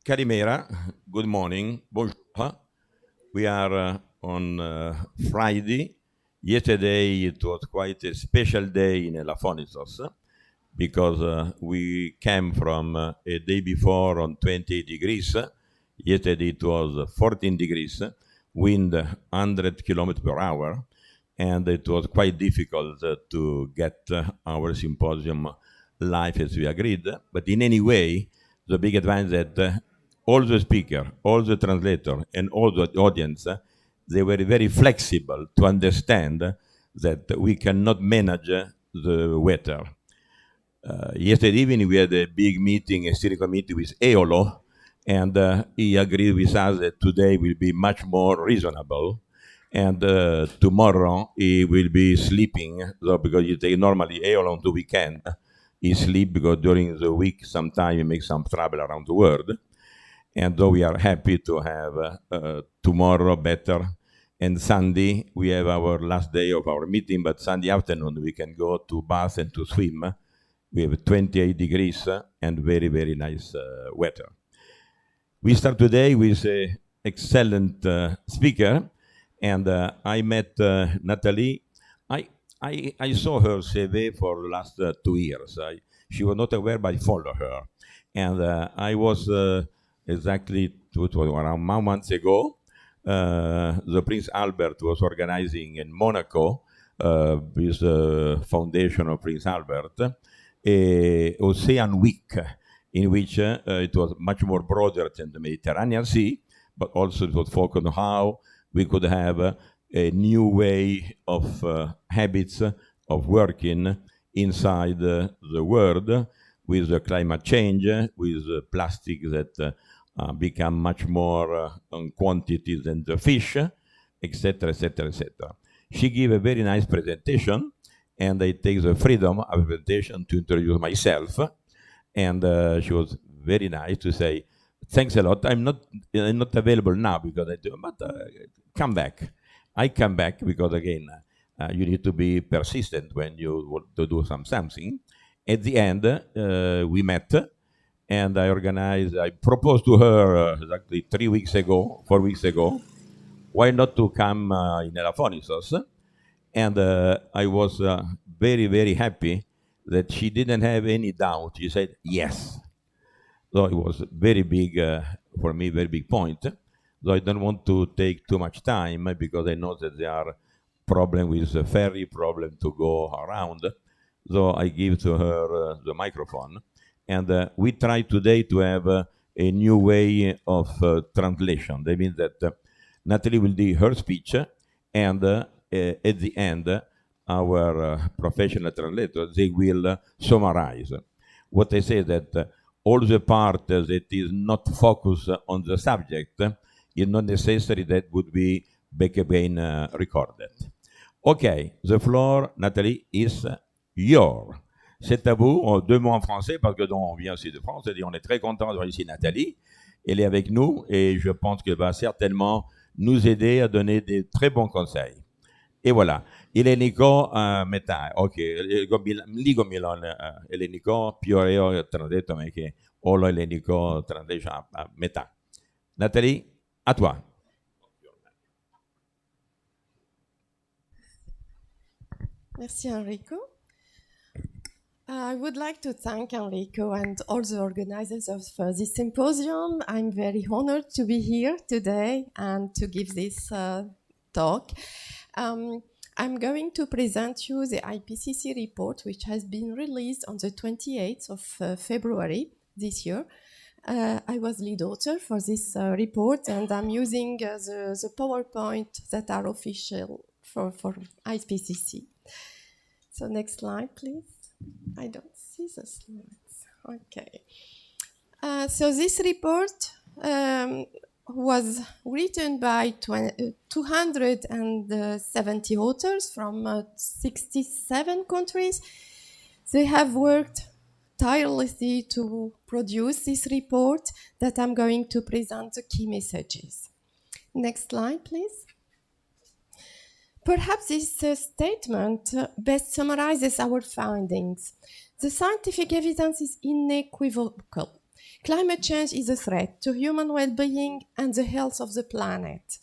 Kalimera, good morning. Bonjour. We are on Friday. Yesterday it was quite a special day in Elafonisos because we came from a day before on 28 degrees. Yesterday it was 14 degrees, wind 100 kilometers per hour, and it was quite difficult to get our symposium live as we agreed. But in any way, the big advantage that all the speaker, all the translator, and all the audience, they were very flexible to understand that we cannot manage the weather. Yesterday evening, we had a big meeting, a steering committee with Paolo, and he agreed with us that today will be much more reasonable, and tomorrow he will be sleeping, so because you take normally Paolo on the weekend, he sleep because during the week sometimes he makes some travel around the world. And though we are happy to have tomorrow better, and Sunday we have our last day of our meeting, but Sunday afternoon we can go to bath and to swim. We have 28 degrees and very, very nice weather. We start today with an excellent speaker, and I met Nathalie. I saw her CV for the last 2 years. She was not aware, but I follow her. And I was exactly around 1 month ago, the Prince Albert was organizing in Monaco with the foundation of Prince Albert, a Ocean Week, in which it was much more broader than the Mediterranean Sea, but also it was focused on how we could have a new way of habits of working inside the world with the climate change, with plastic that become much more on quantity than the fish, etc., etc., etc. She gave a very nice presentation, and I take the freedom of the presentation to introduce myself. And she was very nice to say, "Thanks a lot. I'm not available now because I do, but come back." I come back because again, you need to be persistent when you want to do something. At the end, we met. And I proposed to her exactly 4 weeks ago, why not to come in Elafonisos? And I was very, very happy that she didn't have any doubt. She said yes. So it was very big, for me, very big point. So I don't want to take too much time because I know that there are problems with the ferry, problem to go around. So I give to her the microphone. And we try today to have a new way of translation. That means that Nathalie will do her speech, and at the end, our professional translators, they will summarize. What I say is that all the part that is not focused on the subject is not necessary that would be back again recorded. Okay, the floor, Nathalie, is yours. C'est à vous. 2 mots en français parce que on vient aussi de France. On est très content d'avoir ici Nathalie. Elle est avec nous et je pense qu'elle va certainement nous aider à donner des très bons conseils. Et voilà. Eleniko metà. Ok. Ligo Milon Eleniko più io tradetto me che olo Eleniko tradetto a metà. Nathalie, à toi. Merci Enrico. I would like to thank Enrico and all the organizers of this symposium. I'm very honored to be here today and to give this talk. I'm going to present you the IPCC report, which has been released on the 28th of February this year. I was lead author for this report, and I'm using the PowerPoint that are official for IPCC. So next slide, please. I don't see the slides. Okay. So this report was written by 270 authors from 67 countries. They have worked tirelessly to produce this report that I'm going to present the key messages. Next slide, please. Perhaps this statement best summarizes our findings. The scientific evidence is unequivocal. Climate change is a threat to human well-being and the health of the planet.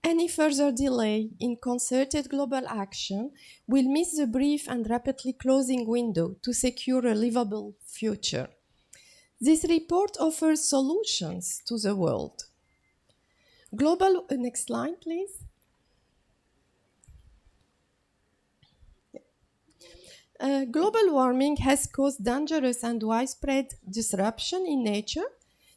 Any further delay in concerted global action will miss the brief and rapidly closing window to secure a livable future. This report offers solutions to the world. Next slide, please. Global warming has caused dangerous and widespread disruption in nature.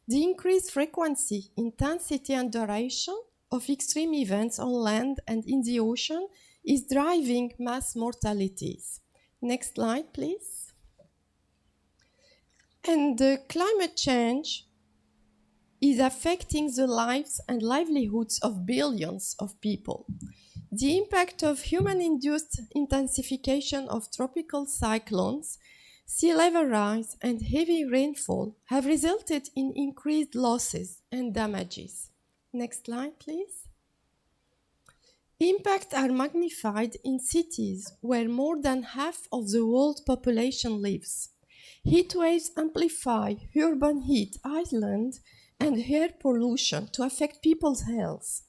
The increased frequency, intensity, and duration of extreme events on land and in the ocean is driving mass mortalities. Next slide, please. And climate change is affecting the lives and livelihoods of billions of people. The impact of human-induced intensification of tropical cyclones, sea level rise, and heavy rainfall have resulted in increased losses and damages. Next slide, please. Impacts are magnified in cities where more than half of the world's population lives. Heat waves amplify urban heat islands and air pollution to affect people's health.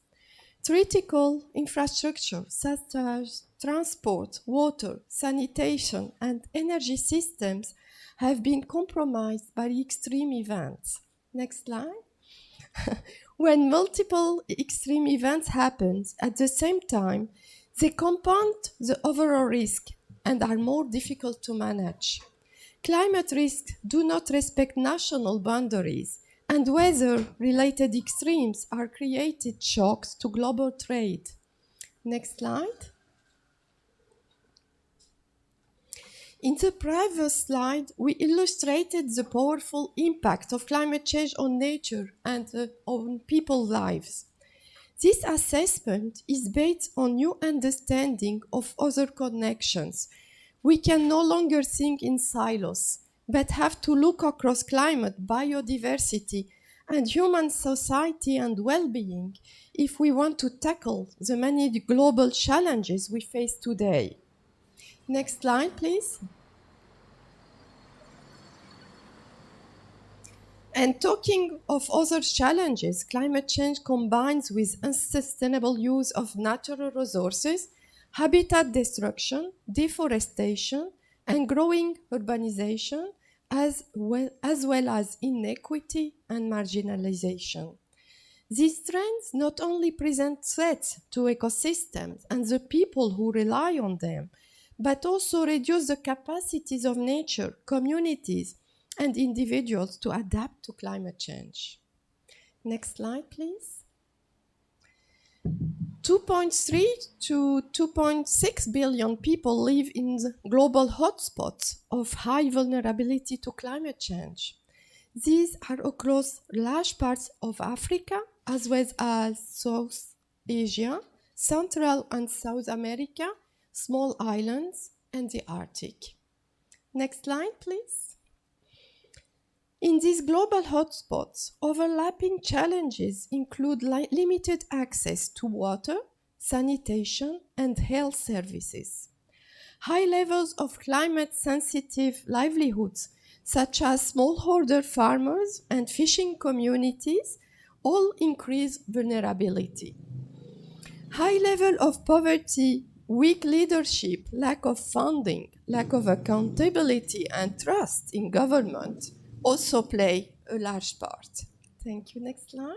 Critical infrastructure such as transport, water, sanitation, and energy systems have been compromised by extreme events. Next slide. When multiple extreme events happen at the same time, they compound the overall risk and are more difficult to manage. Climate risks do not respect national boundaries, and weather-related extremes are created shocks to global trade. Next slide. In the previous slide, we illustrated the powerful impact of climate change on nature and on people's lives. This assessment is based on new understanding of other connections. We can no longer think in silos, but have to look across climate, biodiversity, and human society and well-being if we want to tackle the many global challenges we face today. Next slide, please. And talking of other challenges, climate change combines with unsustainable use of natural resources, habitat destruction, deforestation, and growing urbanization, as well as inequity and marginalization. These trends not only present threats to ecosystems and the people who rely on them, but also reduce the capacities of nature, communities, and individuals to adapt to climate change. Next slide, please. 2.3 to 2.6 billion people live in the global hotspots of high vulnerability to climate change. These are across large parts of Africa, as well as South Asia, Central and South America, small islands, and the Arctic. Next slide, please. In these global hotspots, overlapping challenges include limited access to water, sanitation, and health services. High levels of climate-sensitive livelihoods, such as smallholder farmers and fishing communities, all increase vulnerability. High level of poverty, weak leadership, lack of funding, lack of accountability, and trust in government also play a large part. Thank you. Next slide.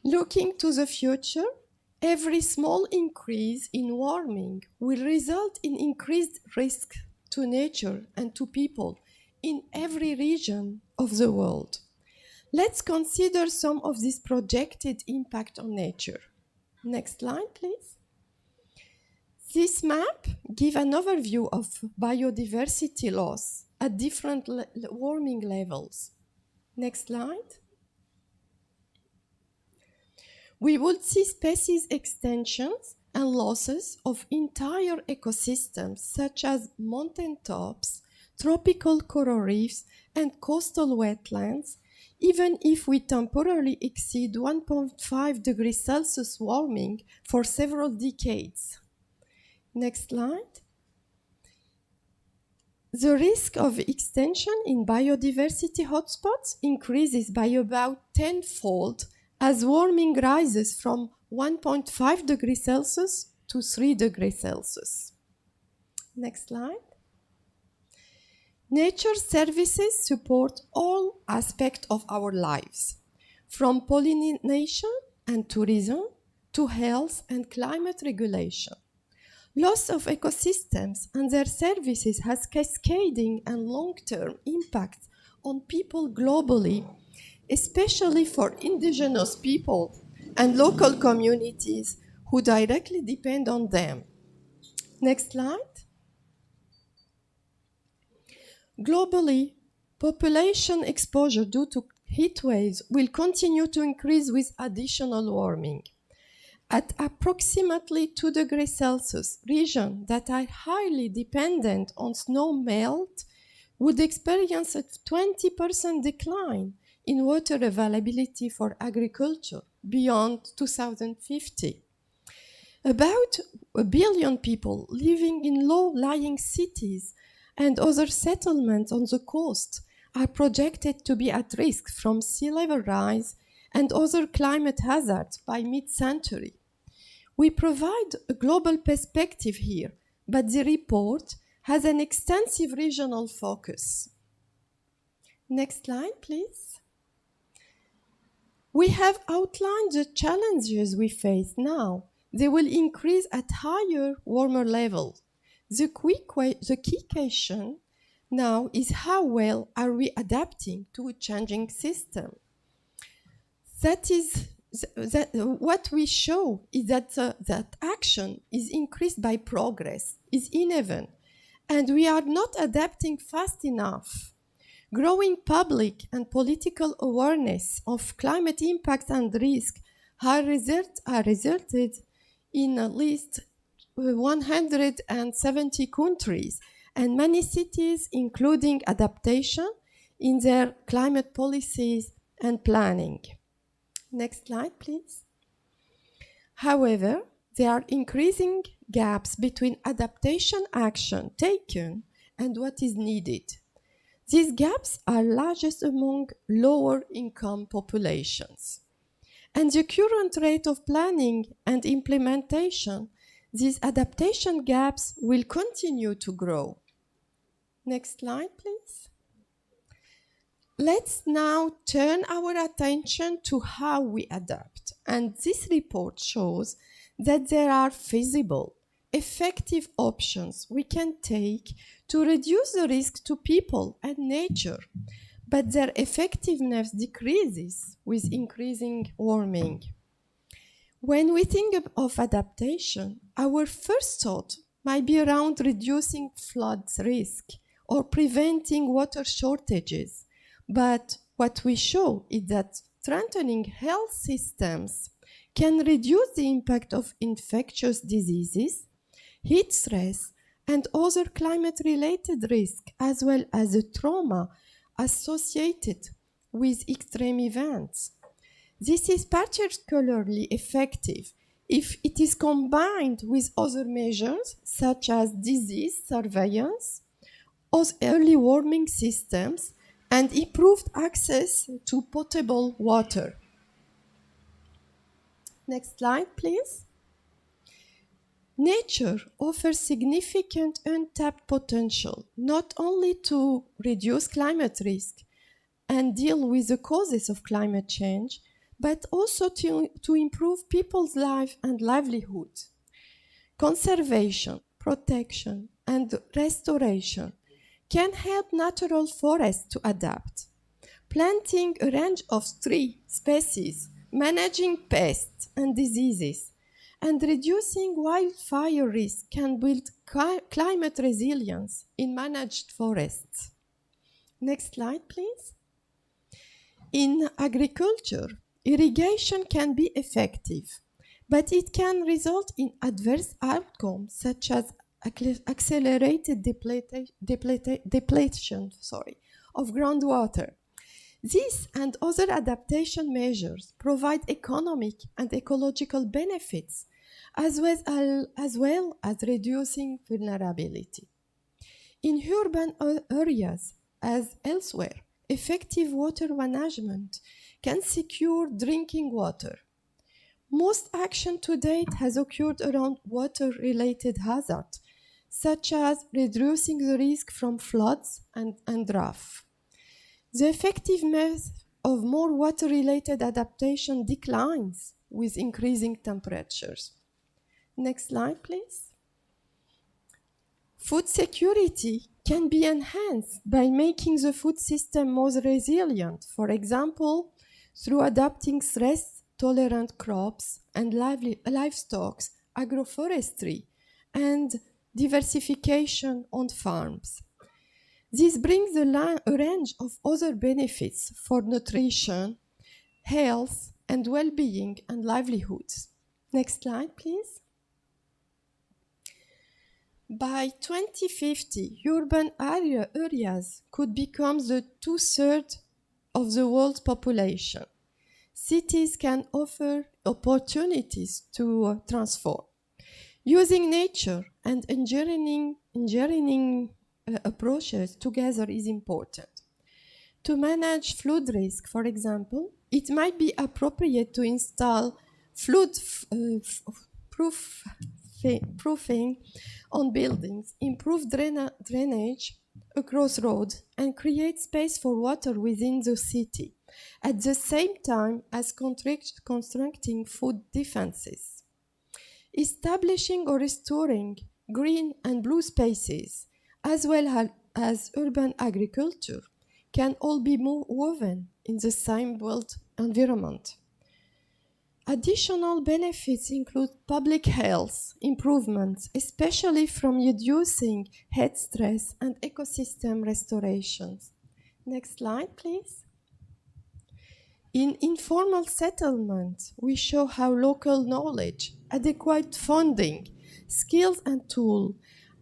Looking to the future, every small increase in warming will result in increased risk to nature and to people in every region of the world. Let's consider some of this projected impact on nature. Next slide, please. This map gives an overview of biodiversity loss at different warming levels. Next slide. We would see species extinctions and losses of entire ecosystems, such as mountain tops, tropical coral reefs, and coastal wetlands, even if we temporarily exceed 1.5 degrees Celsius warming for several decades. Next slide. The risk of extinction in biodiversity hotspots increases by about tenfold as warming rises from 1.5 degrees Celsius to 3 degrees Celsius. Next slide. Nature services support all aspects of our lives, from pollination and tourism to health and climate regulation. Loss of ecosystems and their services has cascading and long-term impacts on people globally, especially for indigenous people and local communities who directly depend on them. Next slide. Globally, population exposure due to heat waves will continue to increase with additional warming. At approximately 2 degrees Celsius, regions that are highly dependent on snow melt would experience a 20% decline in water availability for agriculture beyond 2050. About 1 billion people living in low-lying cities and other settlements on the coast are projected to be at risk from sea level rise and other climate hazards by mid-century. We provide a global perspective here, but the report has an extensive regional focus. Next slide, please. We have outlined the challenges we face now. They will increase at higher, warmer levels. The key question now is how well are we adapting to a changing system? What we show is that action is increased by progress, is uneven, and we are not adapting fast enough. Growing public and political awareness of climate impacts and risk are resulted in at least 170 countries and many cities including adaptation in their climate policies and planning. Next slide, please. However, there are increasing gaps between adaptation action taken and what is needed. These gaps are largest among lower income populations. And the current rate of planning and implementation, these adaptation gaps will continue to grow. Next slide, please. Let's now turn our attention to how we adapt. And this report shows that there are feasible, effective options we can take to reduce the risk to people and nature, but their effectiveness decreases with increasing warming. When we think of adaptation, our first thought might be around reducing flood risk or preventing water shortages. But what we show is that strengthening health systems can reduce the impact of infectious diseases, heat stress, and other climate-related risks, as well as the trauma associated with extreme events. This is particularly effective if it is combined with other measures such as disease surveillance, early warning systems, and improved access to potable water. Next slide, please. Nature offers significant untapped potential, not only to reduce climate risk and deal with the causes of climate change, but also to improve people's life and livelihood. Conservation, protection, and restoration can help natural forests to adapt. Planting a range of tree species, managing pests and diseases, and reducing wildfire risk can build climate resilience in managed forests. Next slide, please. In agriculture, irrigation can be effective, but it can result in adverse outcomes such as accelerated depletion of groundwater. These and other adaptation measures provide economic and ecological benefits, as well as reducing vulnerability. In urban areas, as elsewhere, effective water management can secure drinking water. Most action to date has occurred around water-related hazards, such as reducing the risk from floods and drought. The effectiveness of more water-related adaptation declines with increasing temperatures. Next slide, please. Food security can be enhanced by making the food system more resilient, for example, through adapting stress-tolerant crops and livestock, agroforestry, and diversification on farms. This brings a range of other benefits for nutrition, health, and well-being and livelihoods. Next slide, please. By 2050, urban areas could become the 2/3 of the world's population. Cities can offer opportunities to transform. Using nature and engineering approaches together is important. To manage flood risk, for example, it might be appropriate to install flood proofing on buildings, improve drainage across roads, and create space for water within the city, at the same time as constructing food defenses. Establishing or restoring green and blue spaces, as well as urban agriculture, can all be woven in the same built environment. Additional benefits include public health improvements, especially from reducing heat stress and ecosystem restorations. Next slide, please. In informal settlement, we show how local knowledge, adequate funding, skills and tools,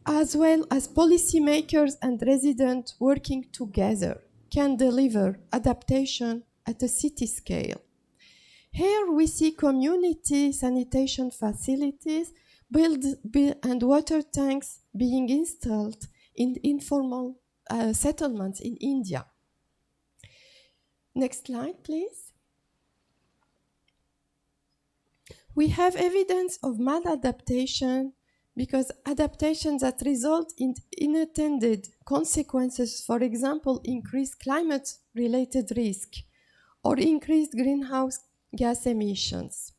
as well as policymakers and residents working together, can deliver adaptation at a city scale. Here we see community sanitation facilities and water tanks being installed in informal settlements in India. Next slide, please. We have evidence of maladaptation because adaptations that result in unintended consequences, for example, increased climate-related risk or increased greenhouse gas emissions.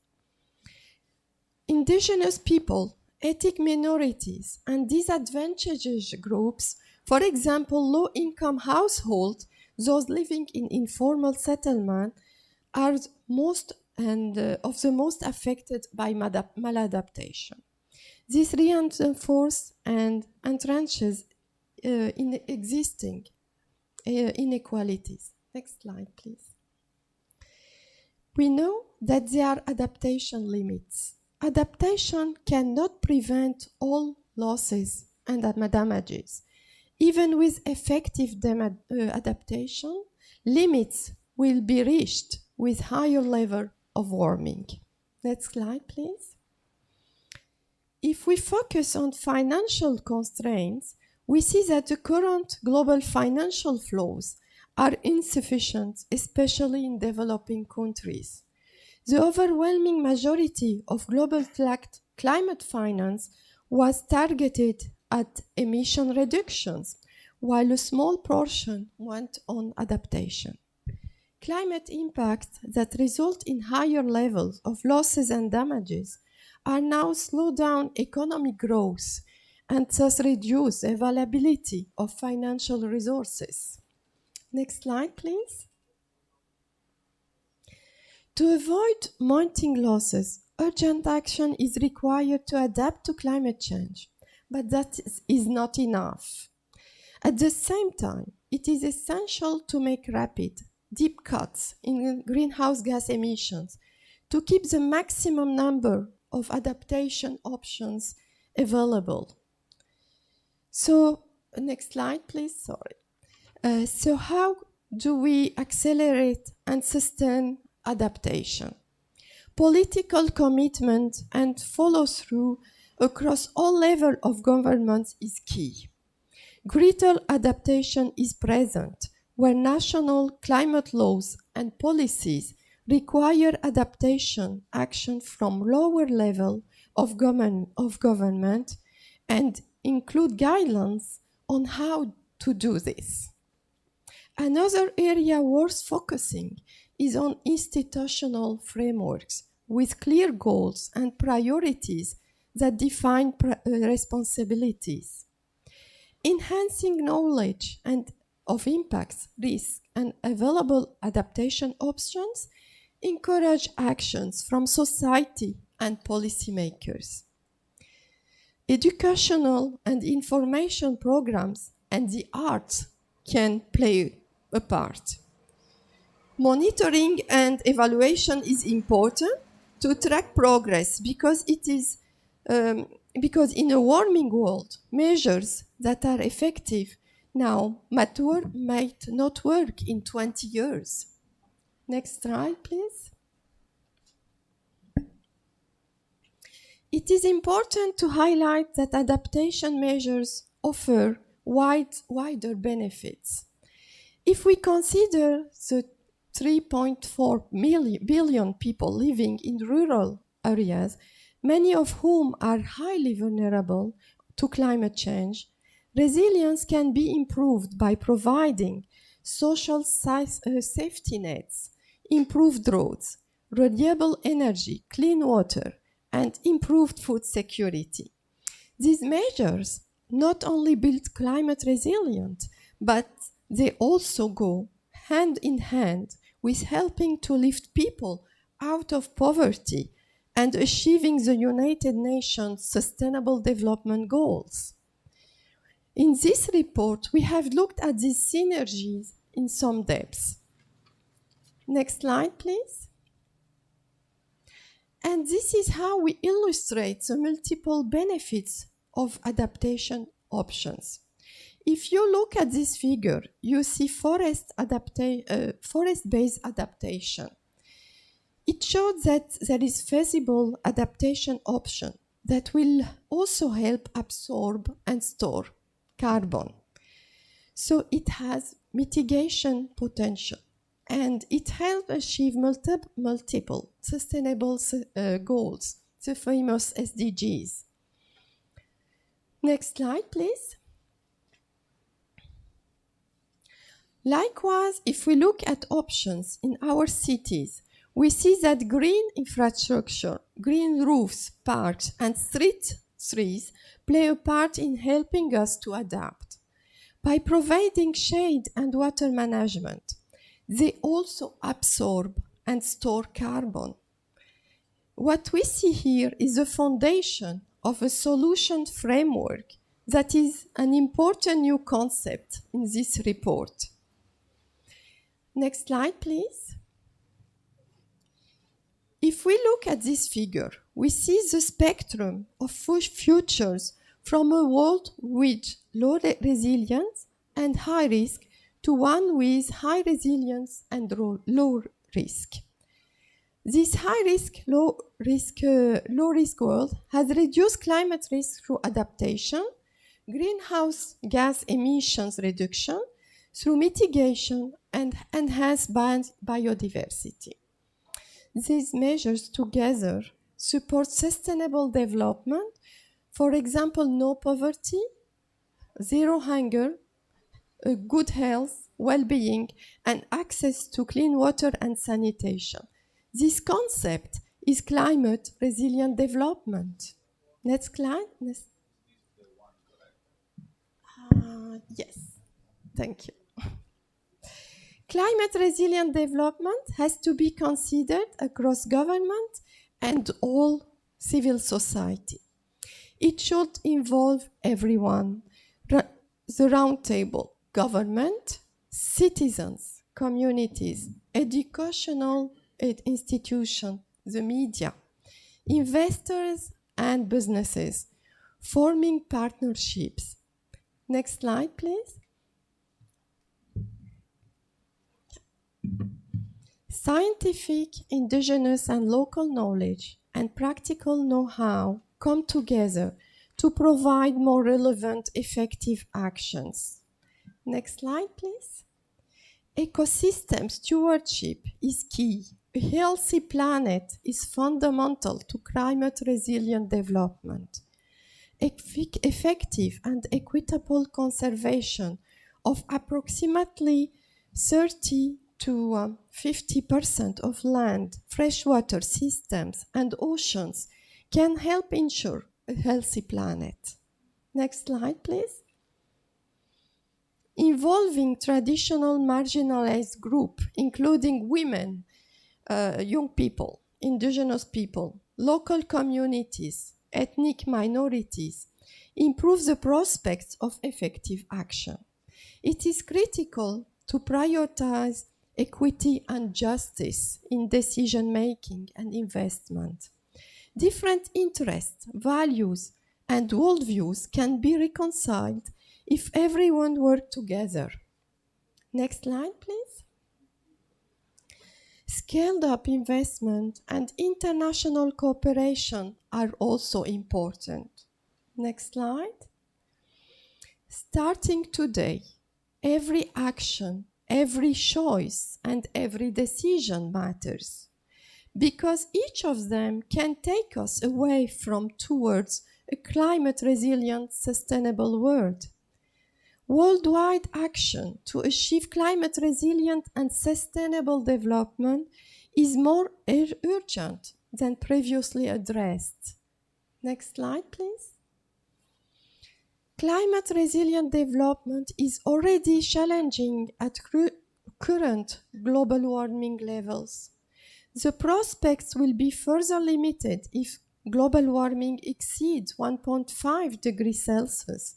Indigenous people, ethnic minorities, and disadvantaged groups, for example, low-income households, those living in informal settlement, are of the most affected by maladaptation. This reinforces and entrenches in existing inequalities. Next slide, please. We know that there are adaptation limits. Adaptation cannot prevent all losses and damages. Even with effective adaptation, limits will be reached with higher level of warming. Next slide, please. If we focus on financial constraints, we see that the current global financial flows are insufficient, especially in developing countries. The overwhelming majority of global climate finance was targeted at emission reductions, while a small portion went on adaptation. Climate impacts that result in higher levels of losses and damages are now slow down economic growth and thus reduce availability of financial resources. Next slide, please. To avoid mounting losses, urgent action is required to adapt to climate change, but that is not enough. At the same time, it is essential to make rapid, deep cuts in greenhouse gas emissions to keep the maximum number of adaptation options available. So, next slide, please, sorry. So how do we accelerate and sustain adaptation? Political commitment and follow-through across all levels of government is key. greater adaptation is present, where national climate laws and policies require adaptation action from lower level of government and include guidelines on how to do this. Another area worth focusing is on institutional frameworks with clear goals and priorities that define responsibilities. Enhancing knowledge and of impacts, risks, and available adaptation options encourage actions from society and policymakers. Educational and information programs and the arts can play a part. Monitoring and evaluation is important to track progress because because in a warming world, measures that are effective now might not work in 20 years. Next slide, please. It is important to highlight that adaptation measures offer wider benefits. If we consider the 3.4 billion people living in rural areas, many of whom are highly vulnerable to climate change, resilience can be improved by providing social safety nets, improved roads, reliable energy, clean water, and improved food security. These measures not only build climate resilience, but they also go hand in hand with helping to lift people out of poverty and achieving the United Nations Sustainable Development Goals. In this report, we have looked at these synergies in some depth. Next slide, please. And this is how we illustrate the multiple benefits of adaptation options. If you look at this figure, you see forest-based adaptation. It shows that there is feasible adaptation option that will also help absorb and store carbon. So it has mitigation potential, and it helps achieve multiple sustainable goals, the famous SDGs. Next slide, please. Likewise, if we look at options in our cities, we see that green infrastructure, green roofs, parks, and street trees play a part in helping us to adapt. By providing shade and water management, they also absorb and store carbon. What we see here is the foundation of a solution framework that is an important new concept in this report. Next slide, please. If we look at this figure, we see the spectrum of futures from a world with low resilience and high risk to one with high resilience and low risk. This high risk, low risk world has reduced climate risk through adaptation, greenhouse gas emissions reduction, through mitigation and enhanced biodiversity. These measures together support sustainable development, for example, no poverty, zero hunger, good health, well-being, and access to clean water and sanitation. This concept is climate resilient development. Next slide. Yes, thank you. Climate resilient development has to be considered across government and all civil society. It should involve everyone, the round table, government, citizens, communities, educational institutions, the media, investors and businesses, forming partnerships. Next slide, please. Scientific, indigenous, and local knowledge and practical know-how come together to provide more relevant, effective actions. Next slide, please. Ecosystem stewardship is key. A healthy planet is fundamental to climate-resilient development. Effective and equitable conservation of approximately 30 to 50% of land, freshwater systems, and oceans can help ensure a healthy planet. Next slide, please. Involving traditional marginalized groups, including women, young people, indigenous people, local communities, ethnic minorities, improves the prospects of effective action. It is critical to prioritize equity and justice in decision-making and investment. Different interests, values, and worldviews can be reconciled if everyone works together. Next slide, please. Scaled-up investment and international cooperation are also important. Next slide. Starting today, every action, every choice, and every decision matters, because each of them can take us away from towards a climate-resilient, sustainable world. Worldwide action to achieve climate-resilient and sustainable development is more urgent than previously addressed. Next slide, please. Climate-resilient development is already challenging at current global warming levels. The prospects will be further limited if global warming exceeds 1.5 degrees Celsius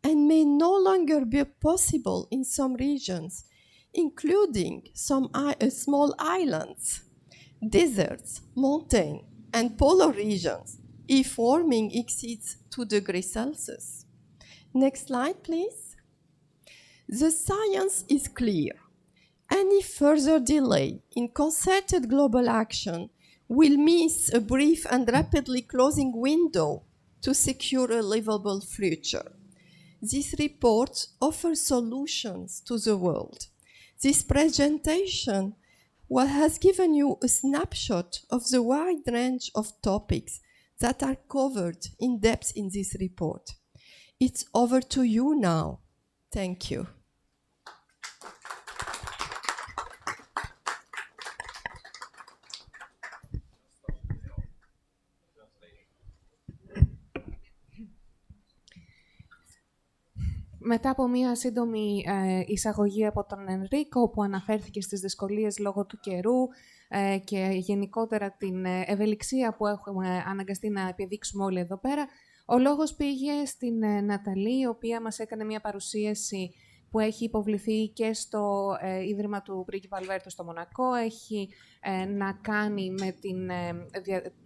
and may no longer be possible in some regions, including some small islands, deserts, mountains, and polar regions, if warming exceeds 2 degrees Celsius. Next slide, please. The science is clear. Any further delay in concerted global action will miss a brief and rapidly closing window to secure a livable future. This report offers solutions to the world. This presentation has given you a snapshot of the wide range of topics that are covered in depth in this report. It's over to you now. Thank you. Μετά από μία σύντομη εισαγωγή από τον Ενρίκο, που αναφέρθηκε στις δυσκολίες λόγω του καιρού και γενικότερα την ευελιξία που έχουμε αναγκαστεί να επιδείξουμε όλοι εδώ πέρα, ο λόγος πήγε στην Ναταλή, η οποία μας έκανε μία παρουσίαση που έχει υποβληθεί και στο Ίδρυμα του Πρίγκιπα Αλβέρτο στο Μονακό. Έχει να κάνει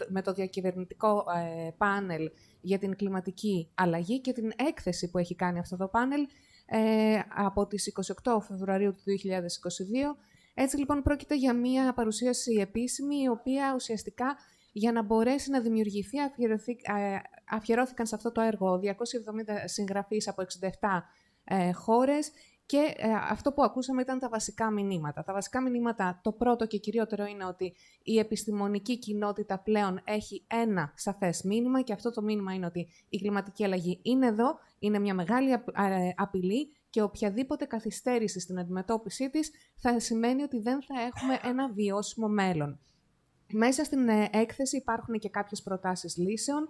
με το διακυβερνητικό πάνελ για την κλιματική αλλαγή και την έκθεση που έχει κάνει αυτό το πάνελ από τις 28 Φεβρουαρίου του 2022. Έτσι λοιπόν πρόκειται για μία παρουσίαση επίσημη, η οποία ουσιαστικά για να μπορέσει να δημιουργηθεί αφιερώθηκαν σε αυτό το έργο 270 συγγραφείς από 67 χώρες και αυτό που ακούσαμε ήταν τα βασικά μηνύματα. Τα βασικά μηνύματα, το πρώτο και κυριότερο είναι ότι η επιστημονική κοινότητα πλέον έχει ένα σαφές μήνυμα και αυτό το μήνυμα είναι ότι η κλιματική αλλαγή είναι εδώ, είναι μια μεγάλη απειλή και οποιαδήποτε καθυστέρηση στην αντιμετώπιση της θα σημαίνει ότι δεν θα έχουμε ένα βιώσιμο μέλλον. Μέσα στην έκθεση υπάρχουν και κάποιες προτάσεις λύσεων.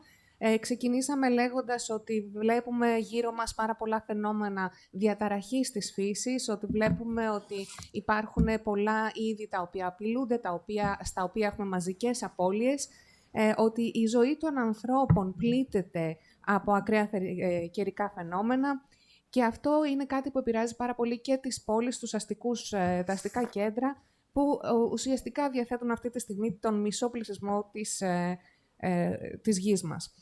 Ξεκινήσαμε λέγοντας ότι βλέπουμε γύρω μας πάρα πολλά φαινόμενα διαταραχής της φύσης, ότι βλέπουμε ότι υπάρχουν πολλά είδη τα οποία απειλούνται, στα οποία έχουμε μαζικές απώλειες, ότι η ζωή των ανθρώπων πλήττεται από ακραία καιρικά φαινόμενα και αυτό είναι κάτι που επηρεάζει πάρα πολύ και τις πόλεις, τα αστικά κέντρα, που ουσιαστικά διαθέτουν αυτή τη στιγμή τον μισό πληθυσμό της γης μας.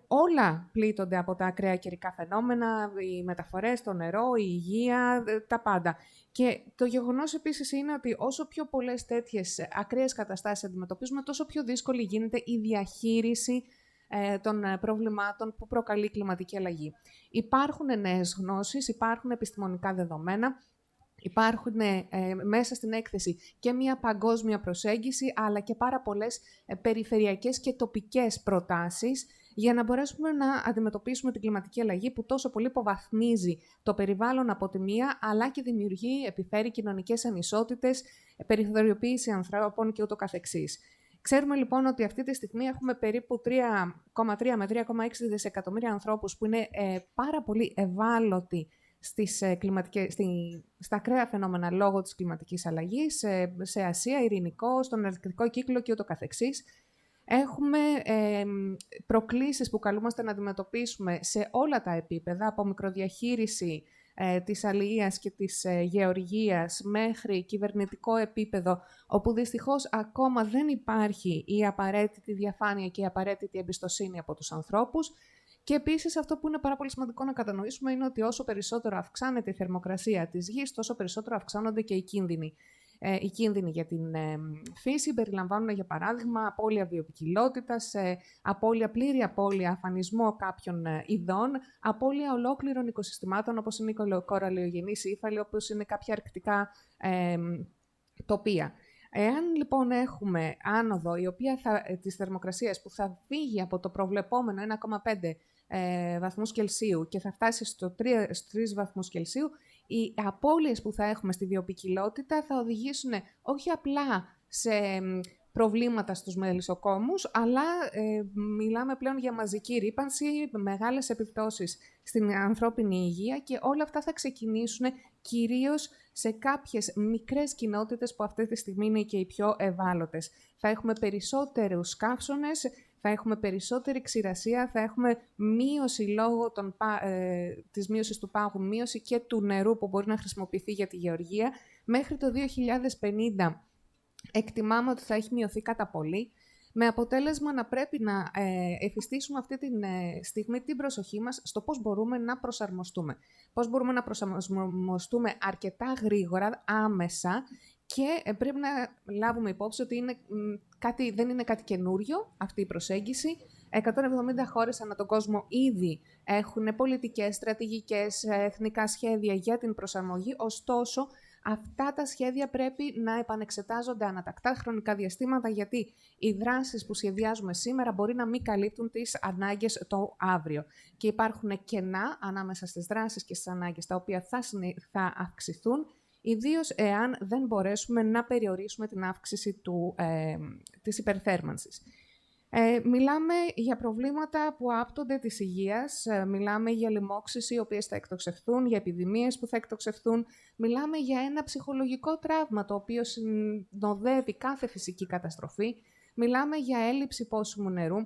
Όλα πλήττονται από τα ακραία καιρικά φαινόμενα, οι μεταφορές, το νερό, η υγεία, τα πάντα. Και το γεγονός επίσης είναι ότι όσο πιο πολλές τέτοιες ακραίες καταστάσεις αντιμετωπίζουμε, τόσο πιο δύσκολη γίνεται η διαχείριση των προβλημάτων που προκαλεί η κλιματική αλλαγή. Υπάρχουν νέες γνώσεις, υπάρχουν επιστημονικά δεδομένα, υπάρχουν μέσα στην έκθεση και μια παγκόσμια προσέγγιση, αλλά και πάρα πολλές περιφερειακές και τοπικές προτάσεις για να μπορέσουμε να αντιμετωπίσουμε την κλιματική αλλαγή που τόσο πολύ υποβαθμίζει το περιβάλλον από τη μία, αλλά και δημιουργεί, επιφέρει κοινωνικές ανισότητες, περιθωριοποίηση ανθρώπων και ούτω καθεξής. Ξέρουμε λοιπόν ότι αυτή τη στιγμή έχουμε περίπου 3,3 με 3,6 δισεκατομμύρια ανθρώπους που είναι πάρα πολύ ευάλωτοι στα ακραία φαινόμενα λόγω της κλιματικής αλλαγής, σε Ασία, Ειρηνικό, στον Αρκτικό κύκλο και ούτω καθεξής. Έχουμε προκλήσεις που καλούμαστε να αντιμετωπίσουμε σε όλα τα επίπεδα, από μικροδιαχείριση της αλληλείας και της γεωργίας μέχρι κυβερνητικό επίπεδο, όπου δυστυχώς ακόμα δεν υπάρχει η απαραίτητη διαφάνεια και η απαραίτητη εμπιστοσύνη από τους ανθρώπους. Και επίσης αυτό που είναι πάρα πολύ σημαντικό να κατανοήσουμε είναι ότι όσο περισσότερο αυξάνεται η θερμοκρασία της γης, τόσο περισσότερο αυξάνονται και οι κίνδυνοι. Οι κίνδυνοι για την φύση περιλαμβάνουν, για παράδειγμα, απώλεια βιοποικιλότητας, πλήρη απώλεια, αφανισμό κάποιων ειδών, απώλεια ολόκληρων οικοσυστημάτων, όπως είναι οι κοραλιογενείς ύφαλοι, όπως είναι κάποια αρκτικά τοπία. Εάν λοιπόν έχουμε άνοδο της θερμοκρασίας που θα φύγει από το προβλεπόμενο 1,5 βαθμούς Κελσίου και θα φτάσει στους 3 βαθμούς Κελσίου, οι απώλειες που θα έχουμε στη βιοποικιλότητα θα οδηγήσουν όχι απλά σε προβλήματα στους μελισσοκόμους, αλλά μιλάμε πλέον για μαζική ρύπανση, μεγάλες επιπτώσεις στην ανθρώπινη υγεία και όλα αυτά θα ξεκινήσουν κυρίως σε κάποιες μικρές κοινότητες που αυτή τη στιγμή είναι και οι πιο ευάλωτες. Θα έχουμε περισσότερους καύσωνες, θα έχουμε περισσότερη ξηρασία, θα έχουμε μείωση λόγω της μείωσης του πάγου, μείωση και του νερού που μπορεί να χρησιμοποιηθεί για τη γεωργία. Μέχρι το 2050 εκτιμάμε ότι θα έχει μειωθεί κατά πολύ, με αποτέλεσμα να πρέπει να εφιστήσουμε αυτή τη στιγμή την προσοχή μας στο πώς μπορούμε να προσαρμοστούμε. Πώς μπορούμε να προσαρμοστούμε αρκετά γρήγορα, άμεσα, και πρέπει να λάβουμε υπόψη ότι δεν είναι κάτι καινούριο αυτή η προσέγγιση. 170 χώρες ανά τον κόσμο ήδη έχουν πολιτικές, στρατηγικές, εθνικά σχέδια για την προσαρμογή, ωστόσο αυτά τα σχέδια πρέπει να επανεξετάζονται ανατακτά χρονικά διαστήματα, γιατί οι δράσεις που σχεδιάζουμε σήμερα μπορεί να μην καλύπτουν τις ανάγκες το αύριο. Και υπάρχουν κενά ανάμεσα στις δράσεις και στις ανάγκες, τα οποία θα αυξηθούν, ιδίως εάν δεν μπορέσουμε να περιορίσουμε την αύξηση της υπερθέρμανσης. Μιλάμε για προβλήματα που άπτονται της υγείας, μιλάμε για λοιμώξεις οι οποίες θα εκτοξευθούν, για επιδημίες που θα εκτοξευθούν, μιλάμε για ένα ψυχολογικό τραύμα το οποίο συνοδεύει κάθε φυσική καταστροφή, μιλάμε για έλλειψη πόσιμου νερού.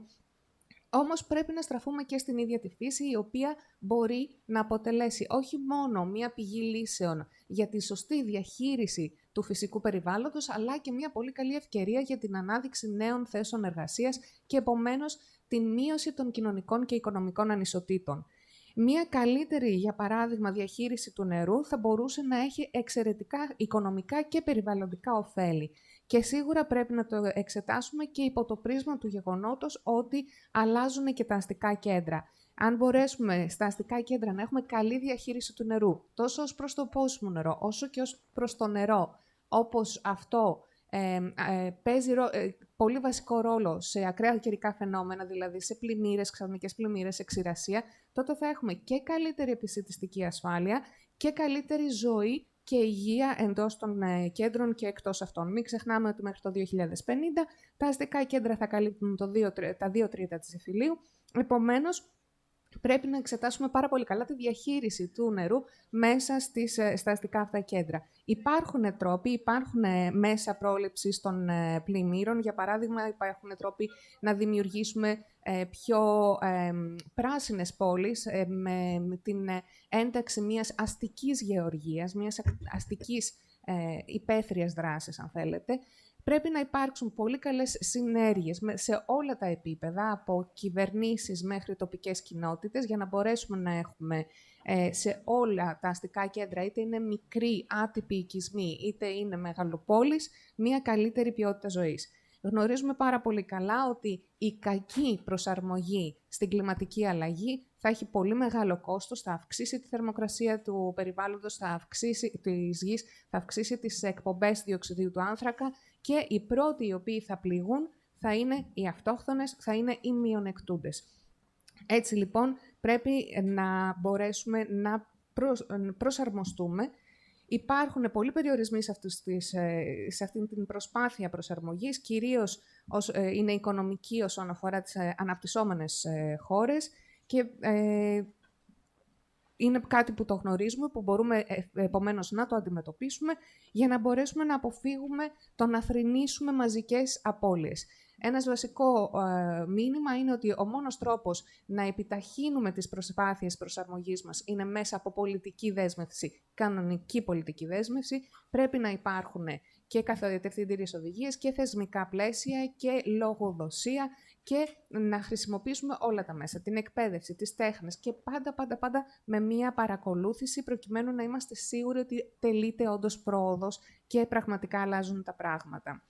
Όμως πρέπει να στραφούμε και στην ίδια τη φύση, η οποία μπορεί να αποτελέσει όχι μόνο μία πηγή λύσεων για τη σωστή διαχείριση του φυσικού περιβάλλοντος, αλλά και μία πολύ καλή ευκαιρία για την ανάδειξη νέων θέσεων εργασίας και επομένως την μείωση των κοινωνικών και οικονομικών ανισοτήτων. Μία καλύτερη, για παράδειγμα, διαχείριση του νερού θα μπορούσε να έχει εξαιρετικά οικονομικά και περιβαλλοντικά ωφέλη. Και σίγουρα πρέπει να το εξετάσουμε και υπό το πρίσμα του γεγονότος ότι αλλάζουν και τα αστικά κέντρα. Αν μπορέσουμε στα αστικά κέντρα να έχουμε καλή διαχείριση του νερού, τόσο ως προς το πόσιμο νερό, όσο και ως προς το νερό, όπως αυτό παίζει πολύ βασικό ρόλο σε ακραία καιρικά φαινόμενα, δηλαδή σε πλημμύρες, ξαφνικές πλημμύρες, σε ξηρασία, τότε θα έχουμε και καλύτερη επισιτιστική ασφάλεια και καλύτερη ζωή και υγεία εντός των κέντρων και εκτός αυτών. Μην ξεχνάμε ότι μέχρι το 2050 τα αστικά κέντρα θα καλύπτουν τα 2 τρίτα της εφηλίου. Επομένως, πρέπει να εξετάσουμε πάρα πολύ καλά τη διαχείριση του νερού μέσα στα αστικά αυτά κέντρα. Υπάρχουν τρόποι, υπάρχουν μέσα πρόληψης των πλημμύρων. Για παράδειγμα, υπάρχουν τρόποι να δημιουργήσουμε πιο πράσινες πόλεις με την ένταξη μιας αστικής γεωργίας, μιας αστικής υπαίθριας δράσης, αν θέλετε. Πρέπει να υπάρξουν πολύ καλές συνέργειες σε όλα τα επίπεδα, από κυβερνήσεις μέχρι τοπικές κοινότητες, για να μπορέσουμε να έχουμε σε όλα τα αστικά κέντρα, είτε είναι μικροί άτυποι οικισμοί, είτε είναι μεγαλοπόλεις, μια καλύτερη ποιότητα ζωής. Γνωρίζουμε πάρα πολύ καλά ότι η κακή προσαρμογή στην κλιματική αλλαγή θα έχει πολύ μεγάλο κόστος, θα αυξήσει τη θερμοκρασία του περιβάλλοντος, θα αυξήσει της γης, θα αυξήσει τις εκπομπές διοξιδίου του άνθρακα και οι πρώτοι οι οποίοι θα πληγούν θα είναι οι αυτόχθονες, θα είναι οι μειονεκτούντες. Έτσι λοιπόν πρέπει να μπορέσουμε να προσαρμοστούμε. Υπάρχουν πολλοί περιορισμοί σε αυτή την προσπάθεια προσαρμογής, κυρίως είναι οικονομική όσον αφορά τις αναπτυσσόμενες χώρες και είναι κάτι που το γνωρίζουμε, που μπορούμε επομένως να το αντιμετωπίσουμε για να μπορέσουμε να αποφύγουμε το να θρηνήσουμε μαζικές απώλειες. Ένας βασικό μήνυμα είναι ότι ο μόνος τρόπος να επιταχύνουμε τις προσπάθειες προσαρμογής μας είναι μέσα από πολιτική δέσμευση, κανονική πολιτική δέσμευση. Πρέπει να υπάρχουν και καθοδητευθυντήριες οδηγίες και θεσμικά πλαίσια και λογοδοσία και να χρησιμοποιήσουμε όλα τα μέσα, την εκπαίδευση, τις τέχνες και πάντα με μία παρακολούθηση προκειμένου να είμαστε σίγουροι ότι τελείται όντως πρόοδος και πραγματικά αλλάζουν τα πράγματα.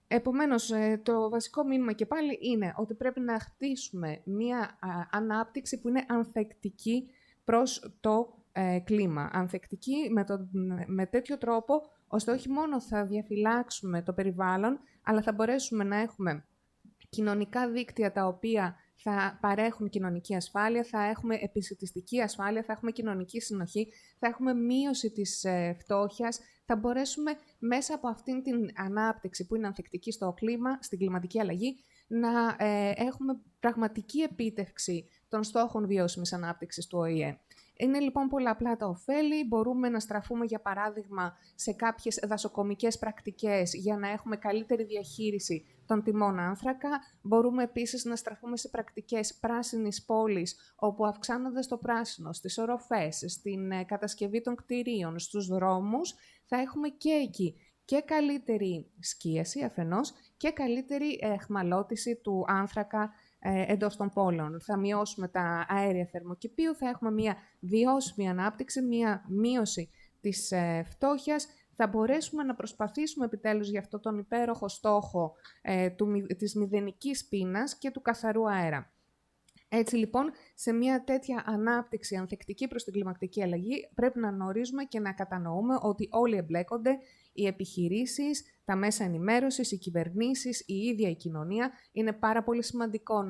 Επομένως, το βασικό μήνυμα και πάλι είναι ότι πρέπει να χτίσουμε μία ανάπτυξη που είναι ανθεκτική προς το κλίμα. Ανθεκτική με τέτοιο τρόπο, ώστε όχι μόνο θα διαφυλάξουμε το περιβάλλον, αλλά θα μπορέσουμε να έχουμε κοινωνικά δίκτυα τα οποία θα παρέχουν κοινωνική ασφάλεια, θα έχουμε επισιτιστική ασφάλεια, θα έχουμε κοινωνική συνοχή, θα έχουμε μείωση της φτώχειας, θα μπορέσουμε μέσα από αυτήν την ανάπτυξη που είναι ανθεκτική στο κλίμα, στην κλιματική αλλαγή, να έχουμε πραγματική επίτευξη των στόχων βιώσιμης ανάπτυξης του ΟΗΕ. Είναι λοιπόν πολλαπλά τα ωφέλη. Μπορούμε να στραφούμε, για παράδειγμα, σε κάποιες δασοκομικές πρακτικές για να έχουμε καλύτερη διαχείριση των τιμών άνθρακα. Μπορούμε επίσης να στραφούμε σε πρακτικές πράσινης πόλης, όπου αυξάνοντας το πράσινο στις οροφές, στην κατασκευή των κτηρίων, στους δρόμους, θα έχουμε και εκεί και καλύτερη σκίαση αφενός και καλύτερη εχμαλώτιση του άνθρακα εντός των πόλεων. Θα μειώσουμε τα αέρια θερμοκηπίου, θα έχουμε μια βιώσιμη ανάπτυξη, μια μείωση της φτώχειας. Θα μπορέσουμε να προσπαθήσουμε επιτέλους για αυτό τον υπέροχο στόχο της μηδενικής πείνας και του καθαρού αέρα. Έτσι λοιπόν, σε μια τέτοια ανάπτυξη ανθεκτική προς την κλιματική αλλαγή, πρέπει να γνωρίζουμε και να κατανοούμε ότι όλοι εμπλέκονται, οι επιχειρήσεις, τα μέσα ενημέρωσης, οι κυβερνήσεις, η ίδια η κοινωνία. Είναι πάρα πολύ σημαντικό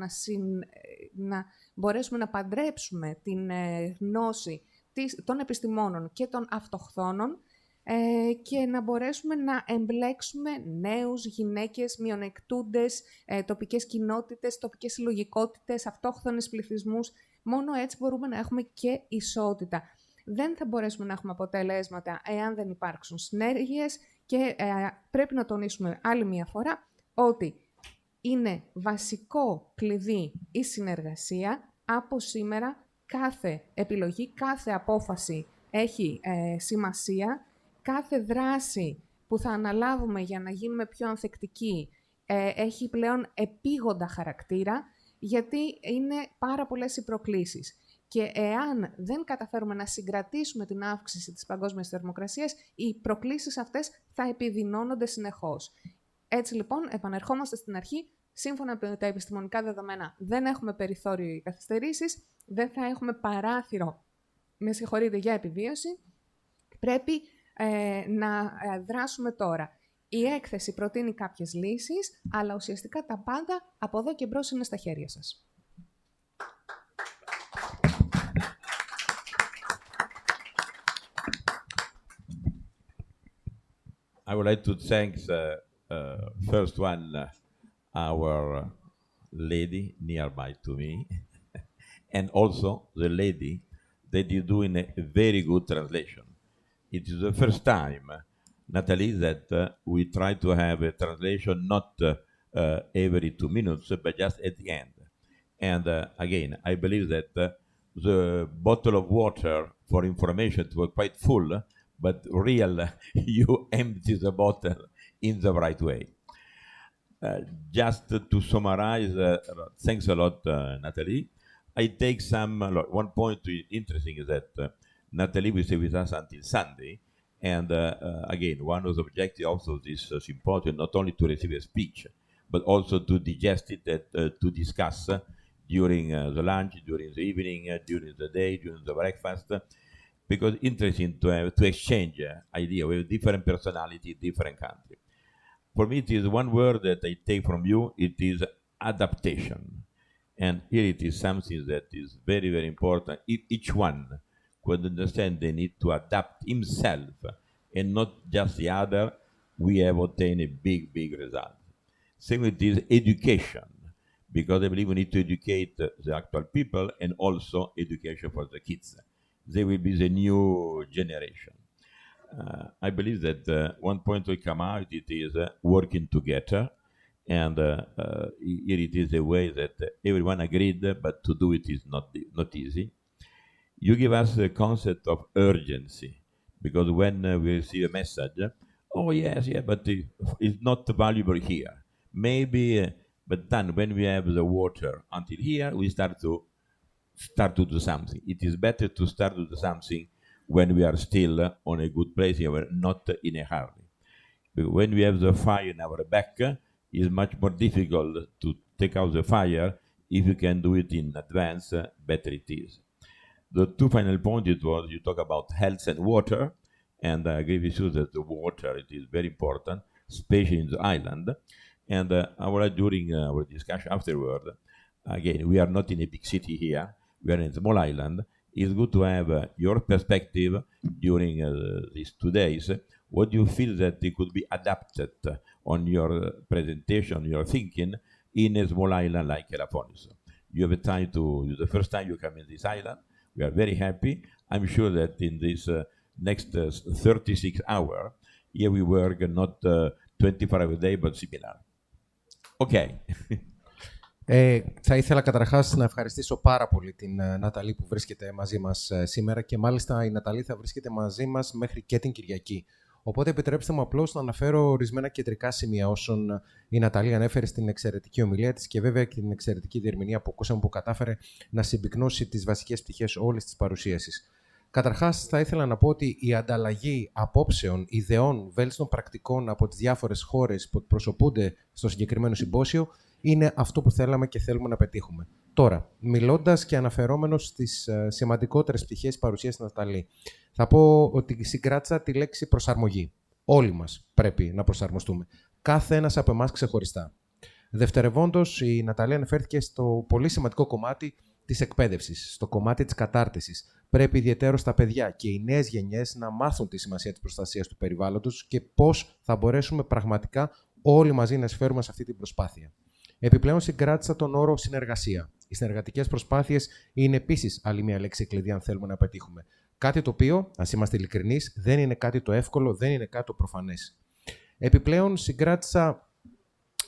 να μπορέσουμε να παντρέψουμε την γνώση των επιστημόνων και των αυτοχθόνων και να μπορέσουμε να εμπλέξουμε νέους, γυναίκες, μειονεκτούντες, τοπικές κοινότητες, τοπικές συλλογικότητες, αυτόχθονες πληθυσμούς. Μόνο έτσι μπορούμε να έχουμε και ισότητα. Δεν θα μπορέσουμε να έχουμε αποτελέσματα εάν δεν υπάρξουν συνέργειες και πρέπει να τονίσουμε άλλη μία φορά ότι είναι βασικό κλειδί η συνεργασία. Από σήμερα κάθε επιλογή, κάθε απόφαση έχει σημασία. Κάθε δράση που θα αναλάβουμε για να γίνουμε πιο ανθεκτικοί έχει πλέον επίγοντα χαρακτήρα, γιατί είναι πάρα πολλές οι προκλήσεις. Και εάν δεν καταφέρουμε να συγκρατήσουμε την αύξηση της παγκόσμιας θερμοκρασίας, οι προκλήσεις αυτές θα επιδεινώνονται συνεχώς. Έτσι λοιπόν, επανερχόμαστε στην αρχή, σύμφωνα με τα επιστημονικά δεδομένα, δεν έχουμε περιθώριο για καθυστερήσεις, δεν θα έχουμε παράθυρο, για επιβίωση, πρέπει να δράσουμε τώρα. Η έκθεση προτείνει κάποιες λύσεις, αλλά ουσιαστικά τα πάντα από εδώ και μπρος είναι στα χέρια σας. I would like to thank first one, our lady nearby to me, and also the lady that is doing a very good translation. It is the first time, Nathalie, that we try to have a translation not every 2 minutes, but just at the end. And again, I believe that the bottle of water for information was quite full, but you empty the bottle in the right way. Just to summarize, thanks a lot, Nathalie. I take one point interesting is that Nathalie will stay with us until Sunday, And again, one of the objectives of this symposium, not only to receive a speech, but also to digest it, to discuss during the lunch, during the evening, during the day, during the breakfast, because interesting to exchange ideas with different personality, different country. For me, it is one word that I take from you, it is adaptation. And here it is something that is very, very important. If each one could understand they need to adapt himself and not just the other, we have obtained a big, big result. Second, it is education, because I believe we need to educate the actual people and also education for the kids. They will be the new generation. I believe that one point will come out, it is working together. And here it is a way that everyone agreed, but to do it is not easy. You give us the concept of urgency, because when we receive a message, oh yes, yeah, but it's not valuable here. Maybe, but then when we have the water until here, we start to do something. It is better to start to do something when we are still on a good place here, we're not in a hurry. When we have the fire in our back, it's much more difficult to take out the fire. If you can do it in advance, better it is. The two final points, it was you talk about health and water, and I agree with you that the water, it is very important, especially in the island. And during our discussion afterward, again, we are not in a big city here, we are in a small island. It's good to have your perspective during these 2 days. What do you feel that it could be adapted on your presentation, your thinking, in a small island like Elafonisos? You have a time to, the first time you come in this island, we are very happy. I'm sure that in this next 36 hours, here we work not 24 hours a day, but similar. Okay. Θα ήθελα καταρχάς να ευχαριστήσω πάρα πολύ την Ναταλή που βρίσκεται μαζί μας σήμερα και μάλιστα η Ναταλή θα βρίσκεται μαζί μας μέχρι και την Κυριακή. Οπότε επιτρέψτε μου απλώς να αναφέρω ορισμένα κεντρικά σημεία όσων η Ναταλή ανέφερε στην εξαιρετική ομιλία της και βέβαια και την εξαιρετική διερμηνία που ακούσαμε που κατάφερε να συμπυκνώσει τις βασικές πτυχές όλης της παρουσίασης. Καταρχάς, θα ήθελα να πω ότι η ανταλλαγή απόψεων, ιδεών, βέλτιστων πρακτικών από τις διάφορες χώρες που εκπροσωπούνται στο συγκεκριμένο συμπόσιο είναι αυτό που θέλαμε και θέλουμε να πετύχουμε. Τώρα, μιλώντας και αναφερόμενος στις σημαντικότερες πτυχές της παρουσίας της Ναταλή, θα πω ότι συγκράτησα τη λέξη προσαρμογή. Όλοι μας πρέπει να προσαρμοστούμε. Κάθε ένας από εμάς ξεχωριστά. Δευτερευόντως, η Ναταλή αναφέρθηκε στο πολύ σημαντικό κομμάτι της εκπαίδευσης, στο κομμάτι της κατάρτισης. Πρέπει ιδιαιτέρως τα παιδιά και οι νέες γενιές να μάθουν τη σημασία της προστασίας του περιβάλλοντος και πώς θα μπορέσουμε πραγματικά όλοι μαζί να εισφέρουμε σε αυτή την προσπάθεια. Επιπλέον, συγκράτησα τον όρο συνεργασία. Οι συνεργατικές προσπάθειες είναι επίσης άλλη μια λέξη κλειδί, αν θέλουμε να πετύχουμε. Κάτι το οποίο, ας είμαστε ειλικρινείς, δεν είναι κάτι το εύκολο, δεν είναι κάτι το προφανές. Επιπλέον, συγκράτησα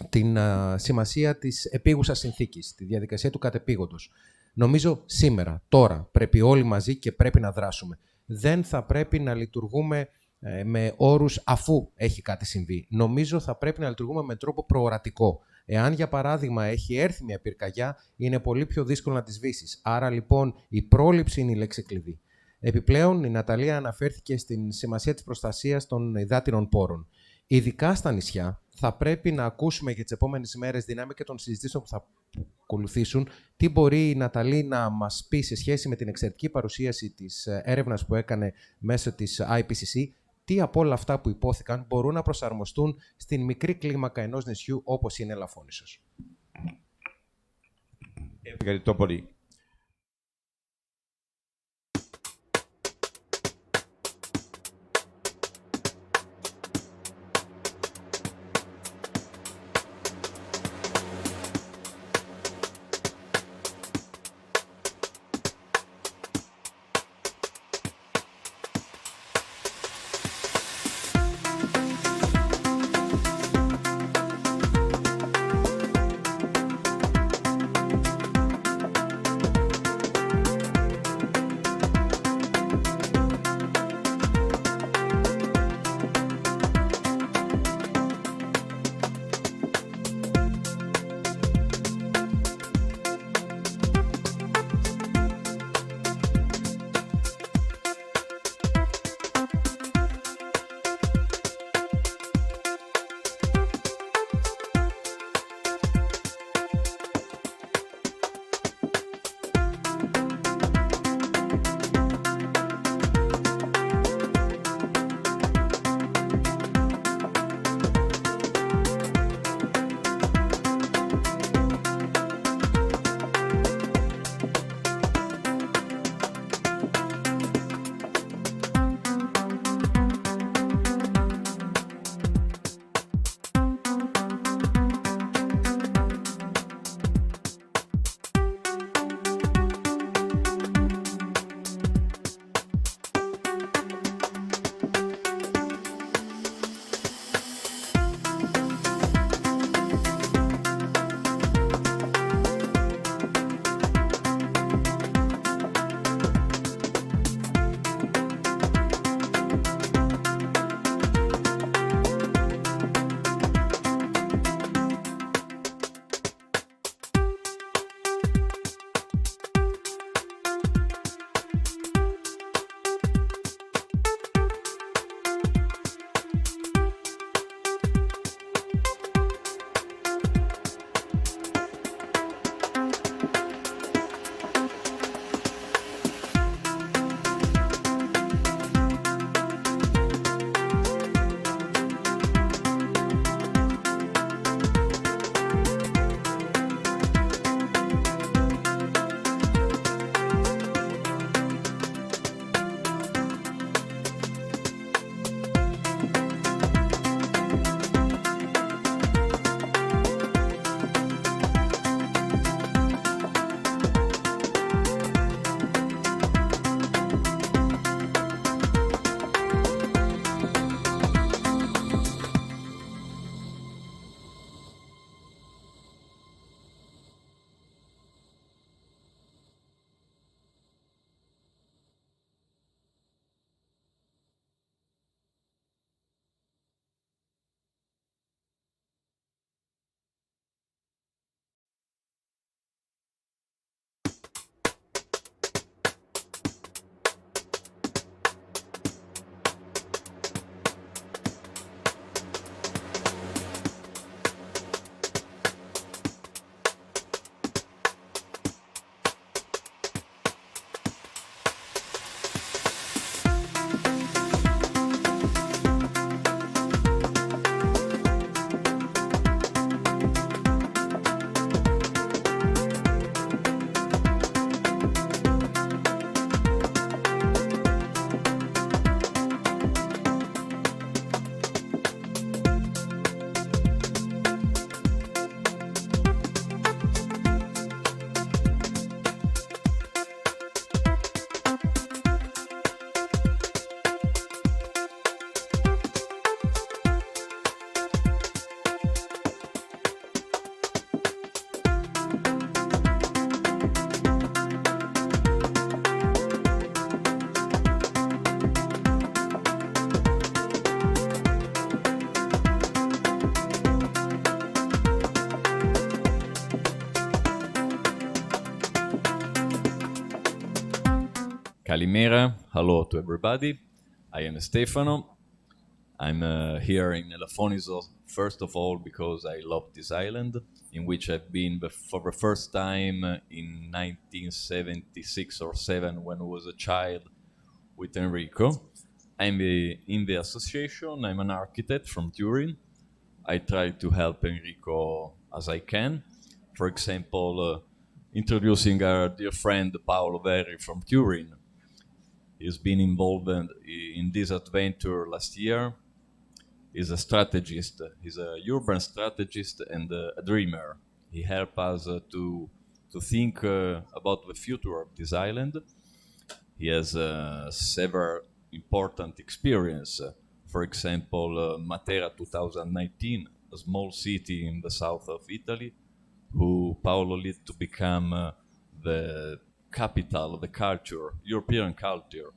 την σημασία της επίγουσας συνθήκης, τη διαδικασία του κατεπήγοντος. Νομίζω σήμερα, τώρα, πρέπει όλοι μαζί και πρέπει να δράσουμε. Δεν θα πρέπει να λειτουργούμε με όρους αφού έχει κάτι συμβεί. Νομίζω θα πρέπει να λειτουργούμε με τρόπο προορατικό. Εάν, για παράδειγμα, έχει έρθει μια πυρκαγιά, είναι πολύ πιο δύσκολο να τη σβήσεις. Άρα, λοιπόν, η πρόληψη είναι η λέξη κλειδί. Επιπλέον, η Ναταλία αναφέρθηκε στην σημασία της προστασίας των υδάτινων πόρων. Ειδικά στα νησιά, θα πρέπει να ακούσουμε για τις επόμενες μέρες, δυνάμει και των συζητήσεων που θα ακολουθήσουν, τι μπορεί η Ναταλή να μας πει σε σχέση με την εξαιρετική παρουσίαση της έρευνας που έκανε μέσω της IPCC, τι από όλα αυτά που υπόθηκαν μπορούν να προσαρμοστούν στην μικρή κλίμακα ενός νησιού όπως είναι Ελαφώνησος. Ευχαριστώ πολύ. Kalimera, hello to everybody. I am Stefano. I'm here in Elafonisos, first of all, because I love this island, in which I've been for the first time in 1976 or 7 when I was a child with Enrico. I'm in the association. I'm an architect from Turin. I try to help Enrico as I can. For example, introducing our dear friend Paolo Verri from Turin. He's been involved in this adventure last year. He's a strategist. He's a urban strategist and a dreamer. He helped us to think about the future of this island. He has several important experience. For example, Matera 2019, a small city in the south of Italy, who Paolo led to become the capital of the culture, European culture.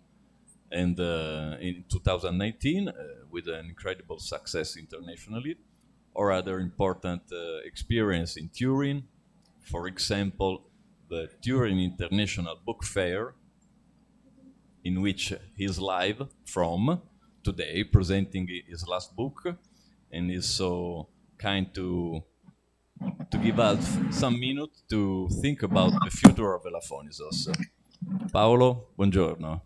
And in 2019, with an incredible success internationally, or other important experience in Turin, for example, the Turin International Book Fair, in which he's live from today, presenting his last book, and is so kind to give us some minutes to think about the future of Elafonisos. Paolo, buongiorno.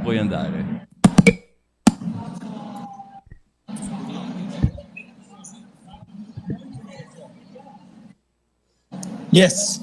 Puoi andare. Yes.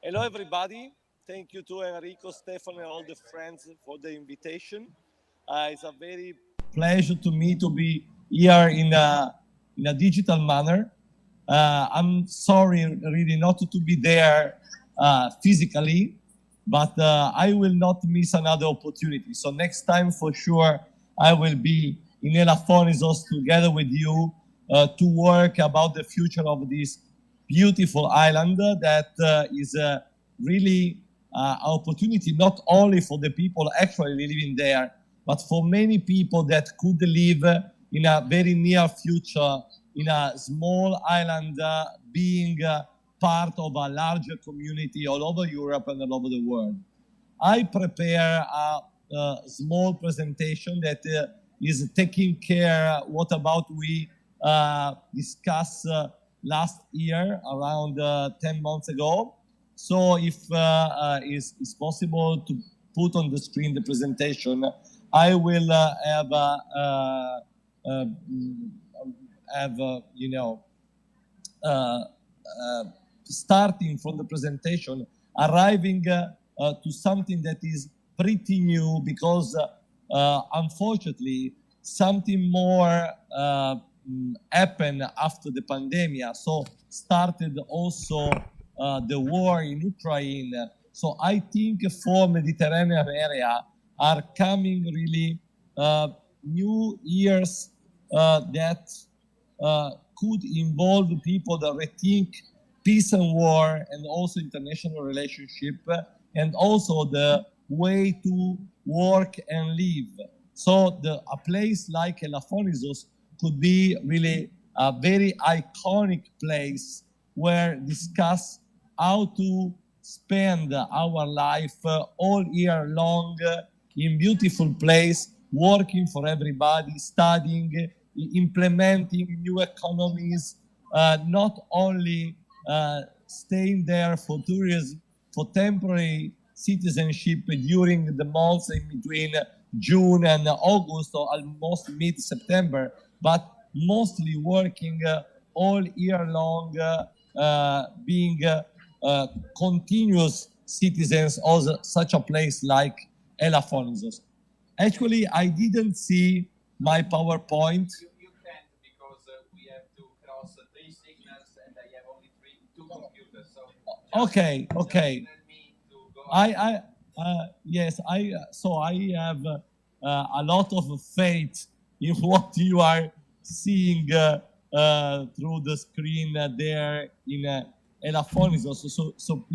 Hello, everybody. Thank you to Enrico, Stefano, and all the friends for the invitation. It's a very pleasure to me to be here in a digital manner. I'm sorry, really, not to be there physically, but I will not miss another opportunity. So next time, for sure, I will be in Elafonisos together with you to work about the future of this beautiful island that is really an opportunity not only for the people actually living there, but for many people that could live in a very near future in a small island, being part of a larger community all over Europe and all over the world. I prepare a small presentation that is taking care what about we discussed last year, around 10 months ago. So if it's possible to put on the screen the presentation, I will starting from the presentation, arriving to something that is pretty new because unfortunately something more happened after the pandemic. So started also the war in Ukraine. So I think for Mediterranean area are coming really new years that could involve people that rethink peace and war and also international relationship and also the way to work and live. So a place like Elafonisos could be really a very iconic place where discuss how to spend our life all year long in beautiful place, working for everybody, studying, implementing new economies, not only staying there for tourism, for temporary citizenship during the months in between June and August or almost mid-September, but mostly working all year long, being continuous citizens of such a place like Elafonisos. Actually, I didn't see my PowerPoint. You can't because we have to cross 3 signals and I have only two computers. So okay. So I have a lot of faith in what you are seeing through the screen there in Elafonisos. So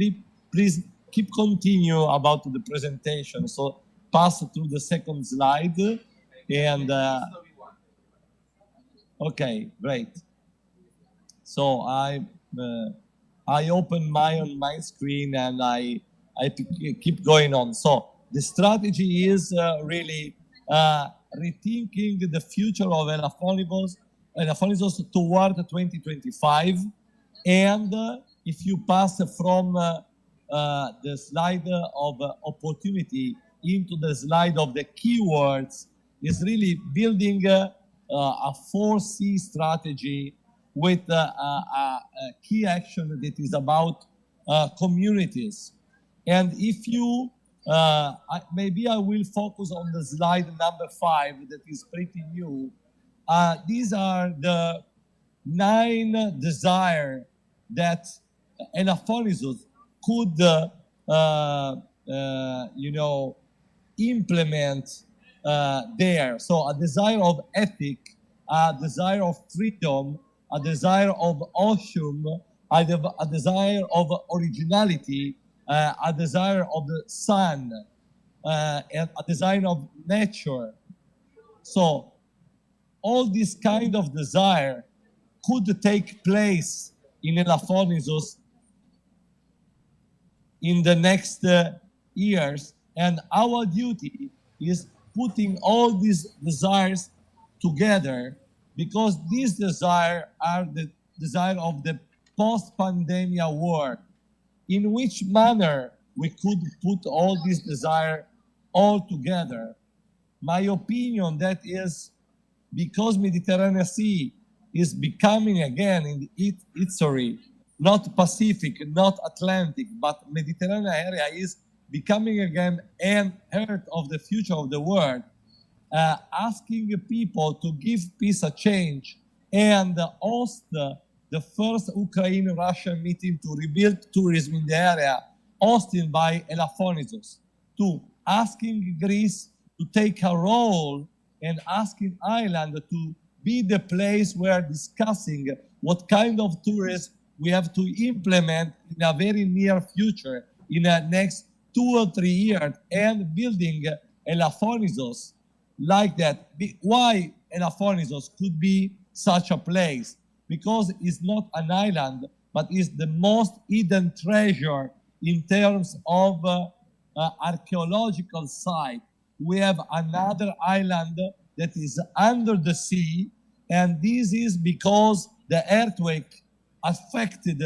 please keep continue about the presentation. So pass through the second slide and okay, great. So I open my screen and I keep going on. So the strategy is really rethinking the future of Elafonisos toward 2025. And if you pass from the slide of opportunity into the slide of the keywords, is really building a 4C strategy with a key action that is about communities. And if you, maybe I will focus on the slide number 5 that is pretty new. These are the 9 desires that Elafonisos could, implement there. So a desire of ethic, a desire of freedom, a desire of otium, a desire of originality, a desire of the sun, and a desire of nature. So all this kind of desire could take place in Elafonisos in the next years, and our duty is putting all these desires together, because these desires are the desire of the post-pandemic world. In which manner we could put all these desires all together? My opinion, that is because Mediterranean Sea is becoming again in its history, not Pacific, not Atlantic, but Mediterranean area is becoming again an heart of the future of the world, asking people to give peace a change and host the first Ukraine-Russia meeting to rebuild tourism in the area, hosted by Elafonisos, to asking Greece to take a role and asking Ireland to be the place where discussing what kind of tourism we have to implement in a very near future, in the next 2 or 3 years, and building Elafonisos like that. Why Elafonisos could be such a place? Because it's not an island, but it's the most hidden treasure in terms of archaeological site. We have another island that is under the sea, and this is because the earthquake affected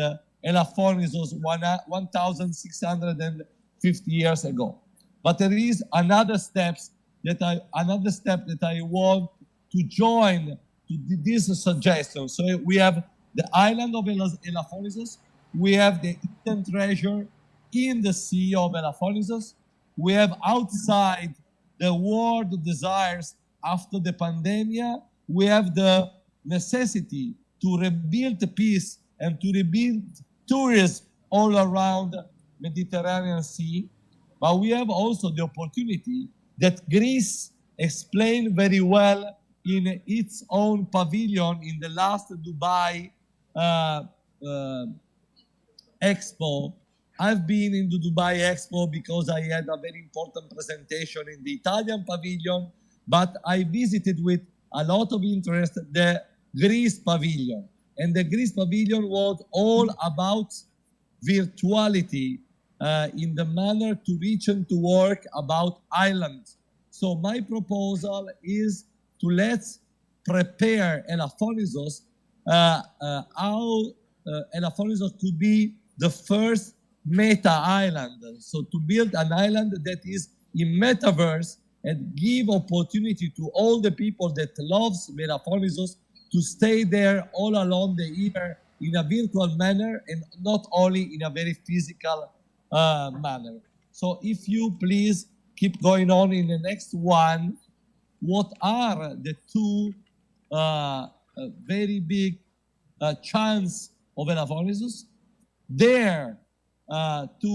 Elafonisos 1,650 years ago. But there is another step that I want to join to this suggestion. So we have the island of Elafonisos, we have the hidden treasure in the sea of Elafonisos, we have outside the world desires after the pandemic, we have the necessity to rebuild peace and to rebuild tourism all around the Mediterranean Sea. But we have also the opportunity that Greece explained very well in its own pavilion in the last Dubai Expo. I've been in the Dubai Expo because I had a very important presentation in the Italian pavilion, but I visited with a lot of interest the Greece pavilion. And the Greece pavilion was all about virtuality in the manner to reach and to work about islands. So my proposal is to let's prepare Elafonisos how Elafonisos could be the first meta island. So to build an island that is in metaverse and give opportunity to all the people that loves Elafonisos to stay there all along the year in a virtual manner and not only in a very physical manner. So if you please keep going on in the next one, what are the two very big chance of Elafonisos? There to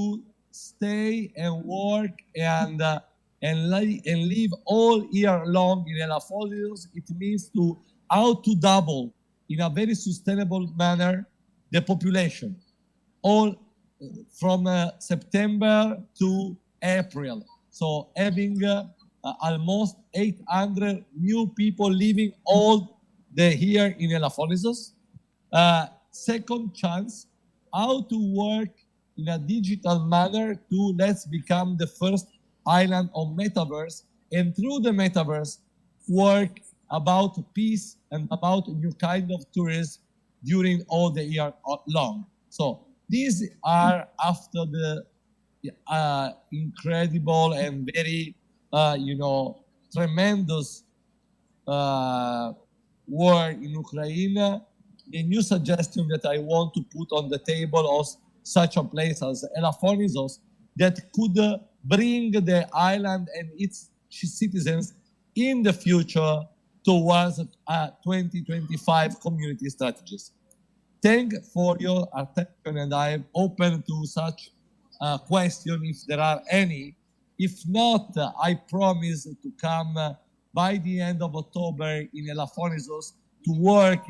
stay and work and live all year long in Elafonisos. It means to how to double in a very sustainable manner the population, all from September to April. So having almost 800 new people living all the year in Elafonisos. Second chance, how to work in a digital manner to let's become the first island of metaverse, and through the metaverse work about peace and about new kind of tourism during all the year long. So these are after the incredible and very tremendous war in Ukraine. A new suggestion that I want to put on the table of such a place as Elafonisos that could bring the island and its citizens in the future towards 2025 community strategies. Thank for your attention, and I am open to such questions if there are any. If not, I promise to come by the end of October in Elafonisos to work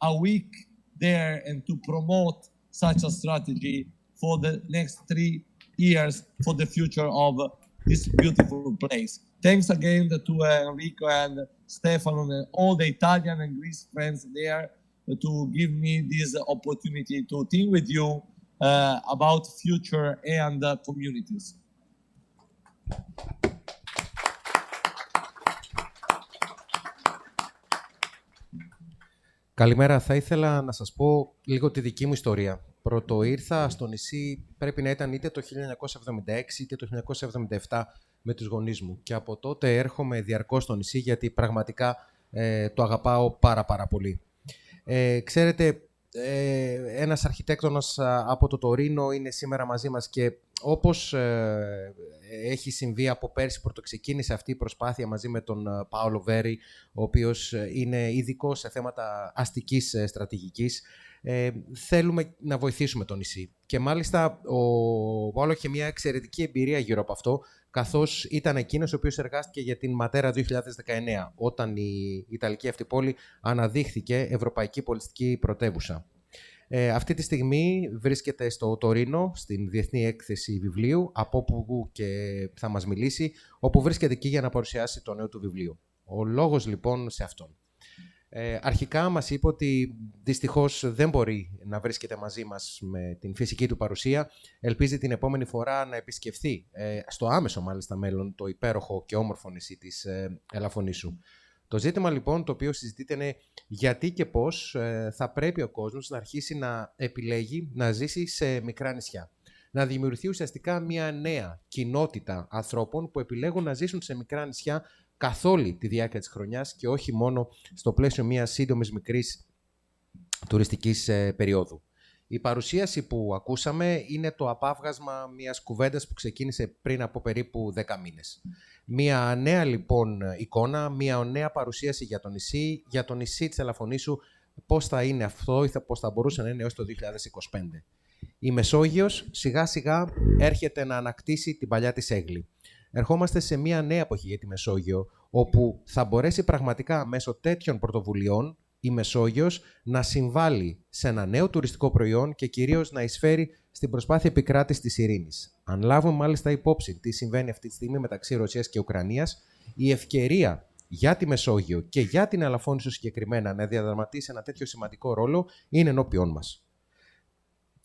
a week there and to promote such a strategy for the next 3 years for the future of this beautiful place. Thanks again to Enrico and Stefano and all the Italian and Greece friends there to give me this opportunity to think with you about future and communities. Καλημέρα, θα ήθελα να σας πω λίγο τη δική μου ιστορία. Πρώτο ήρθα στο νησί, πρέπει να ήταν είτε το 1976 είτε το 1977 με τους γονείς μου. Και από τότε έρχομαι διαρκώς στο νησί γιατί πραγματικά το αγαπάω πάρα πολύ. Ξέρετε, ένας αρχιτέκτονας από το Τωρίνο είναι σήμερα μαζί μας και όπως έχει συμβεί από πέρσι που ξεκίνησε αυτή η προσπάθεια μαζί με τον Paolo Verri, ο οποίος είναι ειδικός σε θέματα αστικής στρατηγικής, θέλουμε να βοηθήσουμε το νησί. Και μάλιστα ο Paolo είχε μια εξαιρετική εμπειρία γύρω από αυτό, καθώς ήταν εκείνος ο οποίος εργάστηκε για την Ματέρα 2019, όταν η Ιταλική αυτή πόλη αναδείχθηκε Ευρωπαϊκή Πολιτιστική Πρωτεύουσα. Αυτή τη στιγμή βρίσκεται στο Τωρίνο, στην Διεθνή Έκθεση Βιβλίου, από όπου και θα μας μιλήσει, όπου βρίσκεται εκεί για να παρουσιάσει το νέο του βιβλίο. Ο λόγος λοιπόν σε αυτόν. Αρχικά μας είπε ότι δυστυχώς δεν μπορεί να βρίσκεται μαζί μας με την φυσική του παρουσία. Ελπίζει την επόμενη φορά να επισκεφθεί, στο άμεσο μάλιστα μέλλον, το υπέροχο και όμορφο νησί της Ελαφονήσου. Το ζήτημα λοιπόν το οποίο συζητείται είναι γιατί και πώς θα πρέπει ο κόσμος να αρχίσει να επιλέγει να ζήσει σε μικρά νησιά. Να δημιουργηθεί ουσιαστικά μια νέα κοινότητα ανθρώπων που επιλέγουν να ζήσουν σε μικρά νησιά καθ' όλη τη διάρκεια της χρονιάς και όχι μόνο στο πλαίσιο μιας σύντομης μικρής τουριστικής περίοδου. Η παρουσίαση που ακούσαμε είναι το απάβγασμα μιας κουβέντας που ξεκίνησε πριν από περίπου 10 μήνες. Μια νέα λοιπόν εικόνα, μια νέα παρουσίαση για το νησί της Ελαφονήσου, πώς θα είναι αυτό ή πώς θα μπορούσε να είναι έως το 2025. Η Μεσόγειος σιγά σιγά έρχεται να ανακτήσει την παλιά της έγκλη. Ερχόμαστε σε μια νέα εποχή για τη Μεσόγειο, όπου θα μπορέσει πραγματικά μέσω τέτοιων πρωτοβουλειών η Μεσόγειος να συμβάλλει σε ένα νέο τουριστικό προϊόν και κυρίως να εισφέρει στην προσπάθεια επικράτησης της ειρήνης. Αν λάβουμε μάλιστα υπόψη τι συμβαίνει αυτή τη στιγμή μεταξύ Ρωσίας και Ουκρανίας, η ευκαιρία για τη Μεσόγειο και για την Ελαφώνησο συγκεκριμένα να διαδραματίσει ένα τέτοιο σημαντικό ρόλο είναι ενώπιόν μας.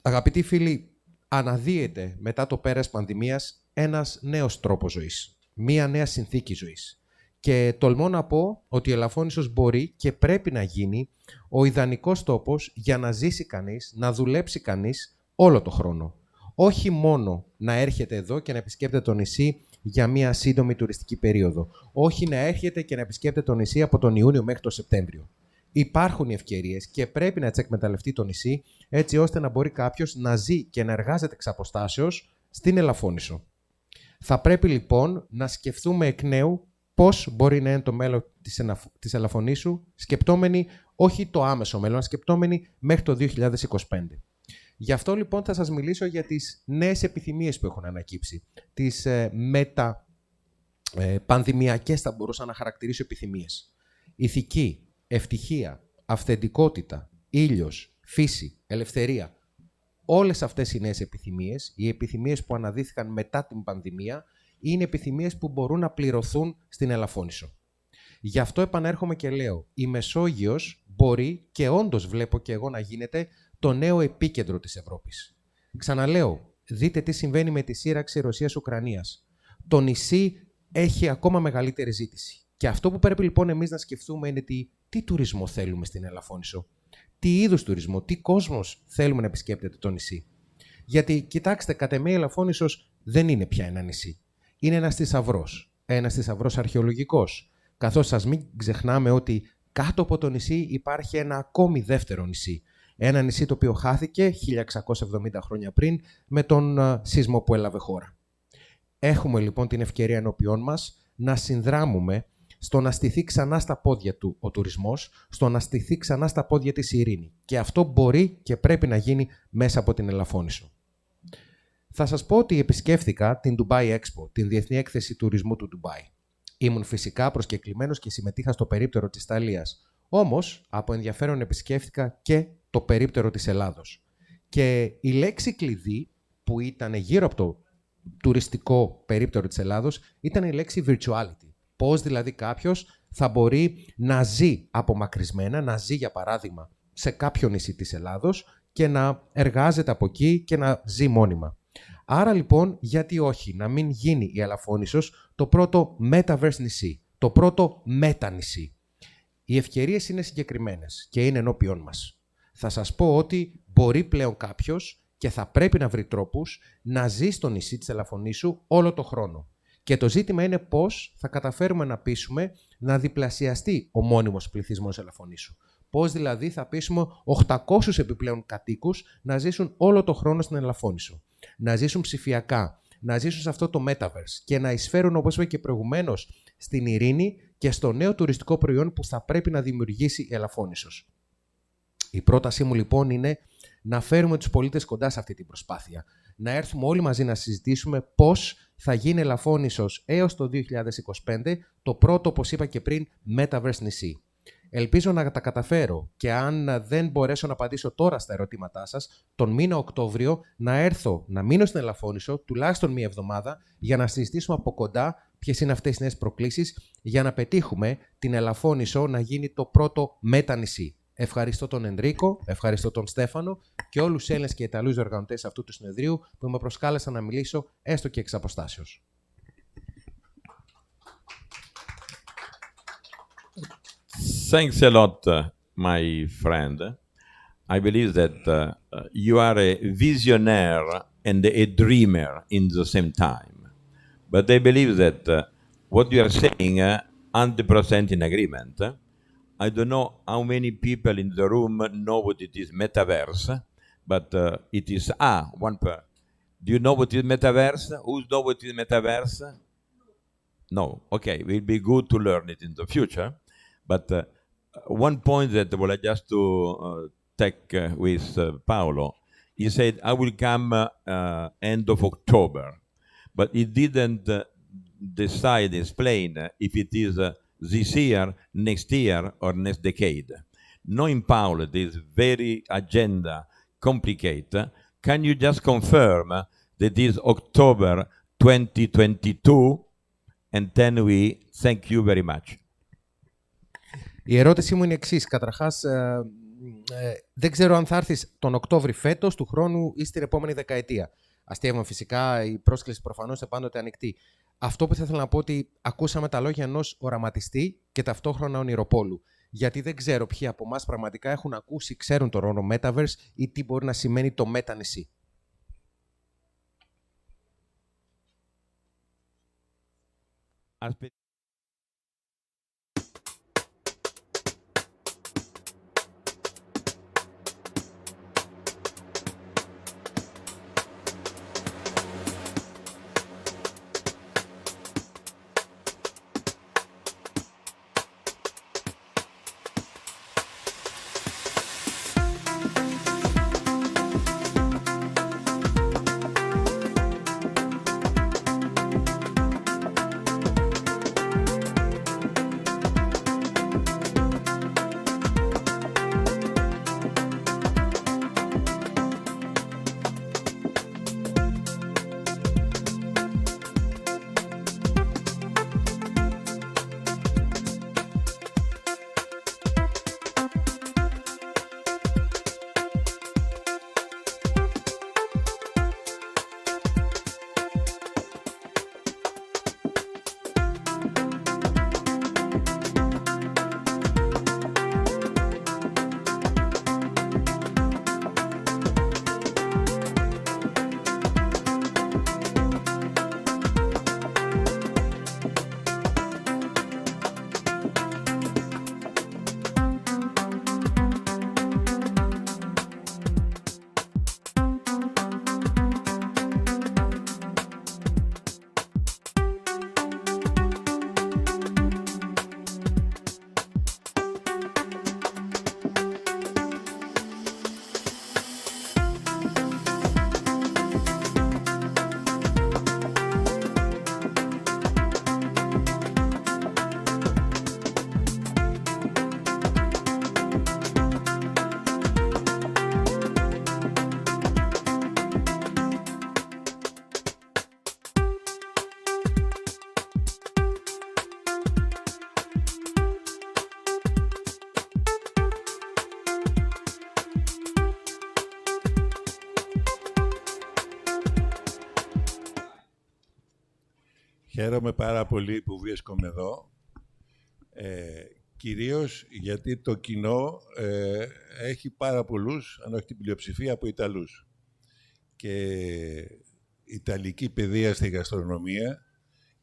Αγαπητοί φίλοι, αναδύεται μετά το πέρας πανδημίας ένας νέος τρόπος ζωής, μία νέα συνθήκη ζωής. Και τολμώ να πω ότι η Ελαφώνησος μπορεί και πρέπει να γίνει ο ιδανικός τόπος για να ζήσει κανείς, να δουλέψει κανείς όλο το χρόνο. Όχι μόνο να έρχεται εδώ και να επισκέπτεται το νησί για μία σύντομη τουριστική περίοδο. Όχι να έρχεται και να επισκέπτεται το νησί από τον Ιούνιο μέχρι τον Σεπτέμβριο. Υπάρχουν οι ευκαιρίες και πρέπει να τις εκμεταλλευτεί το νησί, έτσι ώστε να μπορεί κάποιος να ζει και να εργάζεται εξ αποστάσεως στην Ελαφώνησο. Θα πρέπει λοιπόν να σκεφτούμε εκ νέου πώς μπορεί να είναι το μέλλον της Ελαφωνήσου, σκεπτόμενοι όχι το άμεσο μέλλον, σκεπτόμενοι μέχρι το 2025. Γι' αυτό λοιπόν θα σας μιλήσω για τις νέες επιθυμίες που έχουν ανακύψει, τις πανδημιακές θα μπορούσα να χαρακτηρίσω επιθυμίες. Ηθική, ευτυχία, αυθεντικότητα, ήλιος, φύση, ελευθερία. Όλες αυτές οι νέες επιθυμίες, οι επιθυμίες που αναδύθηκαν μετά την πανδημία, είναι επιθυμίες που μπορούν να πληρωθούν στην Ελαφώνησο. Γι' αυτό επανέρχομαι και λέω, η Μεσόγειος μπορεί και όντως βλέπω και εγώ να γίνεται το νέο επίκεντρο της Ευρώπης. Ξαναλέω, δείτε τι συμβαίνει με τη σύραξη Ρωσίας-Ουκρανίας. Το νησί έχει ακόμα μεγαλύτερη ζήτηση. Και αυτό που πρέπει λοιπόν εμείς να σκεφτούμε είναι τι τουρισμό θέλουμε στην Ελαφώνησο. Τι είδους τουρισμό, τι κόσμος θέλουμε να επισκέπτεται το νησί. Γιατί, κοιτάξτε, κατ' εμέ η Ελαφώνησος δεν είναι πια ένα νησί. Είναι ένας θησαυρός. Ένας θησαυρός αρχαιολογικός. Καθώς ας μην ξεχνάμε ότι κάτω από το νησί υπάρχει ένα ακόμη δεύτερο νησί. Ένα νησί το οποίο χάθηκε 1670 χρόνια πριν με τον σεισμό που έλαβε χώρα. Έχουμε λοιπόν την ευκαιρία ενώπιόν μας να συνδράμουμε στο να στηθεί ξανά στα πόδια του ο τουρισμός, στο να στηθεί ξανά στα πόδια της η ειρήνη. Και αυτό μπορεί και πρέπει να γίνει μέσα από την Ελαφώνησο. Θα σας πω ότι επισκέφθηκα την Dubai Expo, την Διεθνή Έκθεση Τουρισμού του Dubai. Ήμουν φυσικά προσκεκλημένος και συμμετείχα στο περίπτερο της Ιταλίας. Όμως, από ενδιαφέρον επισκέφθηκα και το περίπτερο της Ελλάδος. Και η λέξη κλειδί που ήταν γύρω από το τουριστικό περίπτερο της Ελλάδος ήταν η λέξη virtuality. Πώς δηλαδή κάποιος θα μπορεί να ζει απομακρυσμένα, να ζει για παράδειγμα σε κάποιο νησί της Ελλάδος και να εργάζεται από εκεί και να ζει μόνιμα. Άρα λοιπόν, γιατί όχι, να μην γίνει η Ελαφώνησος το πρώτο metaverse νησί, το πρώτο μετανησί. Οι ευκαιρίες είναι συγκεκριμένες και είναι ενώπιόν μας. Θα σας πω ότι μπορεί πλέον κάποιος και θα πρέπει να βρει τρόπους να ζει στο νησί της Ελαφωνήσου όλο το χρόνο. Και το ζήτημα είναι πώς θα καταφέρουμε να πείσουμε να διπλασιαστεί ο μόνιμος πληθυσμός Ελαφωνήσου. Πώς δηλαδή θα πείσουμε 800 επιπλέον κατοίκους να ζήσουν όλο το χρόνο στην Ελαφώνησο. Να ζήσουν ψηφιακά, να ζήσουν σε αυτό το metaverse και να εισφέρουν, όπως είπα και προηγουμένως, στην ειρήνη και στο νέο τουριστικό προϊόν που θα πρέπει να δημιουργήσει η Ελαφώνησος. Η πρότασή μου λοιπόν είναι να φέρουμε τους πολίτες κοντά σε αυτή την προσπάθεια. Να έρθουμε όλοι μαζί να συζητήσουμε πώς θα γίνει Ελαφώνησος έως το 2025 το πρώτο, όπως είπα και πριν, metaverse νησί. Ελπίζω να τα καταφέρω και αν δεν μπορέσω να απαντήσω τώρα στα ερωτήματά σας, τον μήνα Οκτώβριο να έρθω να μείνω στην Ελαφώνησο τουλάχιστον μία εβδομάδα για να συζητήσουμε από κοντά ποιες είναι αυτές οι νέες προκλήσεις για να πετύχουμε την Ελαφώνησο να γίνει το πρώτο μετανησί. Ευχαριστώ τον Ενρίκο, ευχαριστώ τον Στέφανο και όλους τους Έλληνες και Ιταλούς οργανωτές αυτού του συνεδρίου που με προσκάλεσαν να μιλήσω έστω και εξ αποστάσεως. Thanks a lot, my friend. I believe that you are a visionary and a dreamer in the same time. But I believe that what you are saying, 100% in agreement. I don't know how many people in the room know what it is metaverse, but it is one per. Do you know what is metaverse? Who know what is metaverse? No. Okay, it will be good to learn it in the future. But one point that I would like just to take with Paolo, he said, I will come end of October. But he didn't decide, explain if it is this year, next year, or next decade. Knowing Paolo, this very agenda complicated, can you just confirm that it is October 2022, and then we thank you very much. Η ερώτησή μου είναι εξής. Καταρχάς, δεν ξέρω αν θα έρθεις τον Οκτώβρη φέτος, του χρόνου ή στην επόμενη δεκαετία. Αστείευμα φυσικά, η πρόσκληση προφανώς είναι πάντοτε ανοιχτή. Αυτό που θα ήθελα να πω ότι ακούσαμε τα λόγια ενός οραματιστή και ταυτόχρονα ονειροπόλου. Γιατί δεν ξέρω ποιοι από εμάς πραγματικά έχουν ακούσει, ξέρουν τον όρο Metaverse ή τι μπορεί να σημαίνει το μετανησί. Χαίρομαι πάρα πολύ που βρίσκομαι εδώ, κυρίως γιατί το κοινό έχει πάρα πολλούς, αν όχι την πλειοψηφία, από Ιταλούς. Και η Ιταλική παιδεία στη γαστρονομία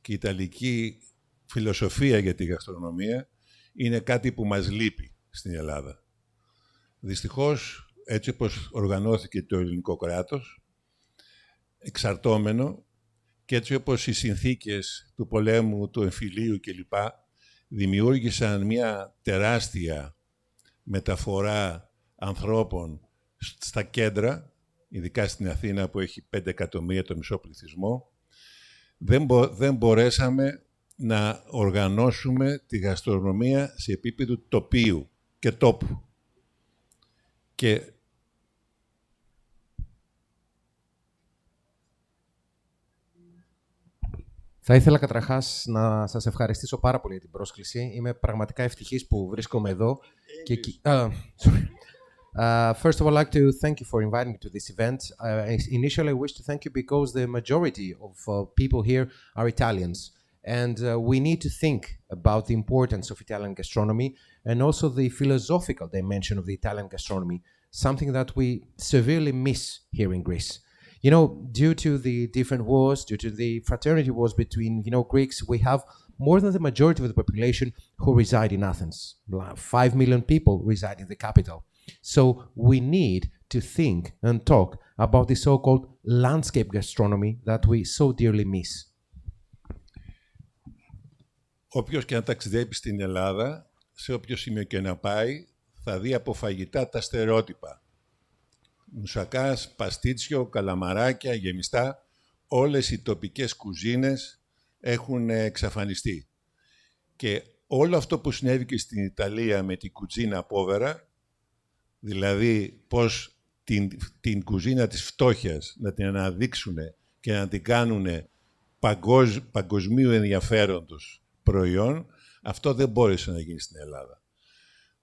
και η Ιταλική φιλοσοφία για τη γαστρονομία είναι κάτι που μας λείπει στην Ελλάδα. Δυστυχώς, έτσι όπως οργανώθηκε το ελληνικό κράτος, εξαρτώμενο, και έτσι όπως οι συνθήκες του πολέμου, του εμφυλίου κλπ. Δημιούργησαν μια τεράστια μεταφορά ανθρώπων στα κέντρα, ειδικά στην Αθήνα που έχει 5 εκατομμύρια το μισό πληθυσμό, δεν μπορέσαμε να οργανώσουμε τη γαστρονομία σε επίπεδο τοπίου και τόπου. Και θα ήθελα καταρχάς να σας ευχαριστήσω πάρα πολύ για την πρόσκληση. Είμαι πραγματικά ευτυχής που βρίσκομαι εδώ. First of all, I'd like to thank you for inviting me to this event. Initially, I wish to thank you because the majority of people here are Italians. And we need to think about the importance of Italian gastronomy and also the philosophical dimension of the Italian gastronomy, something that we severely miss here in Greece. You know, due to the different wars, due to the fraternity wars between, Greeks, we have more than the majority of the population who reside in Athens. 5 million people reside in the capital. So we need to think and talk about the so-called landscape gastronomy that we so dearly miss. Όποιος και να ταξιδέψει στην Ελλάδα, σε όποιο σημείο και να πάει, θα δει από φαγητά τα στερεότυπα. Μουσακάς, παστίτσιο, καλαμαράκια, γεμιστά, όλες οι τοπικές κουζίνες έχουν εξαφανιστεί. Και όλο αυτό που συνέβη και στην Ιταλία με την κουζίνα πόβερα, δηλαδή πώς την κουζίνα της φτώχειας να την αναδείξουν και να την κάνουν παγκοσμίου ενδιαφέροντος προϊόν, αυτό δεν μπόρεσε να γίνει στην Ελλάδα.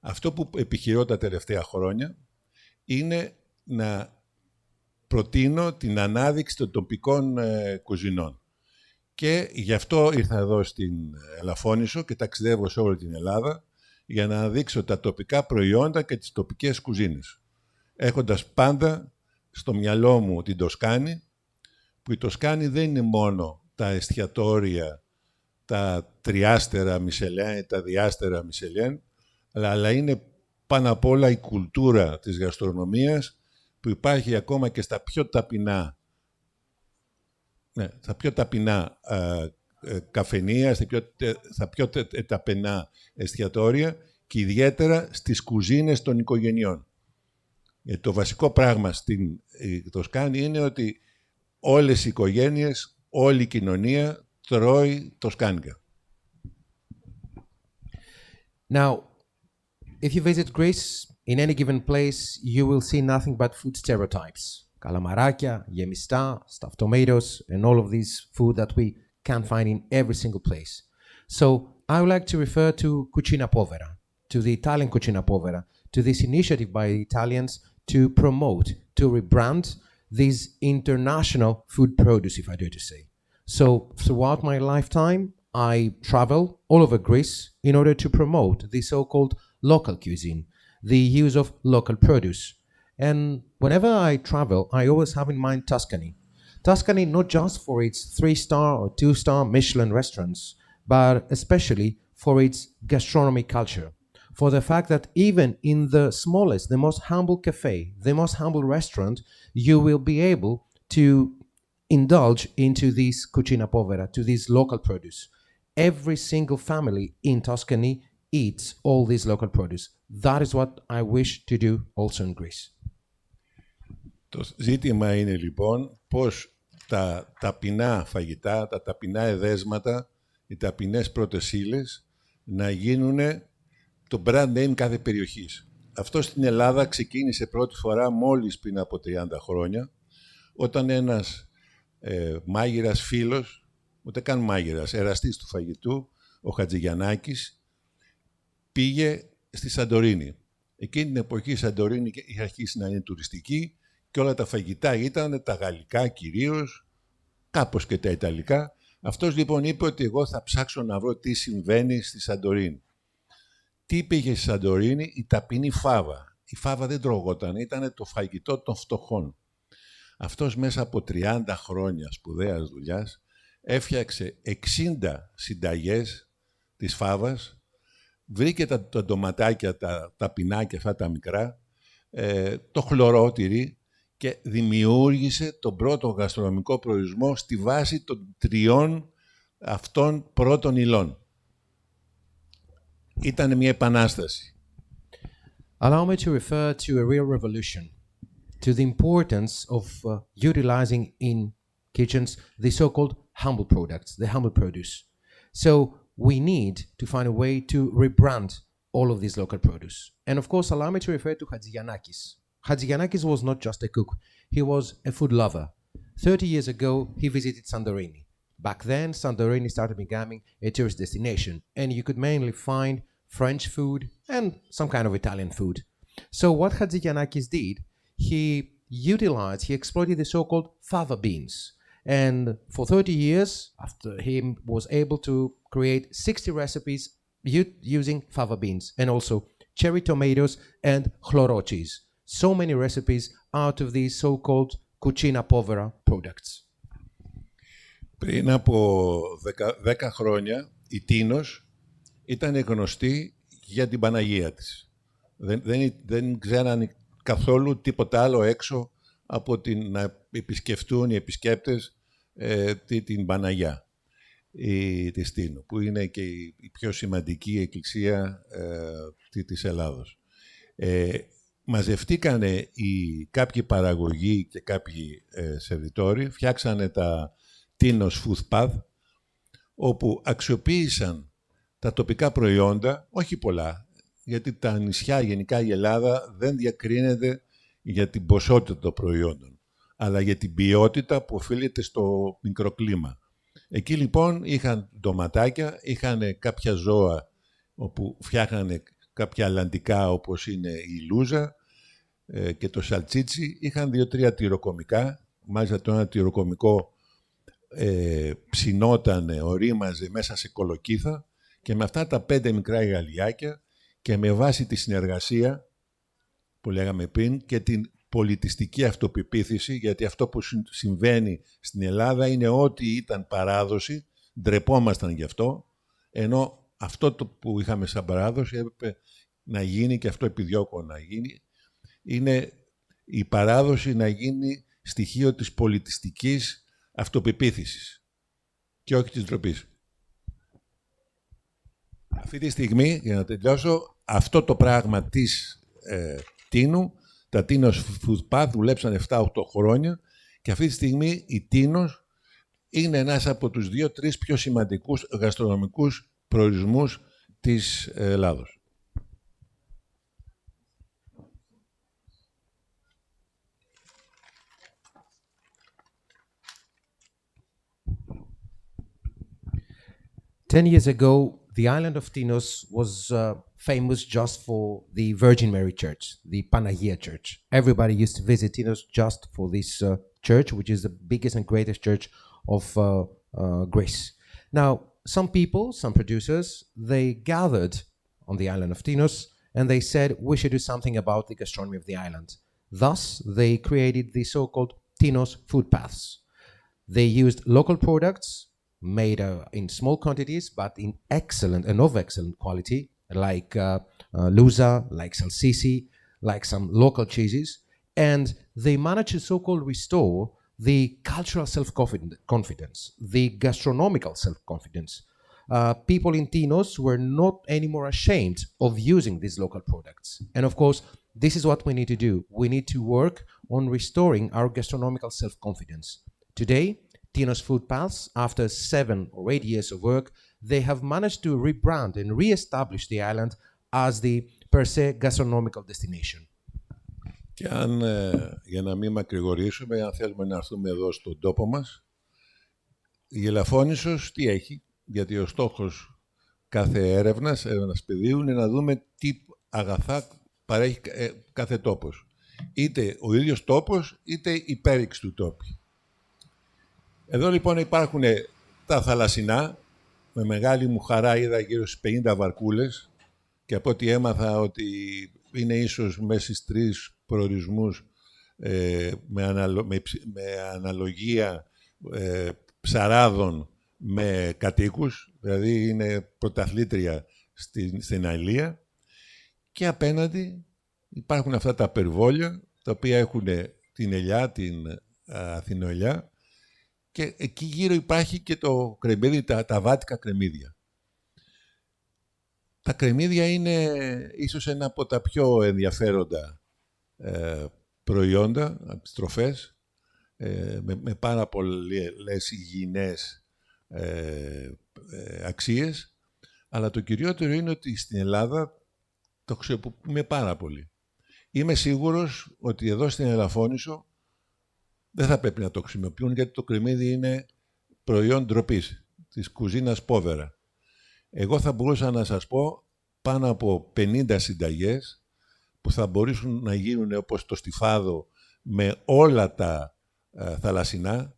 Αυτό που επιχειρώ τα τελευταία χρόνια είναι να προτείνω την ανάδειξη των τοπικών κουζινών. Και γι' αυτό ήρθα εδώ στην Ελαφώνησο και ταξιδεύω σε όλη την Ελλάδα για να αναδείξω τα τοπικά προϊόντα και τις τοπικές κουζίνες. Έχοντας πάντα στο μυαλό μου την Τοσκάνη, που η Τοσκάνη δεν είναι μόνο τα εστιατόρια, τα τριάστερα Μισελέν, τα διάστερα Μισελέν, αλλά είναι πάνω απ' όλα η κουλτούρα της γαστρονομίας που υπάρχει ακόμα και στα πιο ταπεινά, καφενεία, στα πιο ταπεινά εστιατόρια και ιδιαίτερα στις κουζίνες των οικογενειών. Το βασικό πράγμα στην Τοσκάνη είναι ότι όλες οι οικογένειες, όλη η κοινωνία τρώει τοσκάνικα. Now, if you visit Greece, in any given place, you will see nothing but food stereotypes. Καλαμαράκια, γεμιστά, stuffed tomatoes, and all of these food that we can find in every single place. So, I would like to refer to Cucina Povera, to the Italian Cucina Povera, to this initiative by the Italians to promote, to rebrand this international food produce, if I dare to say. So, throughout my lifetime, I travel all over Greece in order to promote the so-called local cuisine, the use of local produce. And whenever I travel, I always have in mind Tuscany. Tuscany not just for its 3-star or 2-star Michelin restaurants, but especially for its gastronomy culture. For the fact that even in the smallest, the most humble cafe, the most humble restaurant, you will be able to indulge into this cucina povera, to this local produce. Every single family in Tuscany eats all this local produce. That is what I wish to do also in Greece. Το ζήτημα είναι λοιπόν πώς τα ταπεινά φαγητά, τα ταπεινά εδέσματα, οι ταπεινές πρώτες ύλες να γίνουν το brand name κάθε περιοχής. Αυτό στην Ελλάδα ξεκίνησε πρώτη φορά μόλις πριν από 30 χρόνια, όταν ένας μάγειρας φίλος, ούτε καν μάγειρας, εραστής του φαγητού, ο Χατζηγιαννάκης, πήγε στη Σαντορίνη. Εκείνη την εποχή η Σαντορίνη είχε αρχίσει να είναι τουριστική και όλα τα φαγητά ήταν τα γαλλικά κυρίως, κάπως και τα ιταλικά. Αυτός λοιπόν είπε ότι εγώ θα ψάξω να βρω τι συμβαίνει στη Σαντορίνη. Τι πήγε στη Σαντορίνη? Η ταπεινή φάβα. Η φάβα δεν τρώγονταν, ήταν το φαγητό των φτωχών. Αυτός μέσα από 30 χρόνια σπουδαίας δουλειάς έφτιαξε 60 συνταγές της φάβας, βρήκε τα ντοματάκια, τα πινάκια αυτά τα μικρά, το χλωρό τυρί και δημιούργησε τον πρώτο γαστρονομικό προορισμό στη βάση των 3 αυτών πρώτων υλών. Ήταν μια επανάσταση. Allow me to refer to a real revolution, to the importance of utilizing in kitchens the so-called humble products, the humble produce. So we need to find a way to rebrand all of these local produce. And of course, allow me to refer to Hadzigannakis. Hadzigannakis was not just a cook, he was a food lover. 30 years ago, he visited Santorini. Back then, Santorini started becoming a tourist destination, and you could mainly find French food and some kind of Italian food. So what Hadzigannakis did, he exploited the so-called fava beans. And for 30 years, after he was able to create 60 recipes using fava beans, and also cherry tomatoes and chloro cheese. So many recipes out of these so-called cucina povera products. Πριν από 10 χρόνια, η Τίνος ήταν γνωστή για την Παναγία της. Δεν ξέραν καθόλου τίποτα άλλο έξω από να επισκεφτούν οι επισκέπτες την Παναγιά της Τίνου, που είναι και η πιο σημαντική εκκλησία της Ελλάδος. Μαζευτήκανε κάποιοι παραγωγοί και κάποιοι σερβιτόροι, φτιάξανε τα Τίνος Food Path, όπου αξιοποίησαν τα τοπικά προϊόντα, όχι πολλά, γιατί τα νησιά, γενικά η Ελλάδα, δεν διακρίνεται για την ποσότητα των προϊόντων, αλλά για την ποιότητα που οφείλεται στο μικροκλίμα. Εκεί λοιπόν είχαν ντοματάκια, είχαν κάποια ζώα όπου φτιάχνανε κάποια αλλαντικά όπως είναι η λούζα και το σαλτσίτσι, είχαν 2-3 τυροκομικά, μάλιστα το ένα τυροκομικό ψινότανε, ορίμαζε μέσα σε κολοκύθα και με αυτά τα 5 μικρά γαλλιάκια και με βάση τη συνεργασία που λέγαμε πριν και την πολιτιστική αυτοπεποίθηση, γιατί αυτό που συμβαίνει στην Ελλάδα είναι ό,τι ήταν παράδοση, ντρεπόμασταν γι' αυτό, ενώ αυτό το που είχαμε σαν παράδοση έπρεπε να γίνει και αυτό επιδιώκω να γίνει, είναι η παράδοση να γίνει στοιχείο της πολιτιστικής αυτοπεποίθησης και όχι της ντροπής. Αυτή τη στιγμή, για να τελειώσω, αυτό το πράγμα της Τίνου, τα Τίνος Food Path δουλέψαν 7-8 χρόνια και αυτή τη στιγμή η Τίνος είναι ένας από τους 2-3 πιο σημαντικούς γαστρονομικούς προορισμούς της Ελλάδος. Ten years ago, the island of Tinos was famous just for the Virgin Mary Church, the Panagia Church. Everybody used to visit Tinos just for this church, which is the biggest and greatest church of Greece. Now, some people, some producers, they gathered on the island of Tinos and they said, we should do something about the gastronomy of the island. Thus, they created the so-called Tinos food paths. They used local products made in small quantities, but in excellent and of excellent quality, like louza, like salsisi, like some local cheeses, and they managed to so-called restore the cultural self-confidence, the gastronomical self-confidence. People in Tinos were not anymore ashamed of using these local products. And of course, this is what we need to do. We need to work on restoring our gastronomical self-confidence. Today, Tinos Food Paths, after 7 or 8 years of work, they have managed to rebrand and re-establish the island as the per se gastronomical destination. Και αν, για να μην μακρηγορήσουμε, αν θέλουμε να έρθουμε εδώ στον τόπο μας, η Ελαφώνησος τι έχει, γιατί ο στόχος κάθε έρευνας πεδίου, είναι να δούμε τι αγαθά παρέχει κάθε τόπος. Είτε ο ίδιος τόπος, είτε η πέριξη του τόπου. Εδώ λοιπόν υπάρχουν τα θαλασσινά, με μεγάλη μου χαρά είδα γύρω στις 50 βαρκούλες και από ό,τι έμαθα ότι είναι ίσως μέσα στις 3 προορισμούς με αναλογία ψαράδων με κατοίκους, δηλαδή είναι πρωταθλήτρια στην Αηλία, και απέναντι υπάρχουν αυτά τα περιβόλια, τα οποία έχουν την ελιά, την Αθηνοελιά, και εκεί γύρω υπάρχει και το κρεμμύδι, τα βάτικα κρεμμύδια. Τα κρεμμύδια είναι ίσως ένα από τα πιο ενδιαφέροντα προϊόντα, από τις τροφές, με πάρα πολλές υγιεινές αξίες, αλλά το κυριότερο είναι ότι στην Ελλάδα το χρησιμοποιούμε πάρα πολύ. Είμαι σίγουρος ότι εδώ στην Ελαφώνησο δεν θα πρέπει να το χρησιμοποιούν, γιατί το κρεμμύδι είναι προϊόν ντροπής, της κουζίνας πόβερα. Εγώ θα μπορούσα να σας πω πάνω από 50 συνταγές που θα μπορούσαν να γίνουν όπως το στιφάδο με όλα τα θαλασσινά,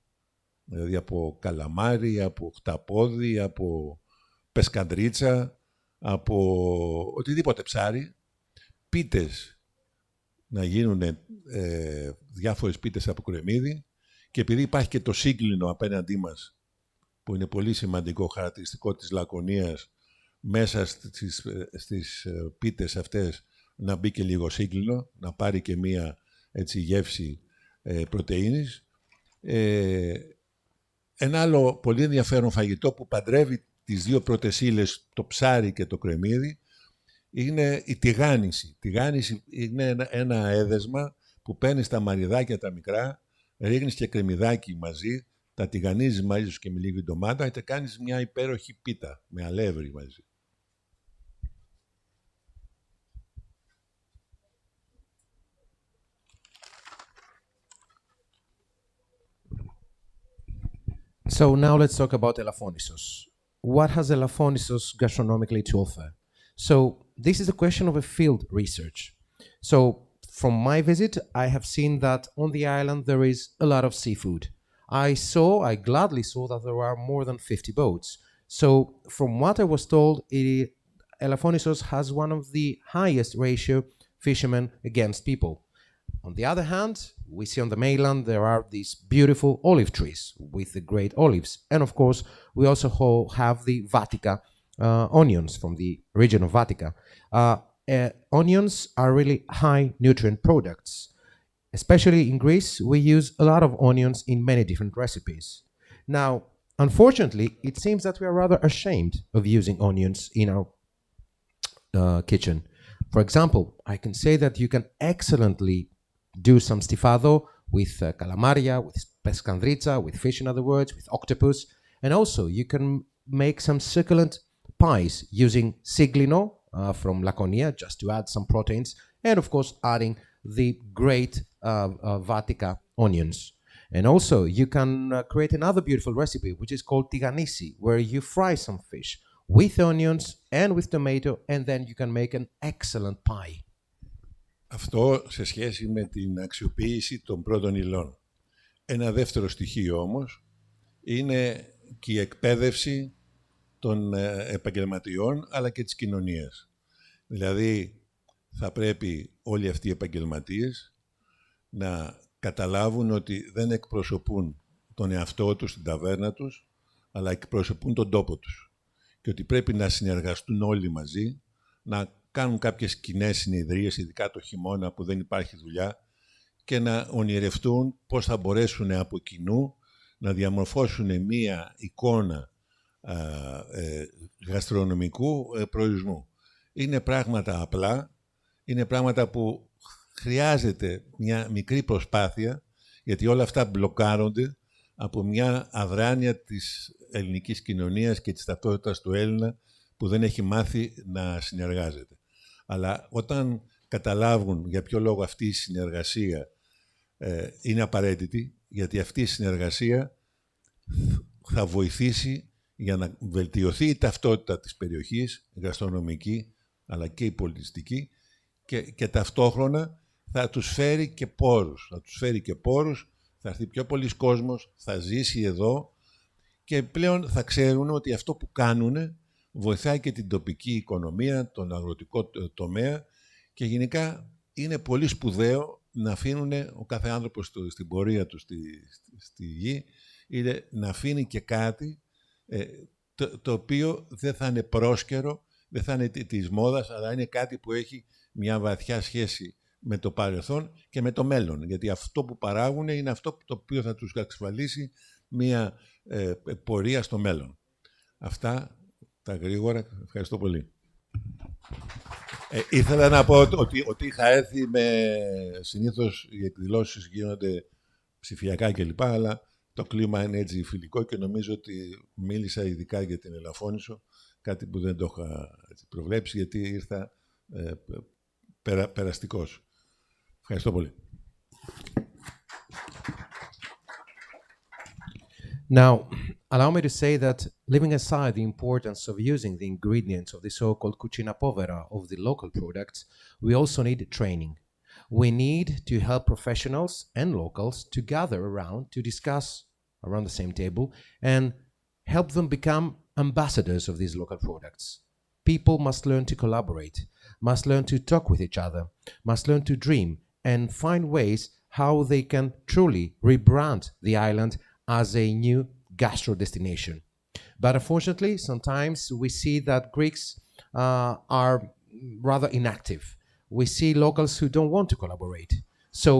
δηλαδή από καλαμάρι, από χταπόδι, από πεσκαντρίτσα, από οτιδήποτε ψάρι, πίτες, να γίνουν διάφορες πίτες από κρεμμύδι, και επειδή υπάρχει και το σύγκλινο απέναντί μας, που είναι πολύ σημαντικό χαρακτηριστικό της Λακωνίας, μέσα στις πίτες αυτές να μπει και λίγο σύγκλινο, να πάρει και μία έτσι γεύση πρωτεΐνης. Ένα άλλο πολύ ενδιαφέρον φαγητό που παντρεύει τις 2 πρώτες ύλες, το ψάρι και το κρεμμύδι, είναι η τηγάνιση. Η τηγάνιση είναι ένα έδεσμα που παίρνεις τα μαριδάκια τα μικρά, ρίχνεις και κρεμμυδάκι μαζί, τα τηγανίζεις μαζί σου και με λίγη ντομάτα, είτε κάνεις μια υπέροχη πίτα με αλεύρι μαζί. So now let's talk about Elafonisos. What has Elafonisos gastronomically to offer? So this is a question of a field research. So from my visit, I have seen that on the island there is a lot of seafood. I gladly saw that there are more than 50 boats. So from what I was told, Elafonisos has one of the highest ratio fishermen against people. On the other hand, we see on the mainland there are these beautiful olive trees with the great olives. And of course, we also have the Vatica onions from the region of Vatica. Onions are really high nutrient products. Especially in Greece, we use a lot of onions in many different recipes. Now, unfortunately, it seems that we are rather ashamed of using onions in our kitchen. For example, I can say that you can excellently do some stifado with calamaria, with pescandritza, with fish in other words, with octopus. And also you can make some succulent pies using siglino from Laconia, just to add some proteins. And of course, adding the great Vatica onions. And also you can create another beautiful recipe, which is called tiganisi, where you fry some fish with onions and with tomato, and then you can make an excellent pie. Αυτό σε σχέση με την αξιοποίηση των πρώτων υλών. Ένα δεύτερο στοιχείο όμως είναι και η εκπαίδευση των επαγγελματιών αλλά και της κοινωνίας. Δηλαδή θα πρέπει όλοι αυτοί οι επαγγελματίες να καταλάβουν ότι δεν εκπροσωπούν τον εαυτό τους, την ταβέρνα τους, αλλά εκπροσωπούν τον τόπο τους. Και ότι πρέπει να συνεργαστούν όλοι μαζί, να κάνουν κάποιες κοινές συνεδρίες, ειδικά το χειμώνα που δεν υπάρχει δουλειά, και να ονειρευτούν πώς θα μπορέσουν από κοινού να διαμορφώσουν μία εικόνα γαστρονομικού προορισμού. Είναι πράγματα απλά, είναι πράγματα που χρειάζεται μια μικρή προσπάθεια, γιατί όλα αυτά μπλοκάρονται από μια αδράνεια της ελληνικής κοινωνίας και της ταυτότητας του Έλληνα που δεν έχει μάθει να συνεργάζεται. Αλλά όταν καταλάβουν για ποιο λόγο αυτή η συνεργασία είναι απαραίτητη, γιατί αυτή η συνεργασία θα βοηθήσει για να βελτιωθεί η ταυτότητα της περιοχής, η γαστρονομική, αλλά και η πολιτιστική, και ταυτόχρονα θα τους φέρει και πόρους. Θα τους φέρει και πόρους, θα έρθει πιο πολλής κόσμος, θα ζήσει εδώ και πλέον θα ξέρουν ότι αυτό που κάνουν βοηθάει και την τοπική οικονομία, τον αγροτικό τομέα, και γενικά είναι πολύ σπουδαίο να αφήνουν ο κάθε άνθρωπος στην πορεία του στη γη, είναι να αφήνει και κάτι το οποίο δεν θα είναι πρόσκαιρο, δεν θα είναι της μόδας, αλλά είναι κάτι που έχει μια βαθιά σχέση με το παρελθόν και με το μέλλον. Γιατί αυτό που παράγουν είναι αυτό το οποίο θα τους εξασφαλίσει μια πορεία στο μέλλον. Αυτά τα γρήγορα. Ευχαριστώ πολύ. Ήθελα να πω ότι είχα έρθει συνήθως οι εκδηλώσεις γίνονται ψηφιακά κλπ. Αλλά το κλίμα είναι έτσι φιλικό και νομίζω ότι μίλησα ειδικά για την Ελαφώνησο, κάτι που δεν το είχα προβλέψει, γιατί ήρθα περαστικός. Ευχαριστώ πολύ. Now, allow me to say that, leaving aside the importance of using the ingredients of the so-called cucina povera of the local products, we also need training. We need to help professionals and locals to gather around to discuss around the same table and help them become ambassadors of these local products. People must learn to collaborate, must learn to talk with each other, must learn to dream and find ways how they can truly rebrand the island as a new gastro destination. But unfortunately, sometimes we see that Greeks are rather inactive. We see locals who don't want to collaborate. So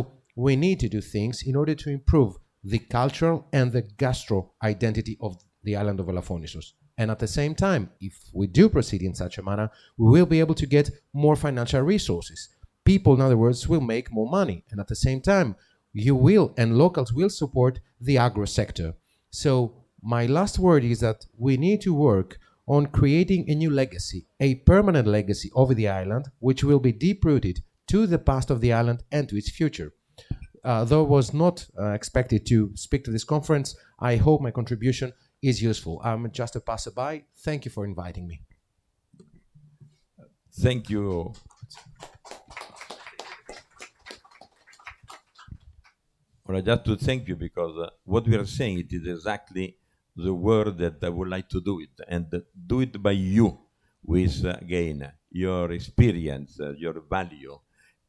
we need to do things in order to improve the cultural and the gastro identity of the island of Elafonisos. And at the same time, if we do proceed in such a manner, we will be able to get more financial resources. People, in other words, will make more money. And at the same time, you will and locals will support the agro sector. So my last word is that we need to work on creating a new legacy, a permanent legacy over the island, which will be deep-rooted to the past of the island and to its future. Though I was not expected to speak to this conference, I hope my contribution is useful. I'm just a passerby. Thank you for inviting me. Thank you. Well, just to thank you, because what we are saying, it is exactly the word that I would like to do it, and do it by you, with, again, your experience, your value,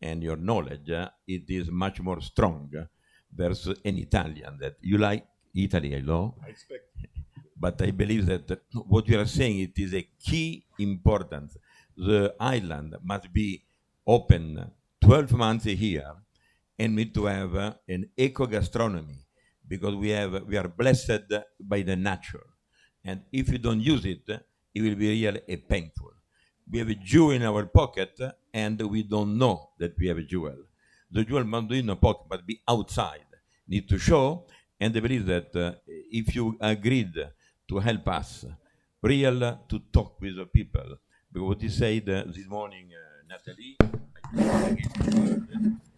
and your knowledge. It is much more strong versus an Italian that you like Italy, I know. I expect. But I believe that what you are saying, it is a key importance. The island must be open 12 months a year, and need to have an eco-gastronomy, because we are blessed by the nature. And if you don't use it, it will be really painful. We have a jewel in our pocket, and we don't know that we have a jewel. The jewel must be in the pocket, but be outside. Need to show, and I believe that if you agreed to help us, real to talk with the people, because what you said this morning, Nathalie,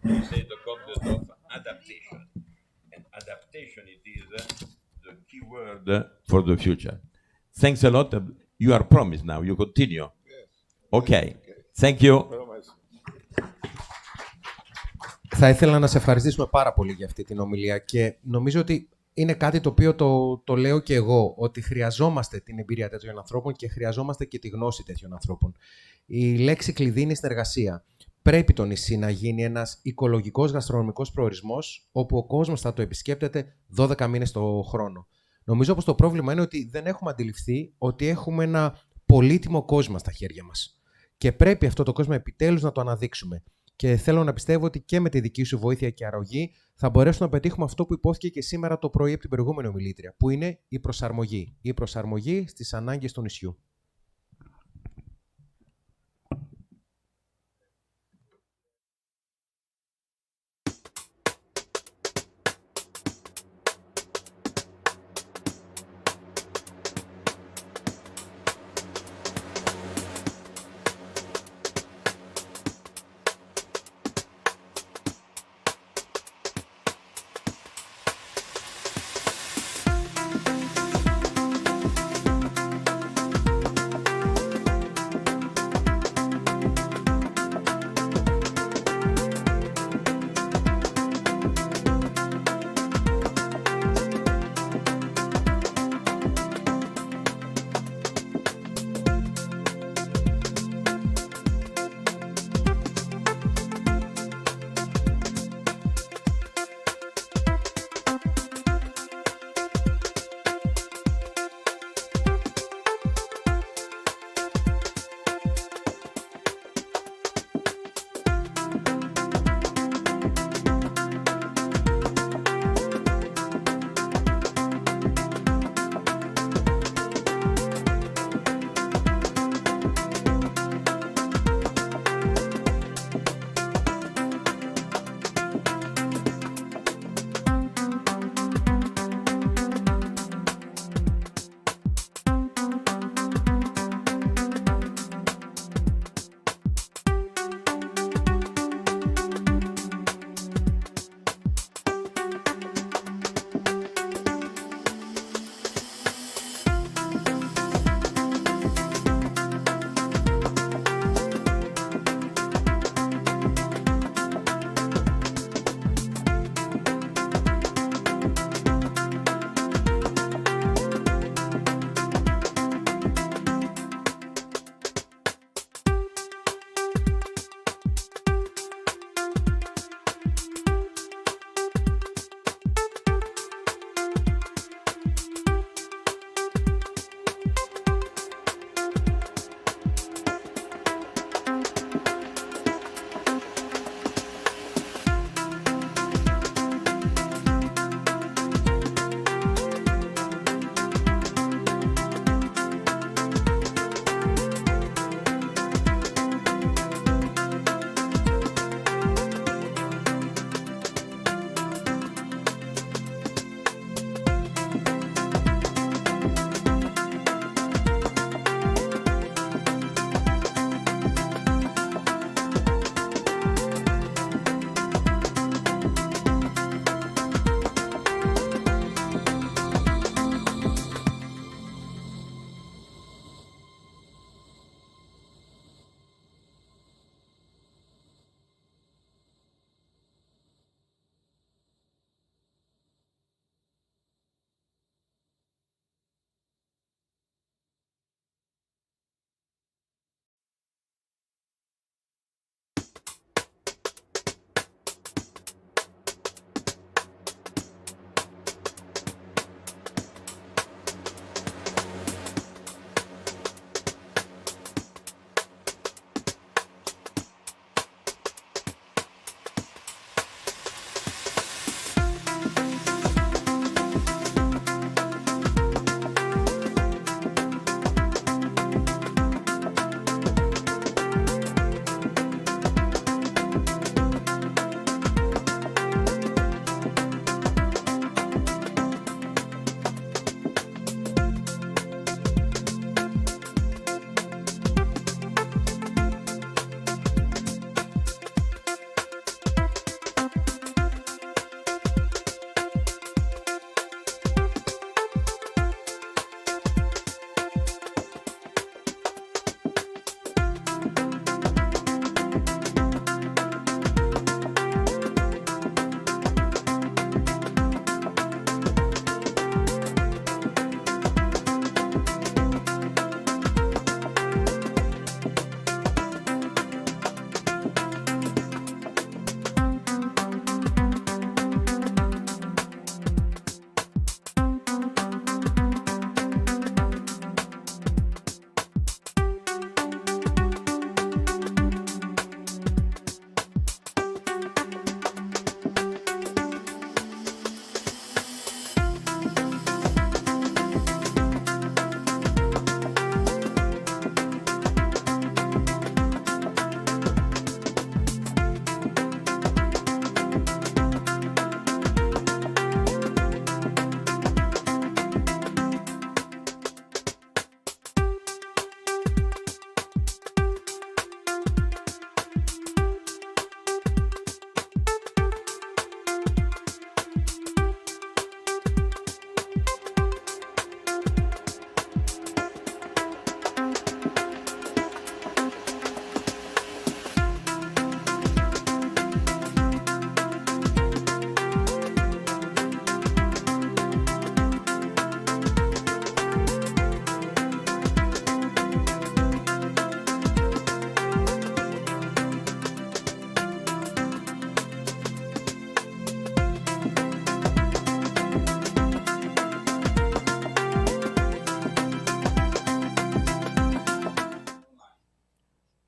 you said the concept of adaptation. And adaptation, it is the key word for the future. Thanks a lot. You are promised now. You continue. Yes. Okay. Thank you. Θα ήθελα να σε ευχαριστήσουμε πάρα πολύ για αυτή την ομιλία και νομίζω ότι είναι κάτι το οποίο το λέω και εγώ, ότι χρειαζόμαστε την εμπειρία τέτοιων ανθρώπων και χρειαζόμαστε και τη γνώση τέτοιων ανθρώπων. Η λέξη κλειδί είναι συνεργασία. Πρέπει το νησί να γίνει ένας οικολογικός γαστρονομικός προορισμός, όπου ο κόσμος θα το επισκέπτεται 12 μήνες το χρόνο. Νομίζω πως το πρόβλημα είναι ότι δεν έχουμε αντιληφθεί ότι έχουμε ένα πολύτιμο κόσμο στα χέρια μας. Και πρέπει αυτό το κόσμο επιτέλους να το αναδείξουμε. Και θέλω να πιστεύω ότι και με τη δική σου βοήθεια και αρρωγή θα μπορέσουμε να πετύχουμε αυτό που υπόθηκε και σήμερα το πρωί από την προηγούμενη ομιλήτρια, που είναι η προσαρμογή. Η προσαρμογή στις ανάγκες του νησιού.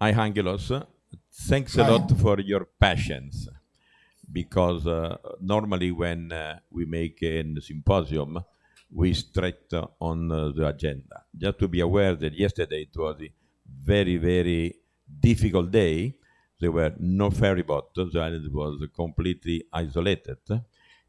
Hi, Angelos. Thanks a lot for your patience, because normally when we make a symposium, we straight on the agenda. Just to be aware that yesterday it was a very, very difficult day. There were no ferry boats, the island was completely isolated,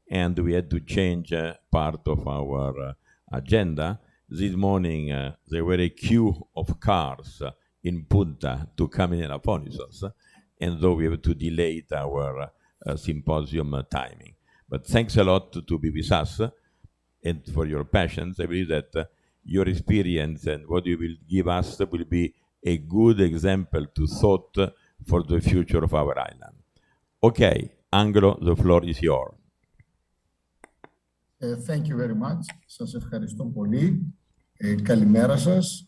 and we had to change part of our agenda. This morning, there were a queue of cars in Punta to come in Elafonisos, and though we have to delay our symposium timing. But thanks a lot to be with us and for your patience. I believe that your experience and what you will give us will be a good example to thought for the future of our island. Okay, Angelo, the floor is yours. Thank you very much. Σας ευχαριστώ πολύ. Καλημέρα σας.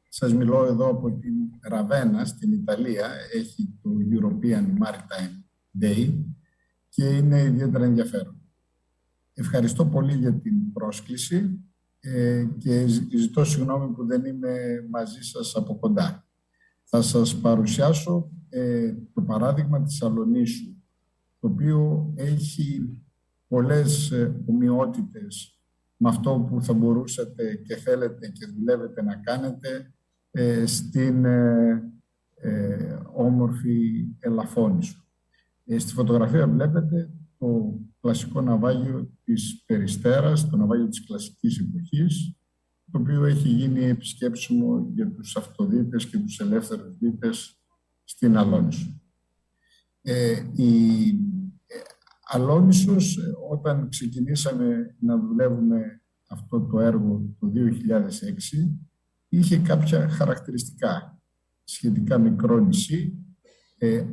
Σας μιλώ εδώ από την Ραβένα, στην Ιταλία. Έχει το European Maritime Day και είναι ιδιαίτερα ενδιαφέρον. Ευχαριστώ πολύ για την πρόσκληση και ζητώ συγγνώμη που δεν είμαι μαζί σας από κοντά. Θα σας παρουσιάσω το παράδειγμα της Σαλονίσου, το οποίο έχει πολλές ομοιότητες με αυτό που θα μπορούσατε και θέλετε και δουλεύετε να κάνετε στην όμορφη Ελαφώνησο. Στη φωτογραφία βλέπετε το κλασικό ναυάγιο της Περιστέρας, το ναυάγιο της κλασικής εποχής, το οποίο έχει γίνει επισκέψιμο για τους αυτοδίτες και τους ελεύθερους δίτες στην Αλόνησο. Η Αλόνησος, όταν ξεκινήσαμε να δουλεύουμε αυτό το έργο το 2006, είχε κάποια χαρακτηριστικά. Σχετικά μικρό νησί,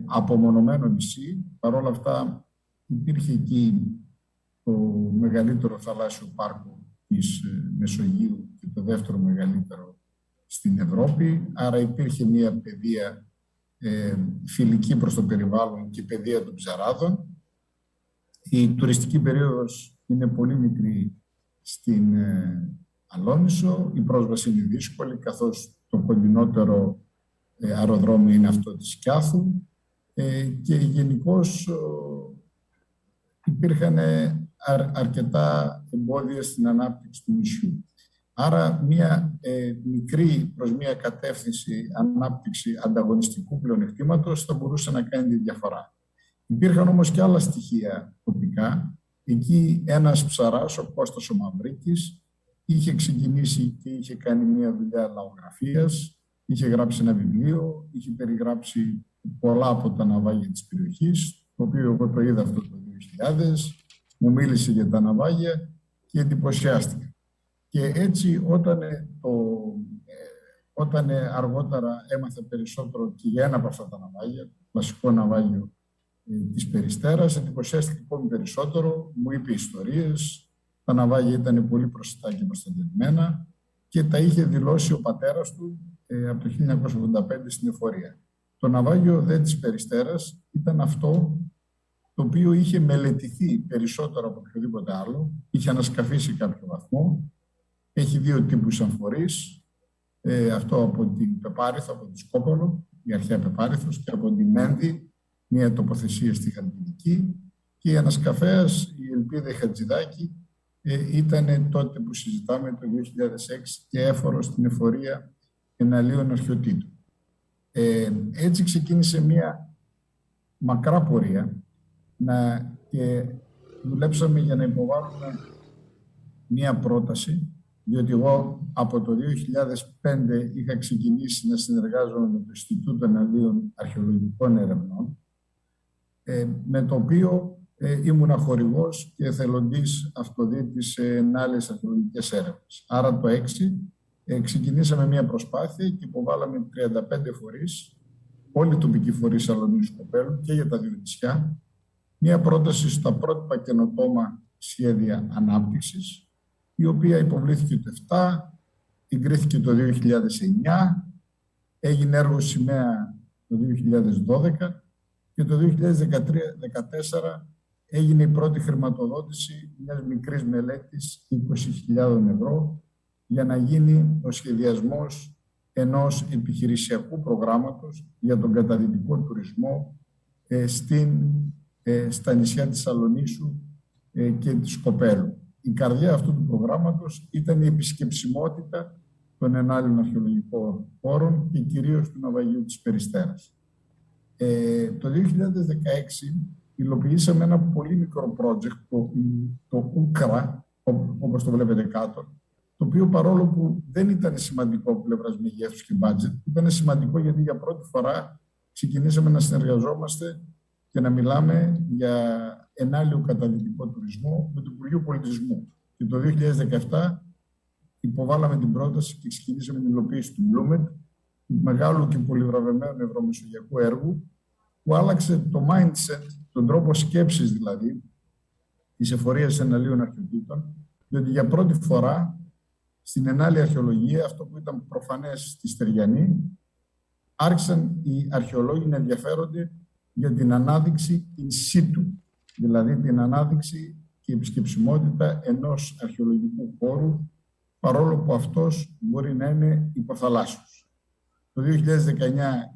απομονωμένο νησί. Παρ' όλα αυτά υπήρχε εκεί το μεγαλύτερο θαλάσσιο πάρκο της Μεσογείου και το δεύτερο μεγαλύτερο στην Ευρώπη. Άρα υπήρχε μια παιδεία φιλική προς το περιβάλλον και παιδεία των ψαράδων. Η τουριστική περίοδος είναι πολύ μικρή στην Αλόνησο. Η πρόσβαση είναι δύσκολη, καθώς το κοντινότερο αεροδρόμιο είναι αυτό της Σκιάθου και γενικώς υπήρχαν αρκετά εμπόδια στην ανάπτυξη του νησιού. Άρα μια μικρή προς μια κατεύθυνση ανάπτυξη ανταγωνιστικού πλεονεκτήματος θα μπορούσε να κάνει τη διαφορά. Υπήρχαν όμως και άλλα στοιχεία τοπικά. Εκεί ένας ψαράς, ο Κώστας ο Μαυρίκης, είχε ξεκινήσει και είχε κάνει μια δουλειά λαογραφίας, είχε γράψει ένα βιβλίο, είχε περιγράψει πολλά από τα ναυάγια της περιοχής, το οποίο εγώ το είδα αυτό το 2000, μου μίλησε για τα ναυάγια και εντυπωσιάστηκα. Και έτσι όταν αργότερα έμαθα περισσότερο και για ένα από αυτά τα ναυάγια, το κλασικό ναυάγιο της Περιστέρας, εντυπωσιάστηκε ακόμη περισσότερο, μου είπε ιστορίες, τα ναυάγια ήταν πολύ προσιτά και προστατευμένα και τα είχε δηλώσει ο πατέρας του από το 1985 στην εφορία. Το ναυάγιο δε της Περιστέρας ήταν αυτό το οποίο είχε μελετηθεί περισσότερο από οποιοδήποτε άλλο, είχε ανασκαφεί σε κάποιο βαθμό, έχει δύο τύπους αμφορείς, αυτό από την Πεπάριθο, από τη Σκόπολο, η αρχαία Πεπάριθος, και από την Μένδη, μια τοποθεσία στη Χαλκιδική, και η ανασκαφέας, η Ελπίδα Χατζηδάκη, ήταν τότε που συζητάμε το 2006 και έφορο στην εφορία εναλίων αρχαιοτήτων. Έτσι ξεκίνησε μια μακρά πορεία και δουλέψαμε για να υποβάλουμε μια πρόταση, διότι εγώ από το 2005 είχα ξεκινήσει να συνεργάζομαι με το Ινστιτούτο Εναλίων Αρχαιολογικών Ερευνών, με το οποίο ήμουν χορηγός και εθελοντής αυτοδίτης σε άλλες αρχαιολογικές έρευνες. Άρα το 2006 ξεκινήσαμε μια προσπάθεια και υποβάλαμε 35 φορείς, όλοι οι τοπικοί φορείς Σαλονίσου Κοπέλου και για τα δύο νησιά, μια πρόταση στα πρότυπα καινοτόμα σχέδια ανάπτυξης, η οποία υποβλήθηκε το 2007, εγκρίθηκε το 2009, έγινε έργο σημαία το 2012 και το 2013-2014 έγινε η πρώτη χρηματοδότηση μιας μικρής μελέτης 20.000 ευρώ για να γίνει ο σχεδιασμός ενός επιχειρησιακού προγράμματος για τον καταδυτικό τουρισμό στα νησιά της Σαλονίσου και της Σκοπέλου. Η καρδιά αυτού του προγράμματος ήταν η επισκεψιμότητα των ενάλλειων αρχαιολογικών χώρων και κυρίως του ναυαγίου της Περιστέρας. Το 2016 υλοποιήσαμε ένα πολύ μικρό project, το ΟΚΡΑ, όπως το βλέπετε κάτω, το οποίο παρόλο που δεν ήταν σημαντικό από πλευράς μεγέθους και budget, ήταν σημαντικό γιατί για πρώτη φορά ξεκινήσαμε να συνεργαζόμαστε και να μιλάμε για ενάλλειο καταδυτικό τουρισμό με το Υπουργείο Πολιτισμού. Και το 2017 υποβάλαμε την πρόταση και ξεκινήσαμε την υλοποίηση του Μπλούμετ, του μεγάλου και πολυβραβευμένου ευρωμεσογειακού έργου, που άλλαξε το mindset, τον τρόπο σκέψης δηλαδή, της εφορίας εναλλείων αρχαιοτήτων, διότι για πρώτη φορά στην ενάλλεια αρχαιολογία, αυτό που ήταν προφανές στη Στεριανή, άρχισαν οι αρχαιολόγοι να ενδιαφέρονται για την ανάδειξη in situ, δηλαδή την ανάδειξη και επισκεψιμότητα ενός αρχαιολογικού χώρου, παρόλο που αυτός μπορεί να είναι υποθαλάσσιος. Το 2019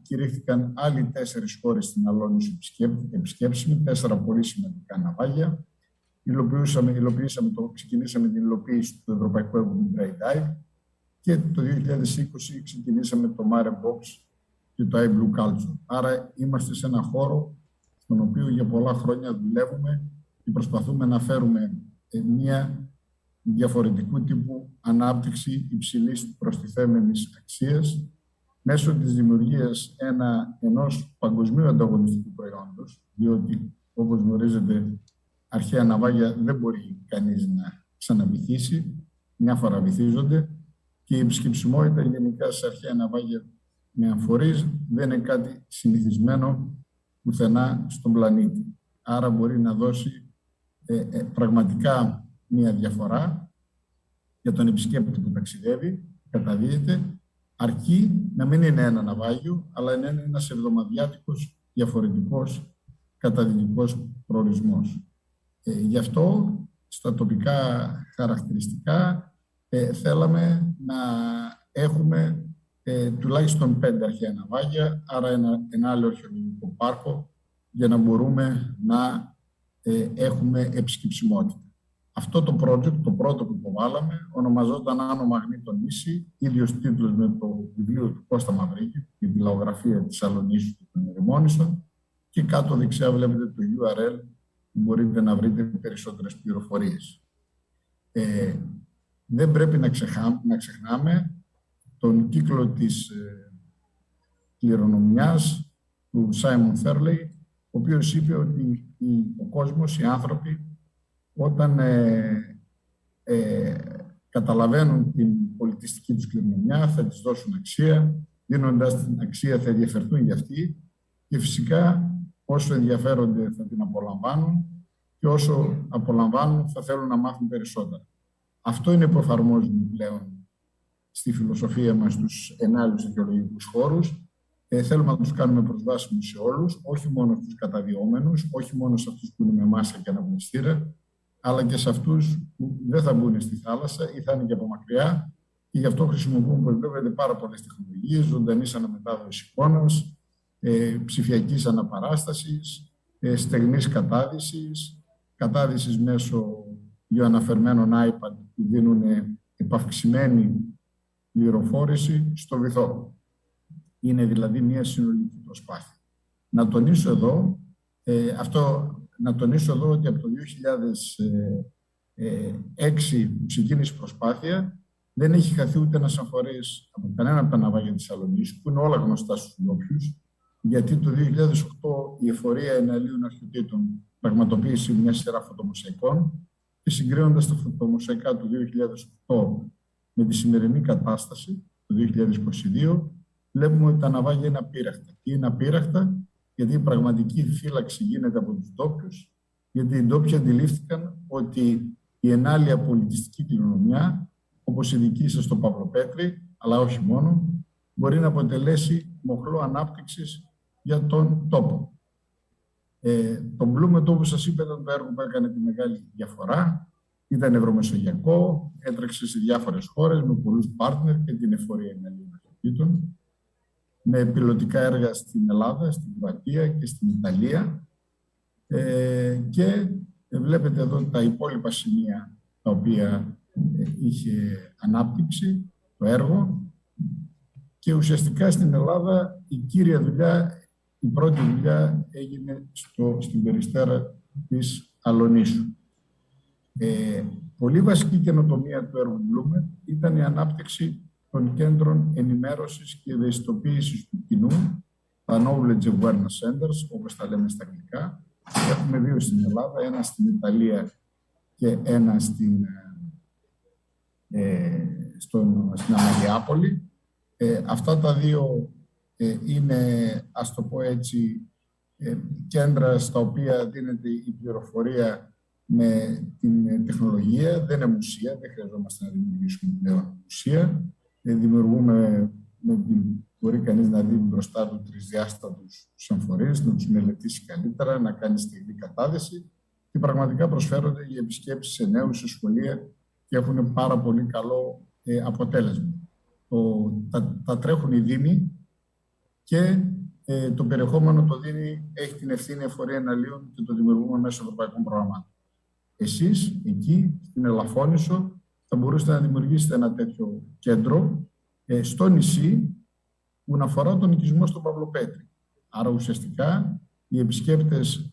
κηρύχθηκαν άλλοι 4 χώρες στην Αλόνισο επισκέψιμοι, 4 πολύ σημαντικά ναυάγια. Ξεκινήσαμε την υλοποίηση του Ευρωπαϊκού Έργου Dry Dive και το 2020 ξεκινήσαμε το Mare Box και το iBlue Culture. Άρα είμαστε σε ένα χώρο στον οποίο για πολλά χρόνια δουλεύουμε και προσπαθούμε να φέρουμε μια διαφορετικού τύπου ανάπτυξη υψηλής προστιθέμενης αξίας μέσω της δημιουργίας ενός παγκοσμίου ανταγωνιστικού προϊόντος, διότι όπως γνωρίζετε αρχαία ναυάγια δεν μπορεί κανείς να ξαναβυθίσει, μια φορά βυθίζονται και η επισκεψιμότητα γενικά σε αρχαία ναυάγια με αμφορείς δεν είναι κάτι συνηθισμένο πουθενά στον πλανήτη. Άρα μπορεί να δώσει πραγματικά μια διαφορά για τον επισκέπτη που ταξιδεύει, καταδύεται, αρκεί να μην είναι ένα ναυάγιο, αλλά να είναι ένας εβδομαδιάτικος διαφορετικός καταδυτικός προορισμός. Γι' αυτό στα τοπικά χαρακτηριστικά θέλαμε να έχουμε τουλάχιστον 5 αρχαία ναυάγια, άρα ένα άλλο αρχαιολογικό πάρκο, για να μπορούμε να έχουμε επισκεψιμότητα. Αυτό το project, το πρώτο που υποβάλαμε, ονομαζόταν Άνω Μαγνήτων Νήσι, ίδιος τίτλος με το βιβλίο του Κώστα Μαυρίκη, για τη λαογραφία της Σαλονίσου και των Ερημόνησων, και κάτω δεξιά βλέπετε το URL που μπορείτε να βρείτε περισσότερες πληροφορίες. Δεν πρέπει να ξεχνάμε τον κύκλο της κληρονομιάς του Σάιμον Φέρλεϊ, ο οποίος είπε ότι ο κόσμος, οι άνθρωποι, όταν καταλαβαίνουν την πολιτιστική τους κληρονομιά, θα της δώσουν αξία, δίνοντας την αξία θα ενδιαφερθούν για αυτή και φυσικά όσο ενδιαφέρονται θα την απολαμβάνουν και όσο απολαμβάνουν θα θέλουν να μάθουν περισσότερα. Αυτό είναι που εφαρμόζουμε πλέον στη φιλοσοφία μας στους ενάλλειους αρχαιολογικούς χώρους. Θέλουμε να τους κάνουμε προσβάσιμους σε όλους, όχι μόνο στους καταδιόμενους, όχι μόνο σε αυτούς που είναι με μάσα και αναπνευστήρα, αλλά και σε αυτούς που δεν θα μπουν στη θάλασσα ή θα είναι και από μακριά. Και γι' αυτό χρησιμοποιούμε, όπως βλέπετε, πάρα πολλές τεχνολογίες, ζωντανής αναμετάδοσης εικόνας, ψηφιακής αναπαράστασης, στεγνής κατάδυσης μέσω γεωαναφερμένων iPad που δίνουν επαυξημένη πληροφόρηση στο βυθό. Είναι δηλαδή μια συνολική προσπάθεια. Να τονίσω εδώ, ότι από το 2006 που ξεκίνησε η προσπάθεια δεν έχει χαθεί ούτε ένας αμφορής από κανένα από τα ναυάγια της Σαλονίσου, που είναι όλα γνωστά στους ντόπιους, γιατί το 2008 η εφορία εναλλείων αρχαιοτήτων πραγματοποίησε μια σειρά φωτομοσαϊκών και συγκρίνοντας τα φωτομοσαϊκά του 2008 με τη σημερινή κατάσταση, το 2022, βλέπουμε ότι τα ναυάγια είναι απείραχτα. Και είναι απείραχτα γιατί η πραγματική φύλαξη γίνεται από τους ντόπιους, γιατί οι ντόπιοι αντιλήφθηκαν ότι η ενάλλεια πολιτιστική κληρονομιά, όπως η δική σας στο Παυλοπέτρη, αλλά όχι μόνο, μπορεί να αποτελέσει μοχλό ανάπτυξης για τον τόπο. Το Μπλούμετ, όπως σας είπα, ήταν το έργο που έκανε τη μεγάλη διαφορά. Ήταν ευρωμεσογειακό, έτρεξε σε διάφορες χώρες με πολλούς partner και την εφορία εναλλείων αρχαιοτήτων. δραστηριοτήτων, με πιλωτικά έργα στην Ελλάδα, στην Κροατία και στην Ιταλία. Και βλέπετε εδώ τα υπόλοιπα σημεία τα οποία είχε ανάπτυξη το έργο. Και ουσιαστικά στην Ελλάδα η κύρια δουλειά, η πρώτη δουλειά έγινε στην περιστέρα της Αλονίσου. Πολύ βασική καινοτομία του έργου Μπλούμερ ήταν η ανάπτυξη των κέντρων ενημέρωσης και ευαισθητοποίησης του κοινού, τα Knowledge Awareness Centers, όπως τα λέμε στα αγγλικά. Έχουμε δύο στην Ελλάδα, ένα στην Ιταλία και ένα στην Αμαλιάπολη. Αυτά τα δύο είναι, ας το πω έτσι, κέντρα στα οποία δίνεται η πληροφορία με την τεχνολογία. Δεν είναι μουσεία, δεν χρειαζόμαστε να δημιουργήσουμε πλέον μουσεία. Μπορεί κανείς να δει μπροστά του τρισδιάστατους εμφορείς, να τους μελετήσει καλύτερα, να κάνει στεγνή κατάδεση και πραγματικά προσφέρονται για επισκέψεις σε νέους, σε σχολεία και έχουν πάρα πολύ καλό αποτέλεσμα. Τα τρέχουν οι δήμοι και το περιεχόμενο το δίνει, έχει την ευθύνη εφορία εναλίων και το δημιουργούμε μέσω ευρωπαϊκών προγραμμάτων. Εσείς εκεί στην Ελαφώνησο θα μπορούσατε να δημιουργήσετε ένα τέτοιο κέντρο στο νησί που να αφορά τον οικισμό στον Παυλοπέτρη. Άρα ουσιαστικά οι επισκέπτες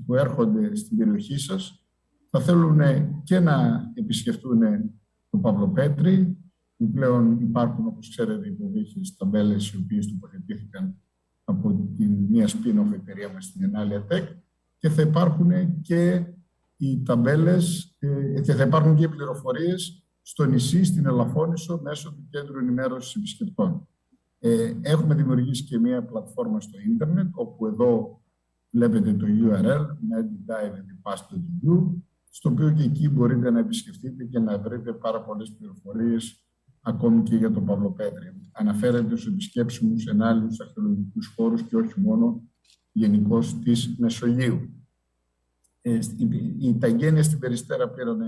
που έρχονται στην περιοχή σας θα θέλουν και να επισκεφτούν το Παυλοπέτρη, που πλέον υπάρχουν, όπως ξέρετε, υποβοίχες ταμπέλες οι οποίες τοποθετήθηκαν από τη μία spin-off εταιρεία μας στην Ενάλια Tech, και θα υπάρχουν και οι ταμπέλες και θα υπάρχουν και οι πληροφορίες στο νησί, στην Ελαφώνησο, μέσω του Κέντρου Ενημέρωσης Επισκεπτών. Έχουμε δημιουργήσει και μία πλατφόρμα στο ίντερνετ, όπου εδώ βλέπετε το URL, medidive.pass.eu, στο οποίο και εκεί μπορείτε να επισκεφτείτε και να βρείτε πάρα πολλές πληροφορίες, ακόμη και για το Παυλοπέτρη. Αναφέρεται στους επισκέψιμους ενάλλειους αρχαιολογικούς χώρους και όχι μόνο γενικώς της Μεσογείου. Τα εγγένεια στην Περιστέρα πήραν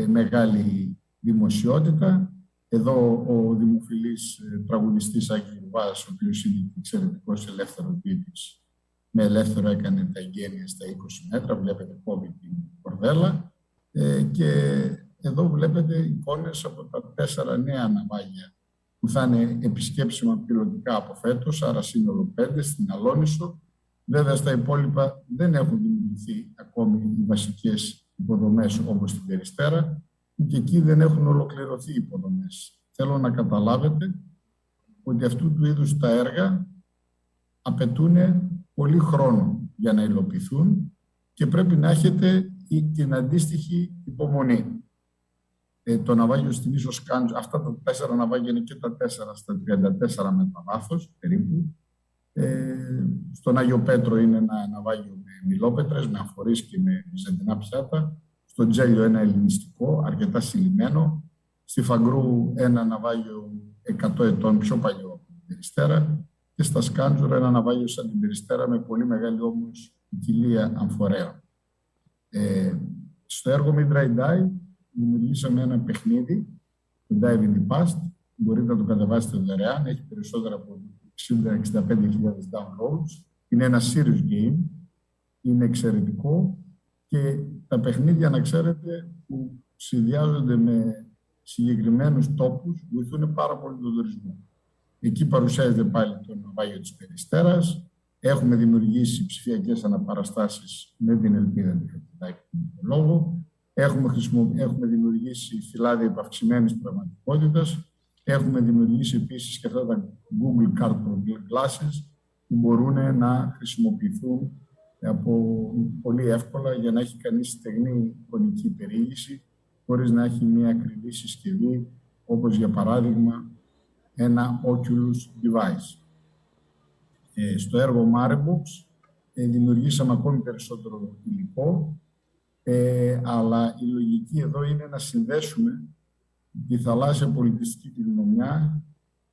μεγάλη δημοσιότητα. Εδώ ο δημοφιλής τραγουδιστής Άγγελος, ο οποίος είναι εξαιρετικός ελεύθερος ποιητής, με ελεύθερο έκανε τα εγγένεια στα 20 μέτρα, βλέπετε κόβει την κορδέλα, και εδώ βλέπετε εικόνες από τα 4 νέα ναυάγια που θα είναι επισκέψιμα πιλωτικά από φέτος, άρα σύνολο 5 στην Αλόνησο. Βέβαια στα υπόλοιπα δεν έχουν δημιουργηθεί ακόμη οι βασικές υποδομές όπως στην Περιστέρα και εκεί δεν έχουν ολοκληρωθεί οι υποδομές. Θέλω να καταλάβετε ότι αυτού του είδους τα έργα απαιτούν πολύ χρόνο για να υλοποιηθούν και πρέπει να έχετε την αντίστοιχη υπομονή. Το ναυάγιο στην ίσο Σκάντζο, αυτά τα 4 ναυάγια είναι και τα 4 στα 34 μέτρα βάθος περίπου. Στον Άγιο Πέτρο είναι ένα ναυάγιο με μιλόπετρες, με αμφορείς και με βυζαντινά πιάτα. Στο Τζέλιο ένα ελληνιστικό, αρκετά συλλημμένο. Στη Φαγκρού ένα ναυάγιο 100 ετών, πιο παλιό από την Περιστέρα. Και στα Σκάντζουρα ένα ναυάγιο σαν την Περιστέρα με πολύ μεγάλη όμως ποικιλία αμφορέων. Στο έργο Mid Dry Die δημιουργήσαμε ένα παιχνίδι, το Dive in the Past. Μπορείτε να το κατεβάσετε δωρεάν, έχει περισσότερα από 65.000 downloads. Είναι ένα serious game, είναι εξαιρετικό και τα παιχνίδια, να ξέρετε, που συνδυάζονται με συγκεκριμένους τόπους βοηθούν πάρα πολύ τον τουρισμό. Εκεί παρουσιάζεται πάλι το ναυάγιο της Περιστέρας. Έχουμε δημιουργήσει ψηφιακές αναπαραστάσεις με την ελπίδα του λόγο. Έχουμε δημιουργήσει φυλάδια επαυξημένης πραγματικότητας. Έχουμε δημιουργήσει επίσης και αυτά τα Google Cardboard Glasses που μπορούν να χρησιμοποιηθούν πολύ εύκολα για να έχει κανείς στεγνή εικονική περιήγηση χωρίς να έχει μια ακριβή συσκευή, όπως για παράδειγμα ένα Oculus device. Στο έργο Marebox δημιουργήσαμε ακόμη περισσότερο υλικό, αλλά η λογική εδώ είναι να συνδέσουμε τη θαλάσσια πολιτιστική κληρονομιά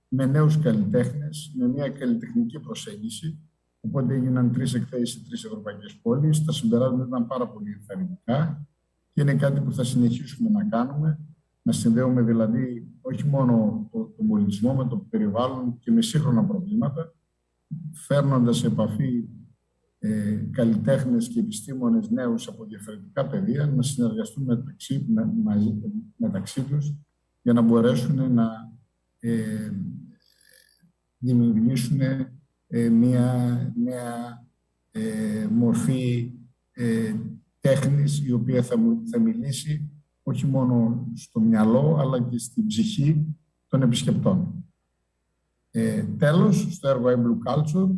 με νέους καλλιτέχνες, με μια καλλιτεχνική προσέγγιση. Οπότε έγιναν 3 εκθέσεις σε 3 ευρωπαϊκές πόλεις. Τα συμπεράσματα ήταν πάρα πολύ ενθαρρυντικά και είναι κάτι που θα συνεχίσουμε να κάνουμε Να συνδέουμε δηλαδή όχι μόνο τον πολιτισμό με το περιβάλλον και με σύγχρονα προβλήματα, φέρνοντας σε επαφή καλλιτέχνες και επιστήμονες νέους από διαφορετικά πεδία να συνεργαστούν μεταξύ τους για να μπορέσουν να δημιουργήσουν μια νέα μορφή τέχνης η οποία θα μιλήσει όχι μόνο στο μυαλό αλλά και στην ψυχή των επισκεπτών. Τέλος, στο έργο I Blue Culture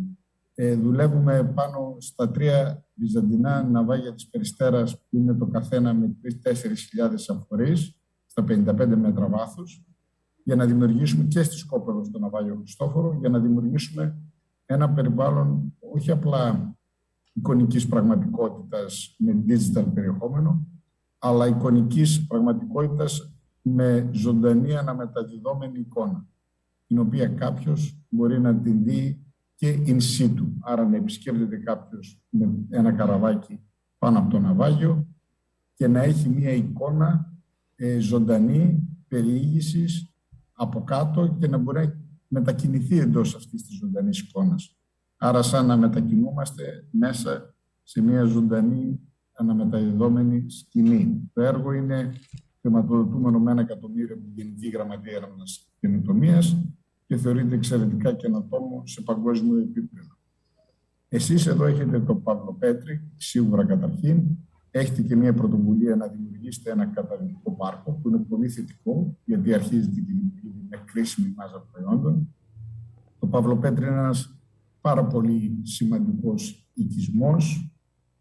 δουλεύουμε πάνω στα 3 βυζαντινά ναυάγια της Περιστέρας που είναι το καθένα με 3-4 αμφορείς στα 55 μέτρα βάθους για να δημιουργήσουμε και στη Σκόπελο στο ναυάγιο Χριστόφορο για να δημιουργήσουμε ένα περιβάλλον όχι απλά εικονικής πραγματικότητας με digital περιεχόμενο αλλά εικονικής πραγματικότητας με ζωντανή αναμεταδιδόμενη εικόνα την οποία κάποιος μπορεί να την δει και in situ. Άρα να επισκέπτεται κάποιος με ένα καραβάκι πάνω από το ναυάγιο και να έχει μία εικόνα ζωντανή περιήγησης από κάτω και να μπορεί να μετακινηθεί εντός αυτής της ζωντανής εικόνας. Άρα σαν να μετακινούμαστε μέσα σε μία ζωντανή αναμεταδιδόμενη σκηνή. Το έργο είναι χρηματοδοτούμενο με 1 εκατομμύριο από την Γενική Γραμματεία Έρευνας και Καινοτομίας και θεωρείται εξαιρετικά καινοτόμο σε παγκόσμιο επίπεδο. Εσείς εδώ έχετε τον Παύλο Πέτρη, σίγουρα καταρχήν. Έχετε και μια πρωτοβουλία να δημιουργήσετε ένα καταδυτικό πάρκο, που είναι πολύ θετικό, γιατί αρχίζετε και δημιουργείται με κρίσιμη μάζα προϊόντων. Το Παύλο Πέτρη είναι ένας πάρα πολύ σημαντικός οικισμός.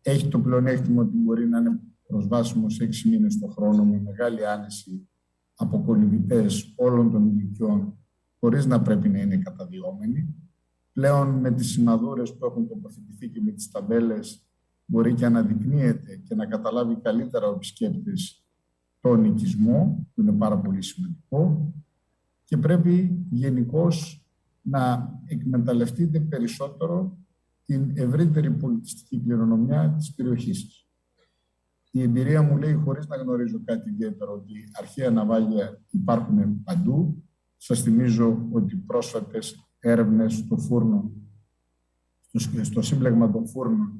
Έχει το πλεονέκτημα ότι μπορεί να είναι προσβάσιμος 6 μήνες το χρόνο με μεγάλη άνεση από κολυμβητές όλων των ηλικιών, χωρίς να πρέπει να είναι καταδιόμενοι. Πλέον με τις σημαδούρες που έχουν τοποθετηθεί και με τις ταμπέλες μπορεί και αναδεικνύεται και να καταλάβει καλύτερα ο επισκέπτης τον οικισμό, που είναι πάρα πολύ σημαντικό, και πρέπει γενικώς να εκμεταλλευτείτε περισσότερο την ευρύτερη πολιτιστική κληρονομιά της περιοχής σας. Η εμπειρία μου λέει, χωρίς να γνωρίζω κάτι ιδιαίτερο, ότι αρχαία ναυάγια υπάρχουν παντού. Σας θυμίζω ότι πρόσφατες έρευνες στο σύμπλεγμα των φούρνων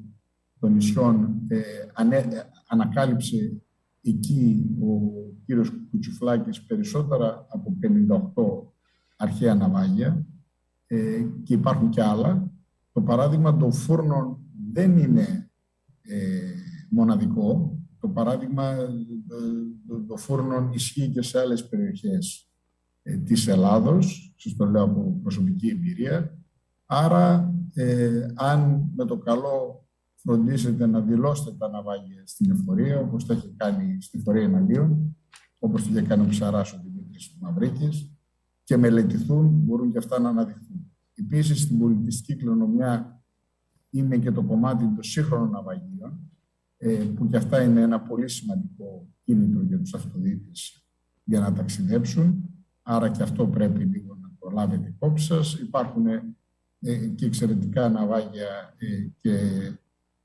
των νησιών ανακάλυψε εκεί ο κύριος Κουτσουφλάκης περισσότερα από 58 αρχαία ναυάγια και υπάρχουν και άλλα. Το παράδειγμα των φούρνων δεν είναι μοναδικό. Το παράδειγμα των φούρνων ισχύει και σε άλλες περιοχές της Ελλάδος, σας το λέω από προσωπική εμπειρία. Άρα, αν με το καλό φροντίσετε να δηλώσετε τα ναυάγια στην εφορία, όπως το έχει κάνει στην εφορία Εναλίων, όπως το είχε κάνει ο Ψαράς ο Δημήτρης Μαυρίκης, και μελετηθούν, μπορούν και αυτά να αναδειχθούν. Επίσης, στην πολιτιστική κληρονομιά είναι και το κομμάτι των σύγχρονων ναυαγίων, που και αυτά είναι ένα πολύ σημαντικό κίνητρο για τους αυτοδίτες για να ταξιδέψουν. Άρα και αυτό πρέπει λίγο να το λάβετε υπόψη σας. Υπάρχουν και εξαιρετικά ναυάγια και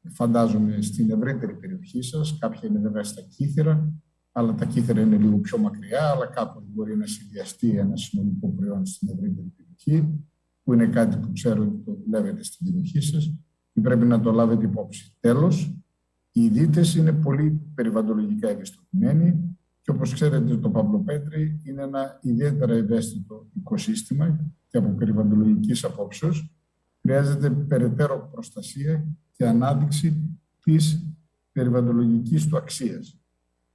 φαντάζομαι στην ευρύτερη περιοχή σας. Κάποια είναι βέβαια στα Κύθυρα, αλλά τα Κύθυρα είναι λίγο πιο μακριά, αλλά κάπως μπορεί να συνδυαστεί ένα συνολικό προϊόν στην ευρύτερη περιοχή, που είναι κάτι που ξέρω ότι το δουλεύετε στην περιοχή σας και πρέπει να το λάβετε υπόψη. Τέλος, οι ειδίτες είναι πολύ περιβαλλοντολογικά ευαισθητοποιημένοι και όπως ξέρετε το Παυλοπέτρι είναι ένα ιδιαίτερα ευαίσθητο οικοσύστημα και από περιβαλλοντολογικής απόψεως χρειάζεται περαιτέρω προστασία και ανάδειξη της περιβαλλοντολογικής του αξίας.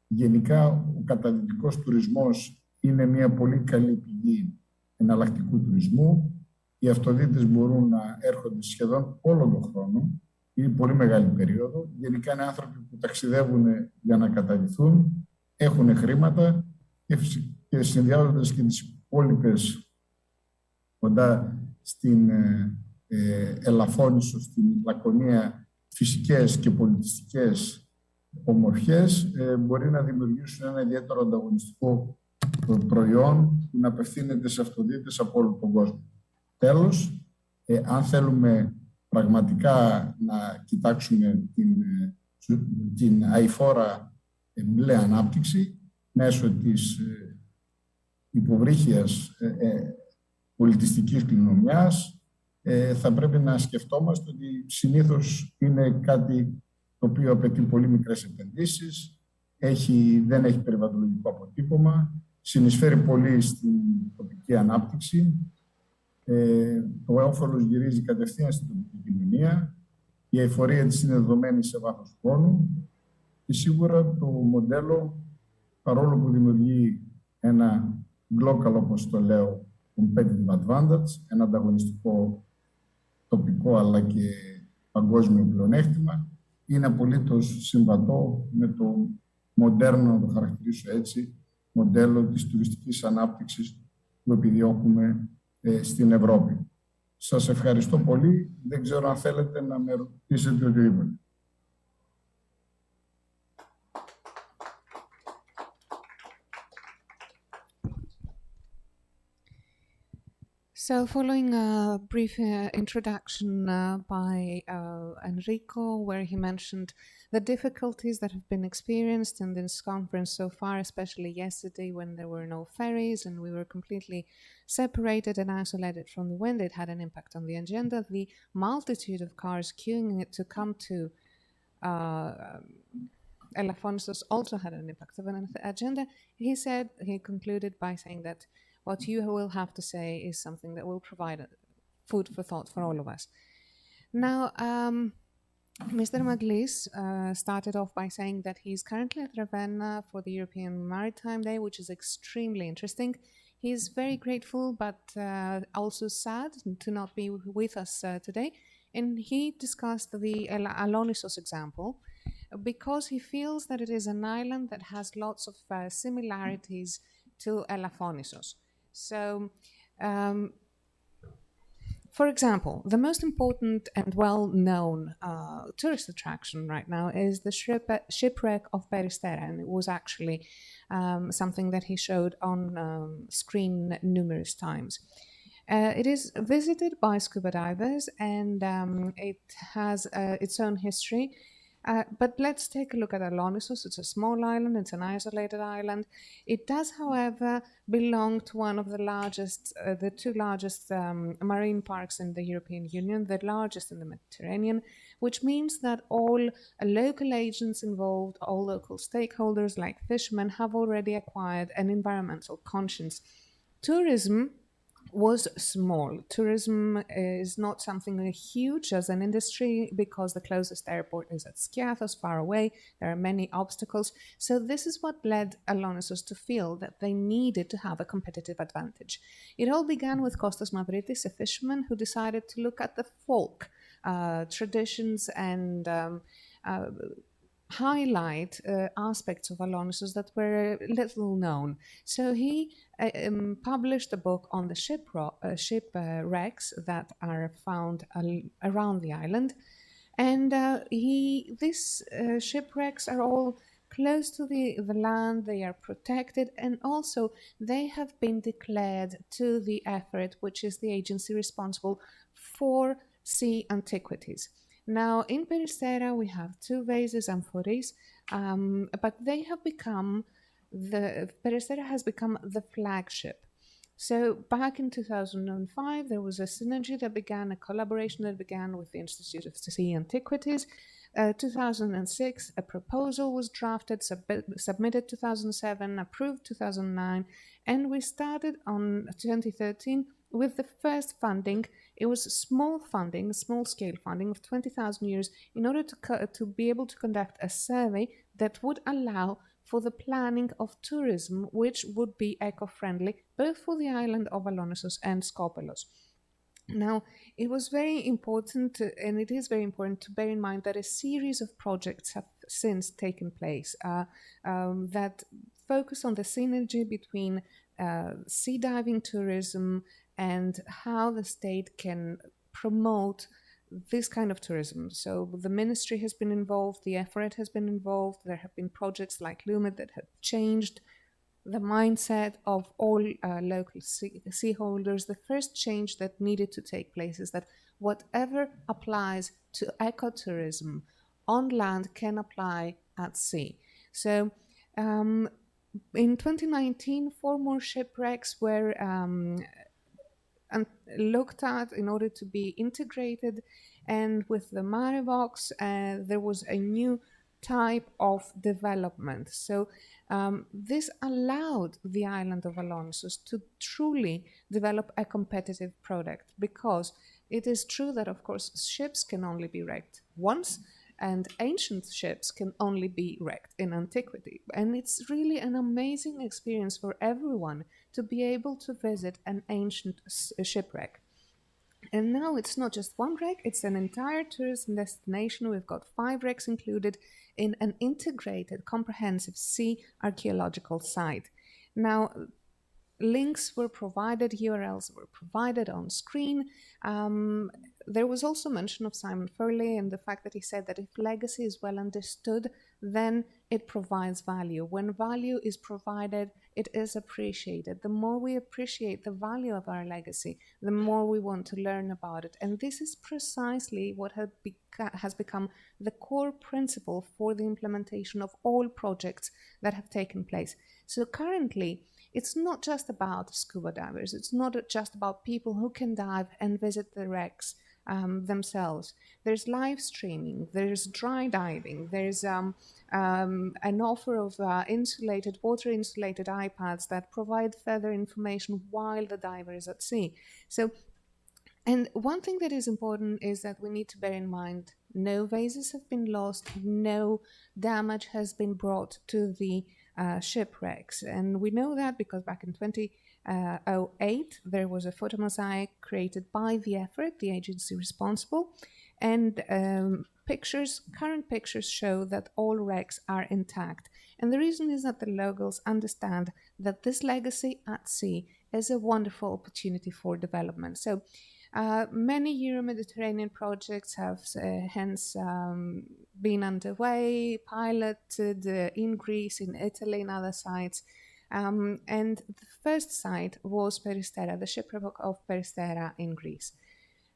Γενικά ο καταδυτικός τουρισμός είναι μια πολύ καλή πηγή εναλλακτικού τουρισμού. Οι αυτοδίτες μπορούν να έρχονται σχεδόν όλο τον χρόνο. Είναι πολύ μεγάλη περίοδο. Γενικά είναι άνθρωποι που ταξιδεύουν για να καταδυθούν, έχουν χρήματα και συνδυάζοντας και τις υπόλοιπες κοντά στην Ελαφώνησο, στην Λακωνία, φυσικές και πολιτιστικές ομορφιές, μπορεί να δημιουργήσουν ένα ιδιαίτερο ανταγωνιστικό προϊόν που να απευθύνεται σε αυτοδίτες από όλο τον κόσμο. Τέλος, αν θέλουμε πραγματικά να κοιτάξουμε την αειφόρα μπλε ανάπτυξη μέσω της υποβρύχιας πολιτιστικής κληρονομιάς, θα πρέπει να σκεφτόμαστε ότι συνήθως είναι κάτι το οποίο απαιτεί πολύ μικρές επενδύσεις, δεν έχει περιβαλλοντολογικό αποτύπωμα, συνεισφέρει πολύ στην τοπική ανάπτυξη, το όφελος γυρίζει κατευθείαν στην τοπική κοινωνία, η εφορία της είναι δεδομένη σε βάθος χρόνου και σίγουρα το μοντέλο, παρόλο που δημιουργεί ένα local, όπως το λέω, competitive advantage, ένα ανταγωνιστικό τοπικό αλλά και παγκόσμιο πλεονέκτημα, είναι απολύτως συμβατό με το μοντέρνο, να το χαρακτηρίσω έτσι, μοντέλο της τουριστικής ανάπτυξης που επιδιώκουμε στην Ευρώπη. Σας ευχαριστώ πολύ. Δεν ξέρω αν θέλετε να με ρωτήσετε οτιδήποτε. So, following a brief introduction by Enrico, where he mentioned the difficulties that have been experienced in this conference so far, especially yesterday when there were no ferries and we were completely separated and isolated from the wind, it had an impact on the agenda. The multitude of cars queuing to come to Elafonisos also had an impact on the agenda. He concluded by saying that what you will have to say is something that will provide food for thought for all of us. Now, Mr. Manglis started off by saying that he's currently at Ravenna for the European Maritime Day, which is extremely interesting. He's very grateful, but also sad to not be with us today. And he discussed the Elafonisos example because he feels that it is an island that has lots of similarities to Elafonisos. So, for example, the most important and well-known tourist attraction right now is the shipwreck of Peyretti, and it was actually something that he showed on screen numerous times. It is visited by scuba divers, and it has its own history. But let's take a look at Elafonisos. It's a small island, it's an isolated island. It does, however, belong to one of the two largest marine parks in the European Union, the largest in the Mediterranean, which means that all local agents involved, all local stakeholders like fishermen have already acquired an environmental conscience. Tourism was small. Tourism is not something huge as an industry because the closest airport is at Skiathos, far away. There are many obstacles. So this is what led Elafonisos to feel that they needed to have a competitive advantage. It all began with Kostas Mavridis, a fisherman who decided to look at the folk traditions and highlight aspects of Elafonisos that were little known. So he published a book on the shipwrecks that are found around the island. And these shipwrecks are all close to the land, they are protected, and also they have been declared to the effort, which is the agency responsible for sea antiquities. Now, in Peristera, we have two vases, amphoris, but they have become Peristera has become the flagship. So back in 2005, there was a synergy that began, a collaboration that began with the Institute of Sea Antiquities. 2006, a proposal was drafted, submitted 2007, approved 2009, and we started on 2013 with the first funding. It was small funding, small-scale funding of 20,000 euros in order to be able to conduct a survey that would allow for the planning of tourism, which would be eco-friendly, both for the island of Elafonisos and Skopelos. Now, it was very important, and it is very important to bear in mind that a series of projects have since taken place that focus on the synergy between sea diving tourism and how the state can promote this kind of tourism. So the ministry has been involved, the effort has been involved, there have been projects like Lumet that have changed the mindset of all local seaholders. The first change that needed to take place is that whatever applies to ecotourism on land can apply at sea. So in 2019, 4 more shipwrecks were looked at in order to be integrated, and with the Marivox there was a new type of development. So this allowed the island of Elafonisos to truly develop a competitive product, because it is true that, of course, ships can only be wrecked once, and ancient ships can only be wrecked in antiquity. And it's really an amazing experience for everyone to be able to visit an ancient shipwreck. And now it's not just one wreck, it's an entire tourism destination. We've got 5 wrecks included in an integrated, comprehensive sea archaeological site. Now, links were provided, URLs were provided on screen. There was also mention of Simon Furley and the fact that he said that if legacy is well understood, then it provides value. When value is provided, it is appreciated. The more we appreciate the value of our legacy, the more we want to learn about it. And this is precisely what has become the core principle for the implementation of all projects that have taken place. So currently, it's not just about scuba divers. It's not just about people who can dive and visit the wrecks themselves. There's live streaming, there's dry diving, there's an offer of water-insulated iPads that provide further information while the diver is at sea. So, and one thing that is important is that we need to bear in mind no vases have been lost, no damage has been brought to the shipwrecks. And we know that because back in 2008, there was a photo mosaic created by the effort, the agency responsible, and current pictures show that all wrecks are intact. And the reason is that the locals understand that this legacy at sea is a wonderful opportunity for development. So many Euro-Mediterranean projects have hence been underway, piloted in Greece, in Italy, and other sites. And the first site was Peristera, the shipwreck of Peristera in Greece.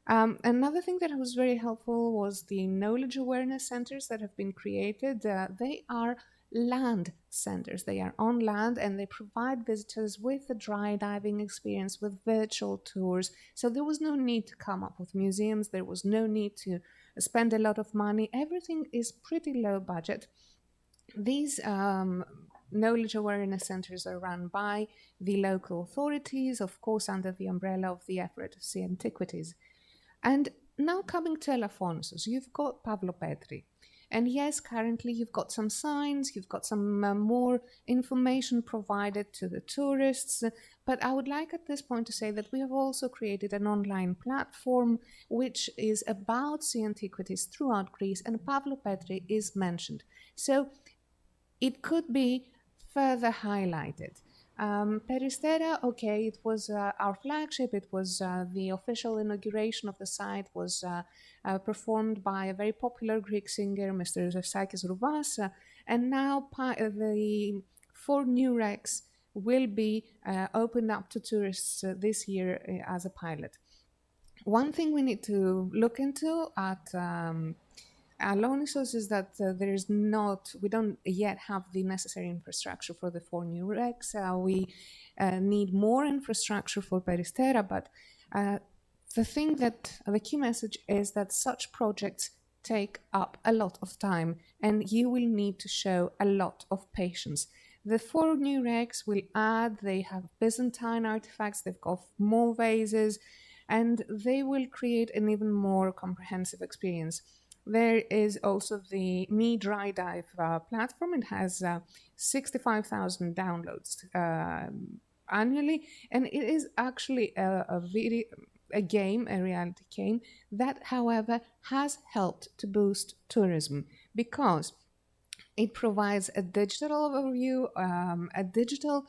Another thing that was very helpful was the knowledge awareness centers that have been created. They are land centers. They are on land and they provide visitors with a dry diving experience with virtual tours. So there was no need to come up with museums. There was no need to spend a lot of money. Everything is pretty low budget. These knowledge awareness centers are run by the local authorities, of course, under the umbrella of the effort of Sea Antiquities. And now coming to Elafonisos, you've got Pavlo Petri. And yes, currently you've got some signs, you've got some more information provided to the tourists, but I would like at this point to say that we have also created an online platform which is about sea antiquities throughout Greece, and Pavlo Petri is mentioned. So it could be further highlighted. Peristera, okay, it was our flagship. It was the official inauguration of the site was performed by a very popular Greek singer, Mr. Sakis Rouvas, and now the 4 new wrecks will be opened up to tourists this year as a pilot. One thing we need to look into at Elafonisos is that we don't yet have the necessary infrastructure for the 4 new wrecks. We need more infrastructure for Peristera, but the key message is that such projects take up a lot of time and you will need to show a lot of patience. The 4 new wrecks will they have Byzantine artifacts, they've got more vases, and they will create an even more comprehensive experience. There is also the Me Dry Dive platform. It has 65,000 downloads annually, and it is actually a reality game that, however, has helped to boost tourism because it provides a digital overview, a digital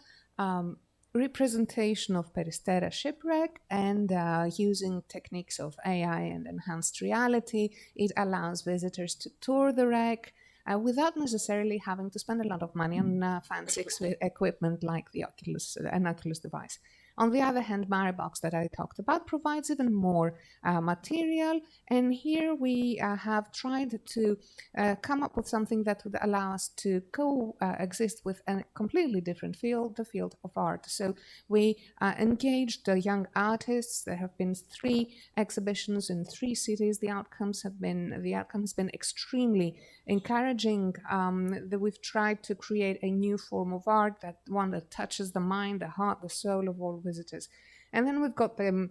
representation of Peristera shipwreck, and using techniques of AI and enhanced reality, it allows visitors to tour the wreck without necessarily having to spend a lot of money on fancy equipment like an Oculus device. On the other hand, Marebox that I talked about provides even more material, and here we have tried to come up with something that would allow us to coexist with a completely different field, the field of art. So we engaged young artists. There have been 3 exhibitions in 3 cities. The outcome has been extremely encouraging. That we've tried to create a new form of art, one that touches the mind, the heart, the soul of all visitors. And then we've got the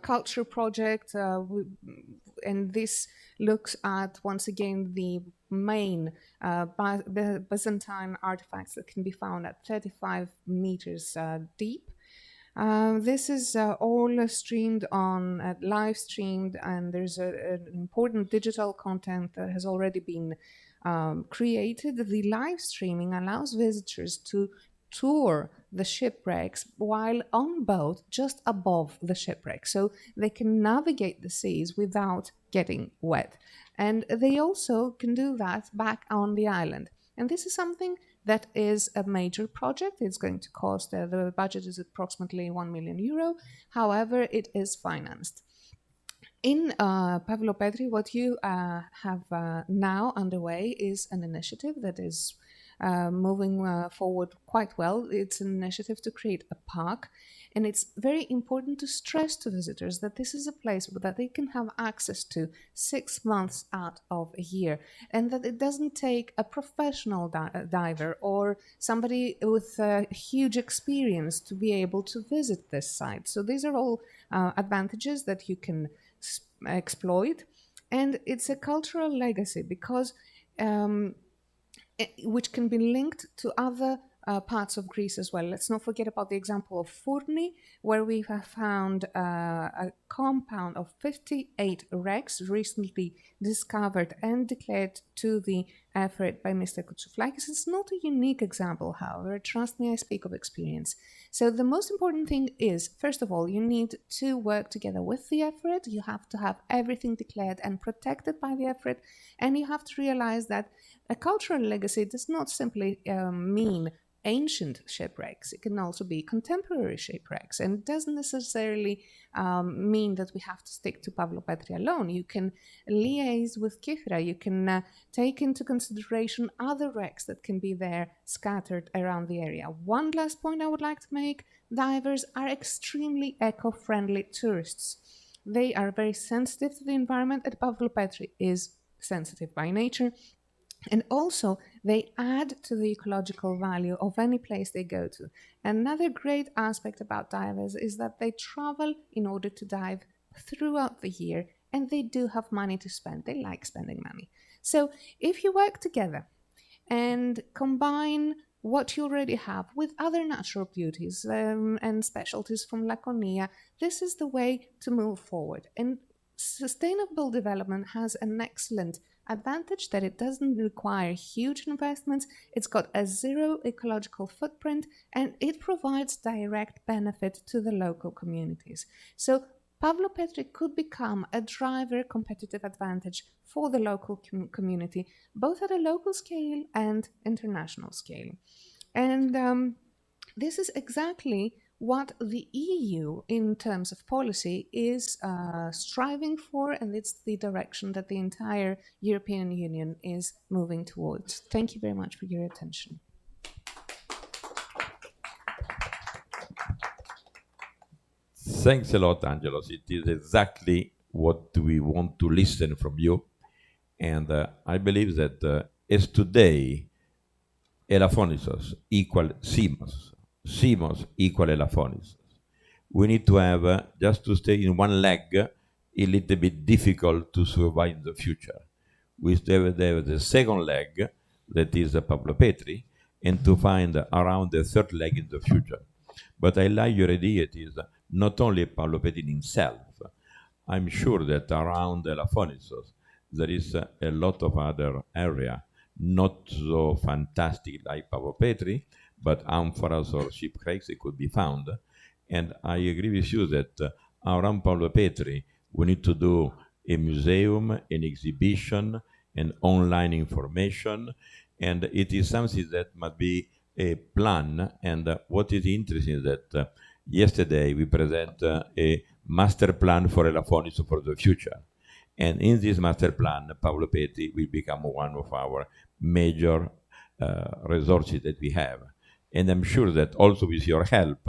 culture project, and this looks at, once again, the main Byzantine artifacts that can be found at 35 meters deep. This is all streamed on, live streamed, and there's an important digital content that has already been created. The live streaming allows visitors to tour the shipwrecks while on boat just above the shipwreck, so they can navigate the seas without getting wet. And they also can do that back on the island. And this is something that is a major project. It's going to cost, the budget is approximately €1 million. However, it is financed. In Pavlopetri, what you have now underway is an initiative that is moving forward quite well. It's an initiative to create a park, and it's very important to stress to visitors that this is a place that they can have access to 6 months out of a year, and that it doesn't take a professional diver or somebody with huge experience to be able to visit this site. So these are all advantages that you can exploit, and it's a cultural legacy because which can be linked to other parts of Greece as well. Let's not forget about the example of Fourni, where we have found a compound of 58 wrecks recently discovered and declared to the effort by Mr. Koutsouflakis. It's not a unique example, however. Trust me, I speak of experience. So the most important thing is, first of all, you need to work together with the effort. You have to have everything declared and protected by the effort, and you have to realize that a cultural legacy does not simply mean ancient shipwrecks. It can also be contemporary shipwrecks, and it doesn't necessarily mean that we have to stick to Pavlopetri alone. You can liaise with Kythra. You can take into consideration other wrecks that can be there scattered around the area. One last point I would like to make: divers are extremely eco-friendly tourists. They are very sensitive to the environment, and Pavlopetri is sensitive by nature. And also, they add to the ecological value of any place they go to. Another great aspect about divers is that they travel in order to dive throughout the year, and they do have money to spend. They like spending money. So if you work together and combine what you already have with other natural beauties and specialties from Laconia, this is the way to move forward. And sustainable development has an excellent advantage that it doesn't require huge investments, it's got a zero ecological footprint, and it provides direct benefit to the local communities. So Pavlopetri could become a driver competitive advantage for the local community, both at a local scale and international scale. And this is exactly what the EU, in terms of policy, is striving for, and it's the direction that the entire European Union is moving towards. Thank you very much for your attention. Thanks a lot, Angelos. It is exactly what we want to listen from you. And I believe that as today, Elafonisos equal Simos, Simos equal Elafonisos. We need to have, just to stay in one leg, a little bit difficult to survive in the future. We still have the second leg, that is Pavlopetri, and to find around the third leg in the future. But I like your idea, it is not only Pavlopetri himself. I'm sure that around Elafonisos there is a lot of other area, not so fantastic like Pavlopetri, but amphoras or shipwrecks they could be found. And I agree with you that around Pavlopetri we need to do a museum, an exhibition, and online information, and it is something that must be a plan. And what is interesting is that yesterday we present a master plan for Elafonisos for the future. And in this master plan, Paolo Peyretti will become one of our major resources that we have. And I'm sure that also with your help,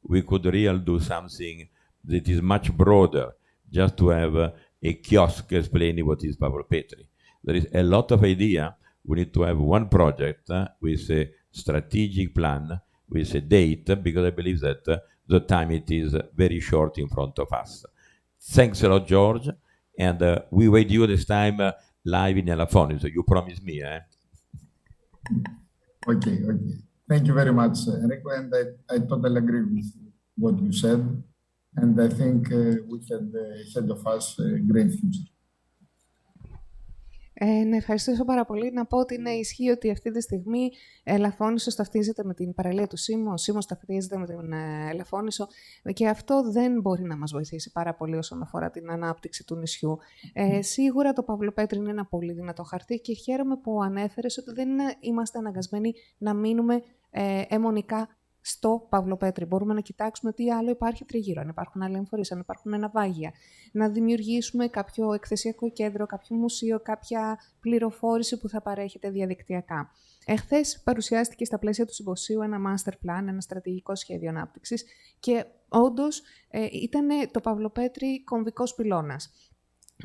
we could really do something that is much broader, just to have a kiosk explaining what is Paolo Peyretti. There is a lot of idea. We need to have one project with a strategic plan, with a date, because I believe that the time it is very short in front of us. Thanks a lot, George. And we wait you this time live in Elafonisos. So you promise me, eh? Okay. Thank you very much, Enrico. And I totally agree with what you said. And I think we had ahead of us a great future. Να ευχαριστήσω πάρα πολύ. Να πω ότι ναι, ισχύει ότι αυτή τη στιγμή Ελαφώνησος ταυτίζεται με την παραλία του Σήμου, ο Σήμος ταυτίζεται με την Ελαφώνησο και αυτό δεν μπορεί να μας βοηθήσει πάρα πολύ όσον αφορά την ανάπτυξη του νησιού. Σίγουρα το Παυλοπέτρι είναι ένα πολύ δυνατό χαρτί και χαίρομαι που ανέφερες ότι δεν είμαστε αναγκασμένοι να μείνουμε αιμονικά στο Παυλοπέτρι. Μπορούμε να κοιτάξουμε τι άλλο υπάρχει τριγύρω, αν υπάρχουν άλλοι εμφορείς, αν υπάρχουν ναυάγια. Να δημιουργήσουμε κάποιο εκθεσιακό κέντρο, κάποιο μουσείο, κάποια πληροφόρηση που θα παρέχεται διαδικτυακά. Εχθές παρουσιάστηκε στα πλαίσια του συμποσίου ένα master plan, ένα στρατηγικό σχέδιο ανάπτυξης και όντως ήταν το Παυλοπέτρι κομβικός πυλώνας.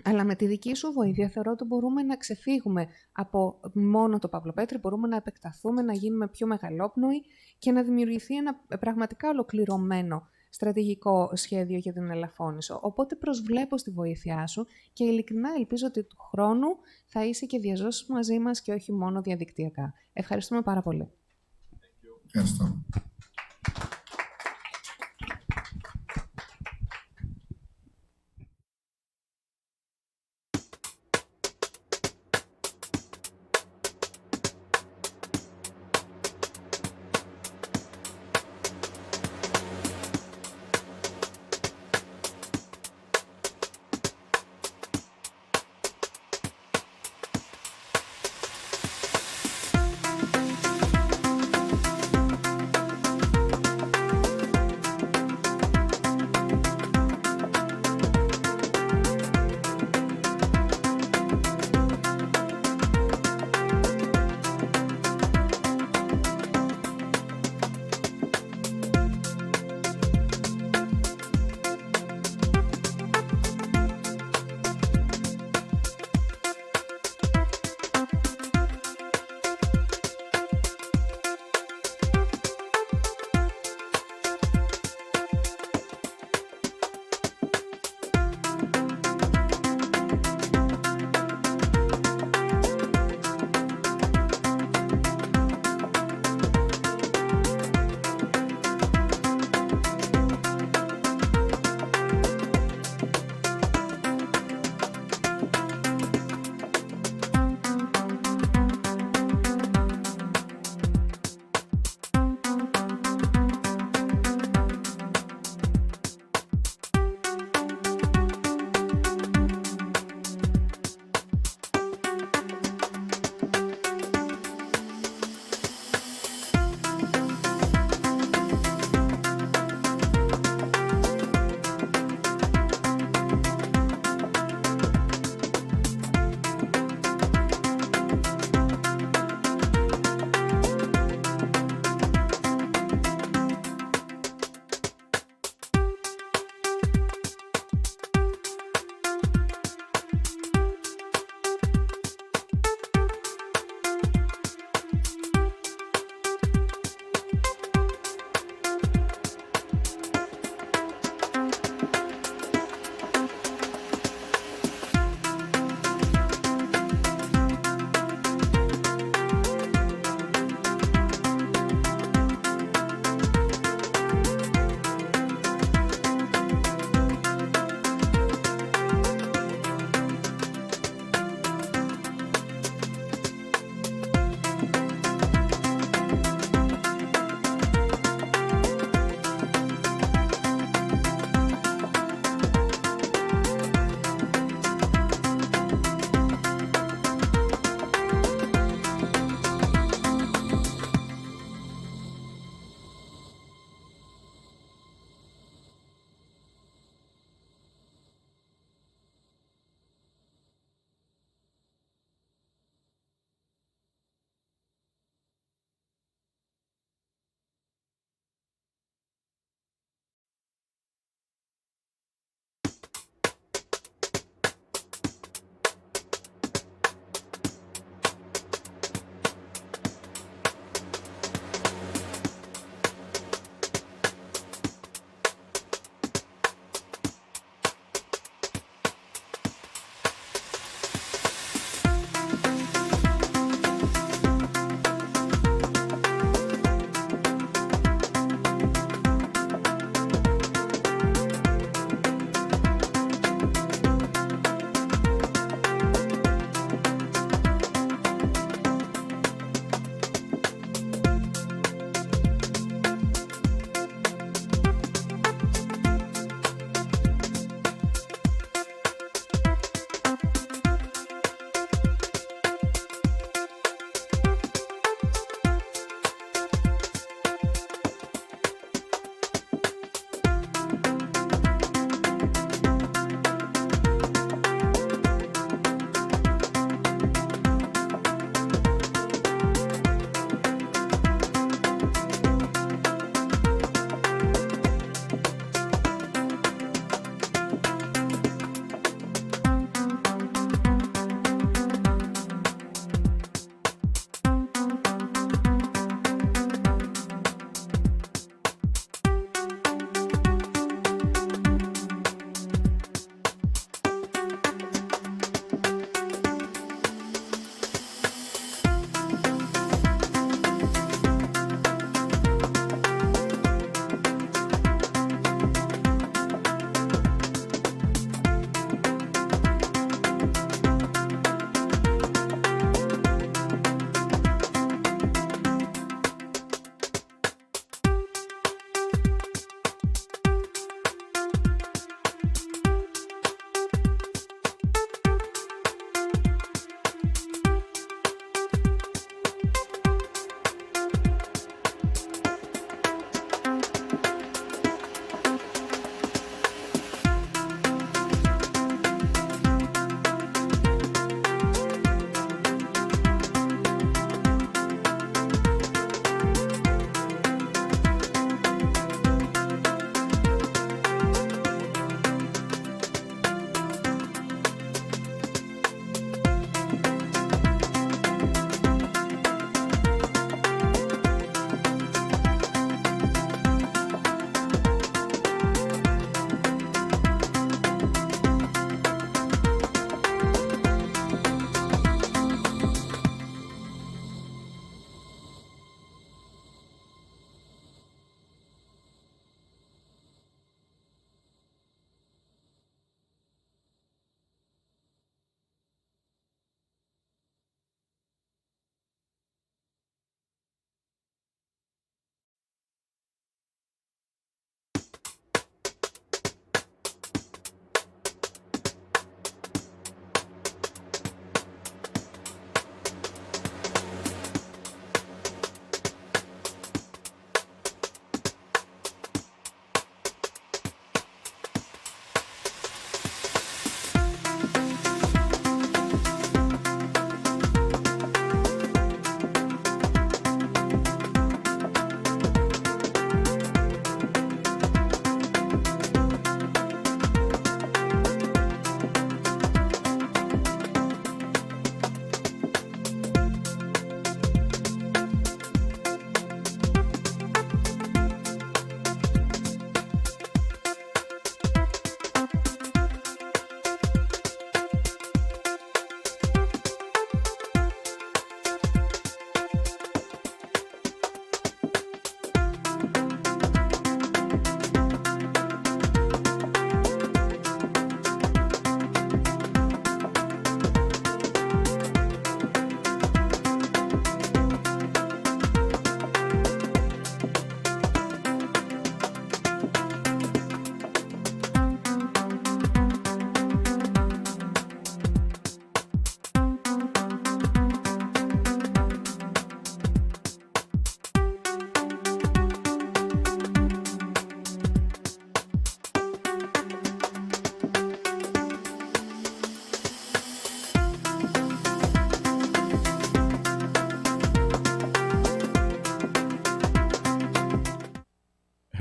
Αλλά με τη δική σου βοήθεια θεωρώ ότι μπορούμε να ξεφύγουμε από μόνο το Παυλοπέτρι, μπορούμε να επεκταθούμε, να γίνουμε πιο μεγαλόπνοοι και να δημιουργηθεί ένα πραγματικά ολοκληρωμένο στρατηγικό σχέδιο για την Ελαφώνησο. Οπότε προσβλέπω στη βοήθειά σου και ειλικρινά ελπίζω ότι του χρόνου θα είσαι και διαζώσεις μαζί μας και όχι μόνο διαδικτυακά. Ευχαριστούμε πάρα πολύ. Ευχαριστώ.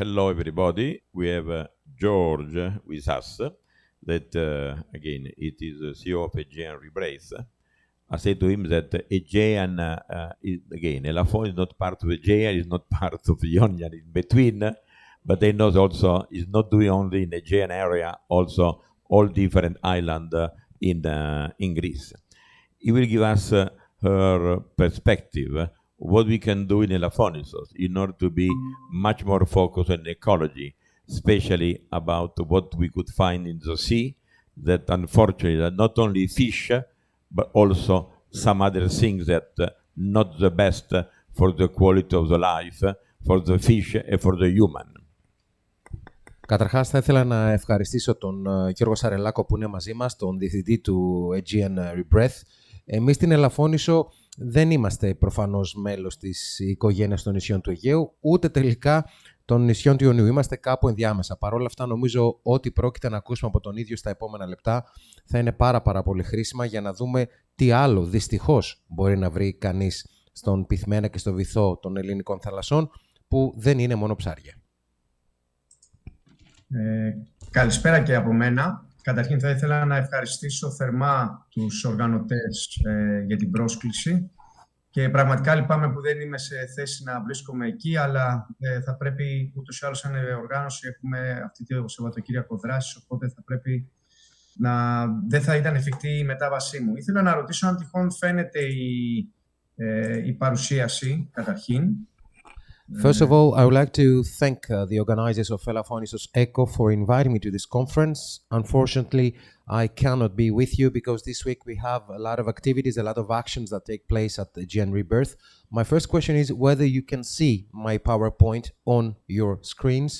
hello everybody. We have George with us. That again, it is the CEO of Aegean Rebreath. I said to him that Aegean is again, Elafon is not part of Aegean, is not part of Ionian, in between. But they know also is not doing only in the Aegean area, also all different islands in Greece. He will give us her perspective, what we can do in Elafonisos in order to be much more focused on ecology, especially about what we could find in the sea, that unfortunately are not only fish, but also some other things that not the best for the quality of the life, for the fish and for the human. Καταρχάς θα ήθελα να ευχαριστήσω τον Γιώργο Σαρελάκο που είναι μαζί μας, τον διευθυντή του Aegean Rebreath. Εμείς στην Ελαφώνησο δεν είμαστε προφανώς μέλος της οικογένειας των νησιών του Αιγαίου, ούτε τελικά των νησιών του Ιωνίου. Είμαστε κάπου ενδιάμεσα. Παρ' όλα αυτά νομίζω ότι πρόκειται να ακούσουμε από τον ίδιο στα επόμενα λεπτά θα είναι πάρα πολύ χρήσιμα για να δούμε τι άλλο δυστυχώς μπορεί να βρει κανείς στον πυθμένα και στο βυθό των ελληνικών θαλασσών που δεν είναι μόνο ψάρια. Καλησπέρα και από μένα. Καταρχήν θα ήθελα να ευχαριστήσω θερμά τους οργανωτές για την πρόσκληση και πραγματικά λυπάμαι που δεν είμαι σε θέση να βρίσκομαι εκεί, αλλά θα πρέπει ούτως ή άλλως σαν οργάνωση έχουμε αυτή το Σαββατοκύριακο δράσης, οπότε θα πρέπει δεν θα ήταν εφικτή η μετάβασή μου. Ήθελα να ρωτήσω αν τυχόν φαίνεται η παρουσίαση καταρχήν. First of all, I would like to thank the organizers of Elafonisos Eco for inviting me to this conference. Unfortunately, I cannot be with you because this week we have a lot of activities, a lot of actions that take place at the Aegean Rebirth. My first question is whether you can see my PowerPoint on your screens.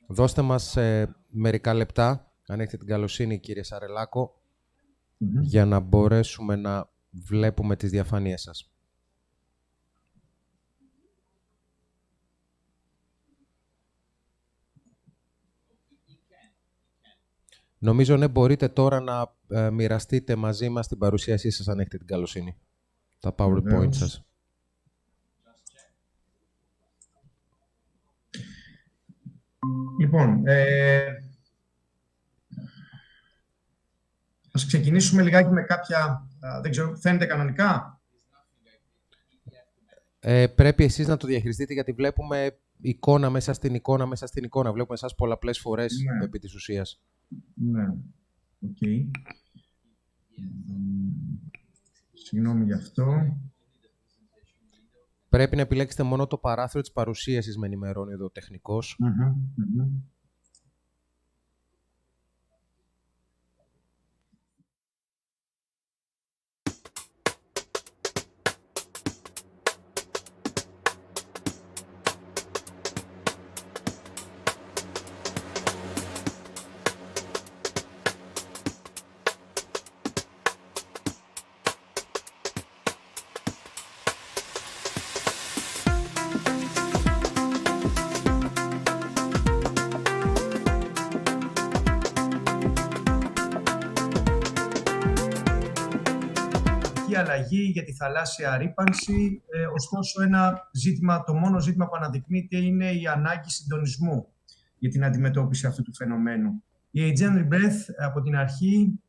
Δώστε μας μερικά λεπτά, αν έχετε την καλοσύνη, κύριε Σαρελάκο, για να μπορέσουμε να βλέπουμε τις διαφάνειές σας. Νομίζω ναι, μπορείτε τώρα να μοιραστείτε μαζί μας την παρουσίασή σας, αν έχετε την καλοσύνη. Τα PowerPoint σας. Λοιπόν, ας ξεκινήσουμε λιγάκι με κάποια... δεν ξέρω, φαίνεται κανονικά? Πρέπει εσείς να το διαχειριστείτε, γιατί βλέπουμε εικόνα μέσα στην εικόνα μέσα στην εικόνα. Βλέπουμε εσάς πολλαπλές φορές επί της ουσίας. Ναι, οκ. Συγγνώμη γι' αυτό. Πρέπει να επιλέξετε μόνο το παράθυρο της παρουσίασης, με ενημερώνει εδώ ο τεχνικός. Αλλαγή για τη θαλάσσια ρύπανση, ωστόσο το μόνο ζήτημα που αναδεικνύεται είναι η ανάγκη συντονισμού για την αντιμετώπιση αυτού του φαινομένου. Η Aegean Rebreath από την αρχή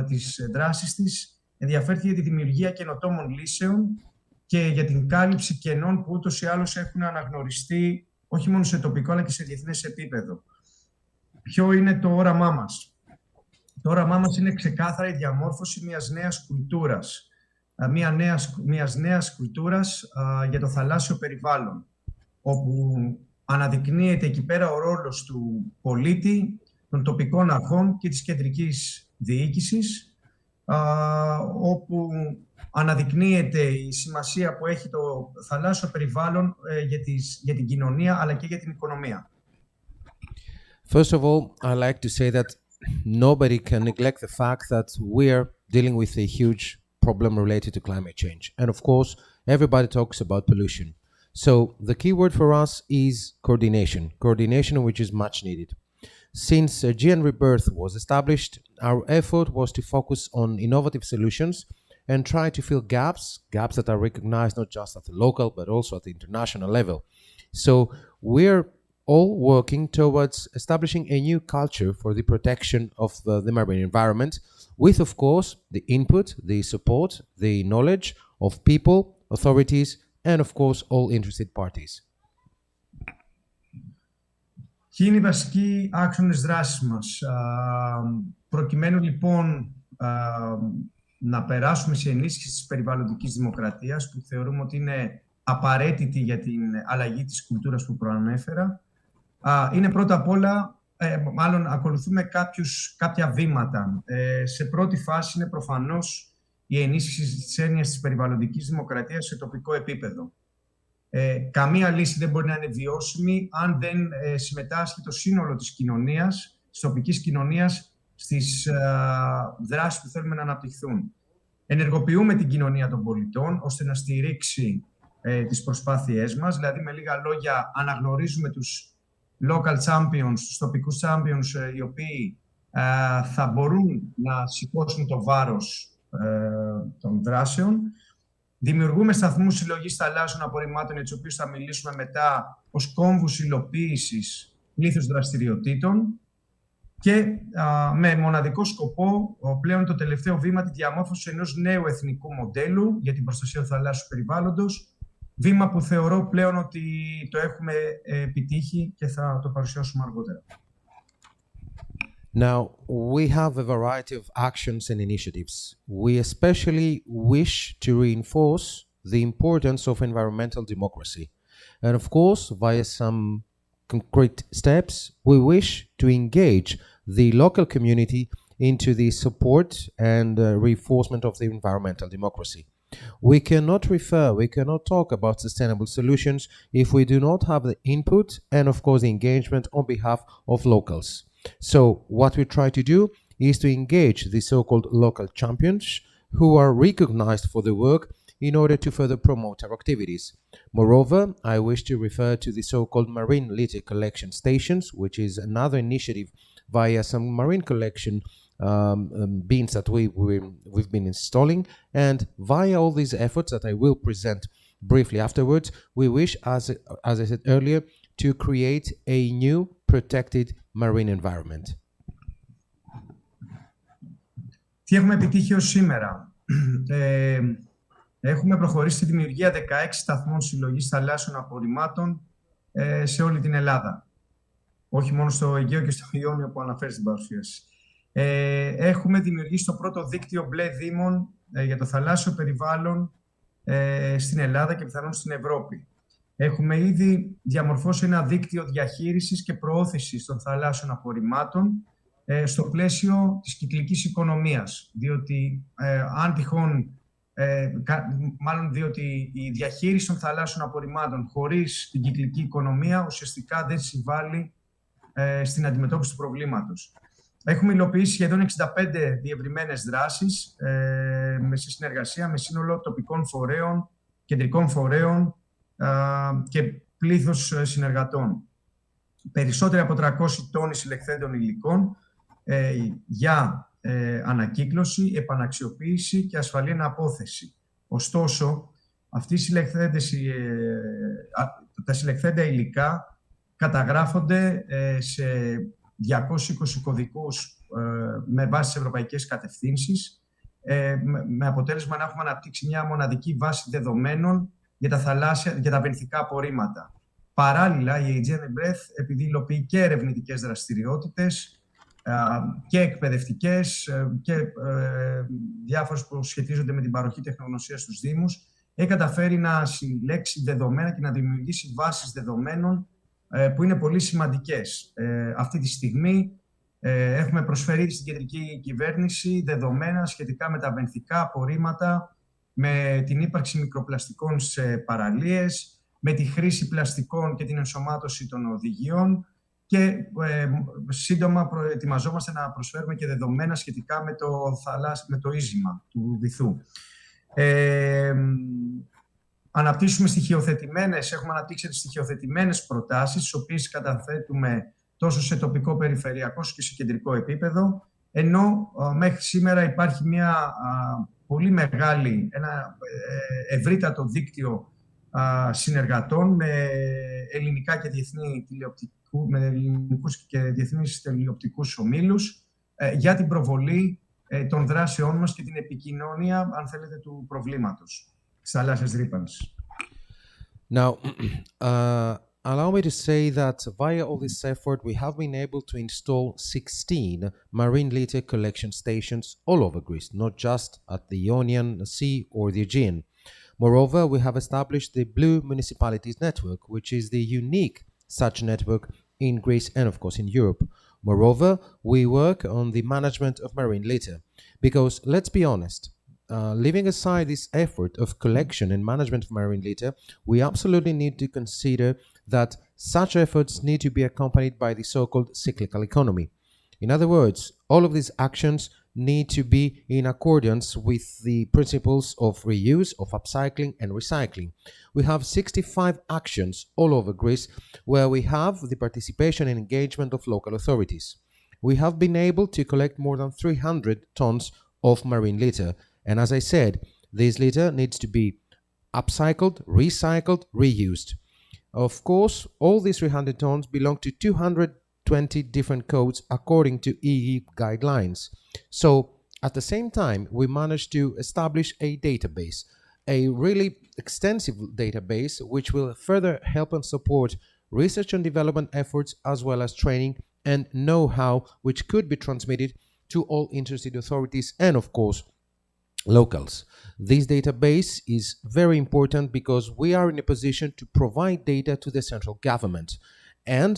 της δράσης της ενδιαφέρθηκε για τη δημιουργία καινοτόμων λύσεων και για την κάλυψη κενών που ούτως ή άλλως έχουν αναγνωριστεί όχι μόνο σε τοπικό αλλά και σε διεθνές επίπεδο. Ποιο είναι το όραμά μας? Το όραμά μας είναι ξεκάθαρα η διαμόρφωση μιας νέας κουλτούρας. Μιας νέας κουλτούρας για το θαλάσσιο περιβάλλον, όπου αναδεικνύεται εκεί πέρα ο ρόλος του πολίτη, των τοπικών αρχών και της κεντρικής διοίκησης, όπου αναδεικνύεται η σημασία που έχει το θαλάσσιο περιβάλλον για την κοινωνία αλλά και για την οικονομία. First of all, I like to say that nobody can neglect the fact that we're dealing with a huge problem related to climate change. And of course, everybody talks about pollution. So the key word for us is coordination. Coordination which is much needed. Since Aegean Rebirth was established, our effort was to focus on innovative solutions and try to fill gaps that are recognized not just at the local but also at the international level. So we're all working towards establishing a new culture for the protection of the marine environment with, of course, the input, the support, the knowledge of people, authorities, and, of course, all interested parties. Ποιοι είναι οι βασικοί άξονες δράσης μας? Προκειμένου λοιπόν να περάσουμε σε ενίσχυση της περιβαλλοντικής δημοκρατίας, που θεωρούμε ότι είναι απαραίτητη για την αλλαγή της κουλτούρας που προανέφερα, είναι πρώτα απ' όλα, μάλλον ακολουθούμε κάποια βήματα. Σε πρώτη φάση είναι προφανώς η ενίσχυση της έννοιας της περιβαλλοντικής δημοκρατίας σε τοπικό επίπεδο. Καμία λύση δεν μπορεί να είναι βιώσιμη αν δεν συμμετάσχει το σύνολο της κοινωνίας, της τοπικής κοινωνίας, στις δράσεις που θέλουμε να αναπτυχθούν. Ενεργοποιούμε την κοινωνία των πολιτών ώστε να στηρίξει τις προσπάθειές μας, δηλαδή με λίγα λόγια αναγνωρίζουμε τους local champions, τους τοπικούς champions, οι οποίοι θα μπορούν να σηκώσουν το βάρος των δράσεων. Δημιουργούμε σταθμούς συλλογής θαλάσσιων απορριμμάτων, για τους οποίους θα μιλήσουμε μετά, ως κόμβους υλοποίησης πλήθους δραστηριοτήτων και με μοναδικό σκοπό πλέον το τελευταίο βήμα, τη διαμόρφωση ενός νέου εθνικού μοντέλου για την προστασία του θαλάσσιου περιβάλλοντος, βήμα που θεωρώ πλέον ότι το έχουμε επιτύχει και θα το παρουσιάσουμε αργότερα. Now, we have a variety of actions and initiatives. We especially wish to reinforce the importance of environmental democracy. And of course, via some concrete steps, we wish to engage the local community into the support and reinforcement of the environmental democracy. We cannot talk about sustainable solutions if we do not have the input and, of course, the engagement on behalf of locals. So what we try to do is to engage the so-called local champions who are recognized for their work in order to further promote our activities. Moreover, I wish to refer to the so-called marine litter collection stations, which is another initiative via some marine collection bins that we've been installing, and via all these efforts that I will present briefly afterwards, we wish, as I said earlier, to create a new protected marine environment. Τι έχουμε επιτύχει ως σήμερα? Έχουμε προχωρήσει στη δημιουργία 16 σταθμών συλλογής θαλάσσιων απορριμμάτων σε όλη την Ελλάδα. Όχι μόνο στο Αιγαίο και στο Ιόνιο που αναφέρει στην παρουσίαση. Έχουμε δημιουργήσει το πρώτο δίκτυο μπλε δήμων για το θαλάσσιο περιβάλλον στην Ελλάδα και πιθανόν στην Ευρώπη. Έχουμε ήδη διαμορφώσει ένα δίκτυο διαχείρισης και προώθησης των θαλάσσιων απορριμμάτων στο πλαίσιο της κυκλικής οικονομίας. Διότι αν τυχόν, διότι η διαχείριση των θαλάσσιων απορριμμάτων χωρίς την κυκλική οικονομία ουσιαστικά δεν συμβάλλει στην αντιμετώπιση του προβλήματος. Έχουμε υλοποιήσει σχεδόν 65 διευρυμένες δράσεις σε συνεργασία με σύνολο τοπικών φορέων, κεντρικών φορέων και πλήθος συνεργατών. Περισσότεροι από 300 τόνοι συλλεχθέντων υλικών για ανακύκλωση, επαναξιοποίηση και ασφαλή αναπόθεση. Ωστόσο, τα συλλεχθέντα υλικά καταγράφονται σε 220 κωδικούς με βάση τις ευρωπαϊκές κατευθύνσεις, με αποτέλεσμα να έχουμε αναπτύξει μια μοναδική βάση δεδομένων για τα βενθικά απορρίμματα. Παράλληλα, η Aegean Breath, επειδή υλοποιεί και ερευνητικές δραστηριότητες και εκπαιδευτικές και διάφορες που σχετίζονται με την παροχή τεχνογνωσίας στους Δήμους, έχει καταφέρει να συλλέξει δεδομένα και να δημιουργήσει βάσεις δεδομένων που είναι πολύ σημαντικές. Αυτή τη στιγμή έχουμε προσφέρει στην κεντρική κυβέρνηση δεδομένα σχετικά με τα βενθικά απορρίμματα, με την ύπαρξη μικροπλαστικών σε παραλίες, με τη χρήση πλαστικών και την ενσωμάτωση των οδηγιών και σύντομα προετοιμαζόμαστε να προσφέρουμε και δεδομένα σχετικά με το ίζημα του βυθού. Έχουμε αναπτύξει στοιχειοθετημένες προτάσεις, τις οποίες καταθέτουμε τόσο σε τοπικό, περιφερειακό και σε κεντρικό επίπεδο, ενώ μέχρι σήμερα υπάρχει μια πολύ μεγάλη, ένα ευρύτατο δίκτυο συνεργατών με ελληνικά και διεθνή με ελληνικούς και διεθνείς τηλεοπτικούς ομίλους για την προβολή των δράσεών μας και την επικοινωνία, αν θέλετε, του προβλήματος της θαλάσσιας ρύπανσης. Now, allow me to say that via all this effort, we have been able to install 16 marine litter collection stations all over Greece, not just at the Ionian Sea or the Aegean. Moreover, we have established the Blue Municipalities Network, which is the unique such network in Greece and, of course, in Europe. Moreover, we work on the management of marine litter, because let's be honest, leaving aside this effort of collection and management of marine litter, we absolutely need to consider that such efforts need to be accompanied by the so-called cyclical economy. In other words, all of these actions need to be in accordance with the principles of reuse, of upcycling and recycling. We have 65 actions all over Greece where we have the participation and engagement of local authorities. We have been able to collect more than 300 tons of marine litter. And as I said, this litter needs to be upcycled, recycled, reused. Of course, all these 300 tons belong to 220 different codes according to EU guidelines. So, at the same time, we managed to establish a database, a really extensive database which will further help and support research and development efforts as well as training and know-how which could be transmitted to all interested authorities and, of course, locals. This database is very important because we are in a position to provide data to the central government. And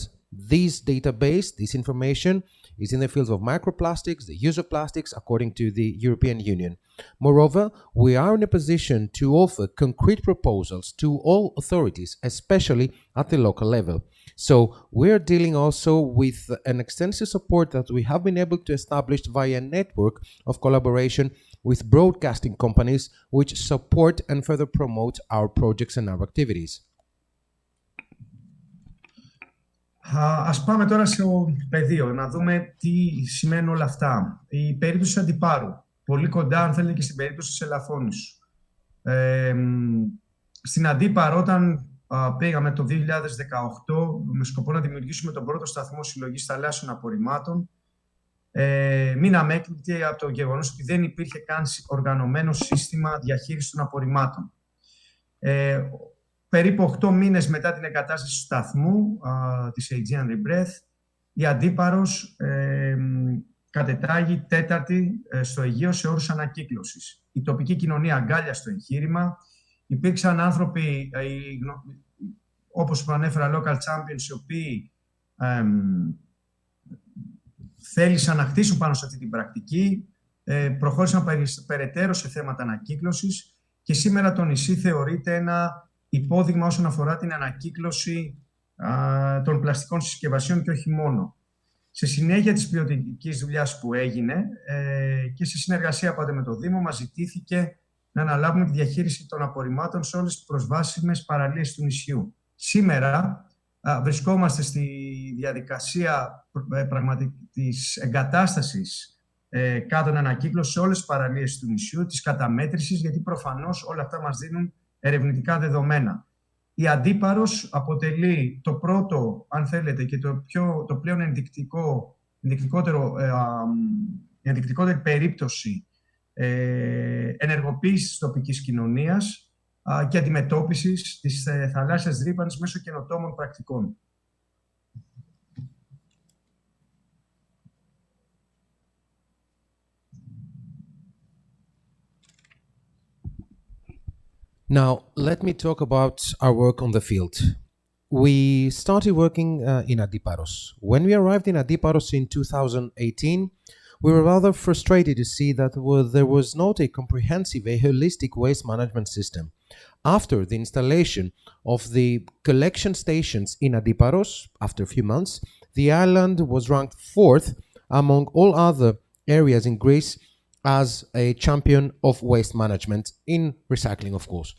this database, this information, is in the fields of microplastics, the use of plastics according to the European Union. Moreover, we are in a position to offer concrete proposals to all authorities, especially at the local level. So we are dealing also with an extensive support that we have been able to establish via a network of collaboration with broadcasting companies which support and further promote our projects and our activities. Ας πάμε τώρα στο πεδίο, να δούμε τι σημαίνουν όλα αυτά. Η περίπτωση Αντιπάρου, πολύ κοντά αν θέλετε και στην περίπτωση της Ελαφώνησου. Στην Αντίπαρο, όταν πήγαμε το 2018 με σκοπό να δημιουργήσουμε τον πρώτο σταθμό συλλογής θαλάσσιων απορριμμάτων, μείναμε έκπληκτοι από το γεγονός ότι δεν υπήρχε καν οργανωμένο σύστημα διαχείρισης των απορριμμάτων. Περίπου 8 μήνες μετά την εγκατάσταση του σταθμού της Aegean Rebreath, η Αντίπαρος κατετάγει τέταρτη στο Αιγαίο σε όρους ανακύκλωσης. Η τοπική κοινωνία αγκάλιασε το εγχείρημα. Υπήρξαν άνθρωποι, όπως προανέφερα, local champions, οι οποίοι θέλησαν να χτίσουν πάνω σε αυτή την πρακτική, προχώρησαν περαιτέρω σε θέματα ανακύκλωσης και σήμερα το νησί θεωρείται ένα υπόδειγμα όσον αφορά την ανακύκλωση των πλαστικών συσκευασιών και όχι μόνο. Σε συνέχεια της ποιοτικής δουλειάς που έγινε και σε συνεργασία πάντα με το Δήμο, μας ζητήθηκε να αναλάβουμε τη διαχείριση των απορριμμάτων σε όλες τις προσβάσιμες παραλίες του νησιού. Σήμερα βρισκόμαστε στη διαδικασία της εγκατάστασης κάτω ανακύκλωση σε όλες τις παραλίες του νησιού, της καταμέτρησης, γιατί προφανώς όλα αυτά μας δίνουν ερευνητικά δεδομένα. Η Αντίπαρος αποτελεί το πρώτο, αν θέλετε, και το πλέον ενδεικτικότερη περίπτωση ενεργοποίησης της τοπικής κοινωνίας και αντιμετώπισης της θαλάσσιας ρύπανσης μέσω καινοτόμων πρακτικών. Now, let me talk about our work on the field. We started working in Antiparos. When we arrived in Antiparos in 2018, we were rather frustrated to see that there was not a comprehensive, a holistic waste management system. After the installation of the collection stations in Antiparos, after a few months, the island was ranked 4th among all other areas in Greece as a champion of waste management in recycling, of course.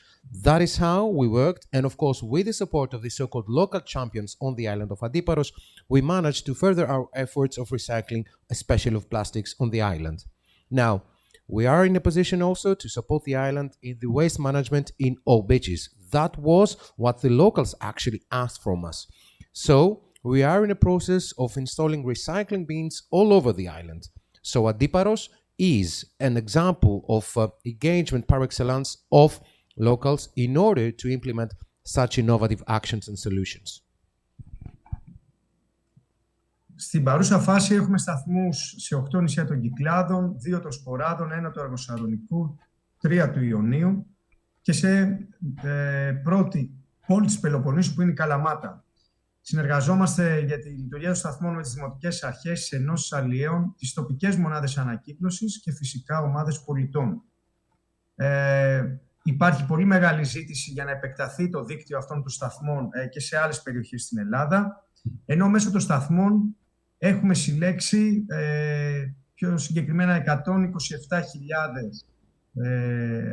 That is how we worked, and of course, with the support of the so-called local champions on the island of Antiparos, we managed to further our efforts of recycling, especially of plastics, on the island. Now, we are in a position also to support the island in the waste management in all beaches. That was what the locals actually asked from us. So we are in a process of installing recycling bins all over the island. So Adiparos is an example of engagement par excellence of locals in order to implement such innovative actions and solutions. Στην παρούσα φάση έχουμε σταθμούς σε 8 νησιά των Κυκλάδων, 2 των Σποράδων, 1 του Αργοσαλονικού, 3 του Ιωνίου και σε πρώτη πόλη της Πελοποννήσου που είναι η Καλαμάτα. Συνεργαζόμαστε για τη λειτουργία των σταθμών με τις δημοτικές αρχές, τις ενώσεις αλλιέων, τις τοπικές μονάδες ανακύκλωσης και φυσικά ομάδες πολιτών. Υπάρχει πολύ μεγάλη ζήτηση για να επεκταθεί το δίκτυο αυτών των σταθμών και σε άλλες περιοχές στην Ελλάδα, ενώ μέσω των σταθμών έχουμε συλλέξει πιο συγκεκριμένα 127.000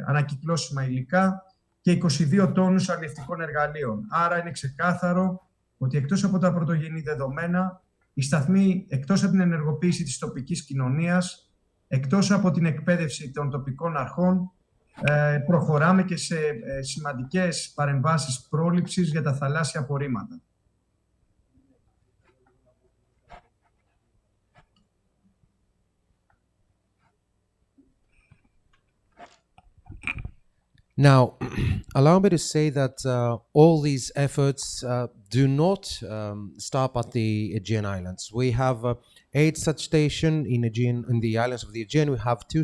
ανακυκλώσιμα υλικά και 22 τόνους αλλιευτικών εργαλείων. Άρα είναι ξεκάθαρο ότι εκτός από τα πρωτογενή δεδομένα, οι σταθμοί, εκτός από την ενεργοποίηση της τοπικής κοινωνίας, εκτός από την εκπαίδευση των τοπικών αρχών, προχωράμε και σε σημαντικές παρεμβάσεις πρόληψης για τα θαλάσσια απορρίμματα. Now, allow me to say that all these efforts do not stop at the Aegean Islands. We have 8 such stations in the islands of the Aegean. We have 2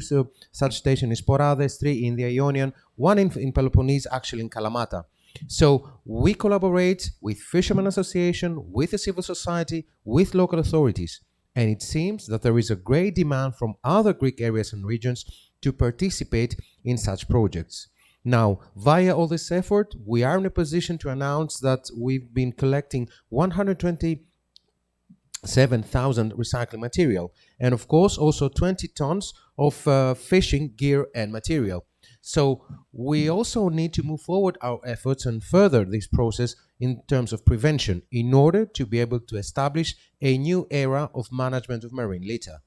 such stations in Sporades, 3 in the Ionian, 1 in Peloponnese, actually in Kalamata. So we collaborate with Fishermen Association, with the civil society, with local authorities. And it seems that there is a great demand from other Greek areas and regions to participate in such projects. Now, via all this effort, we are in a position to announce that we've been collecting 127,000 recycling material, and of course also 20 tons of fishing gear and material. So we also need to move forward our efforts and further this process in terms of prevention in order to be able to establish a new era of management of marine litter.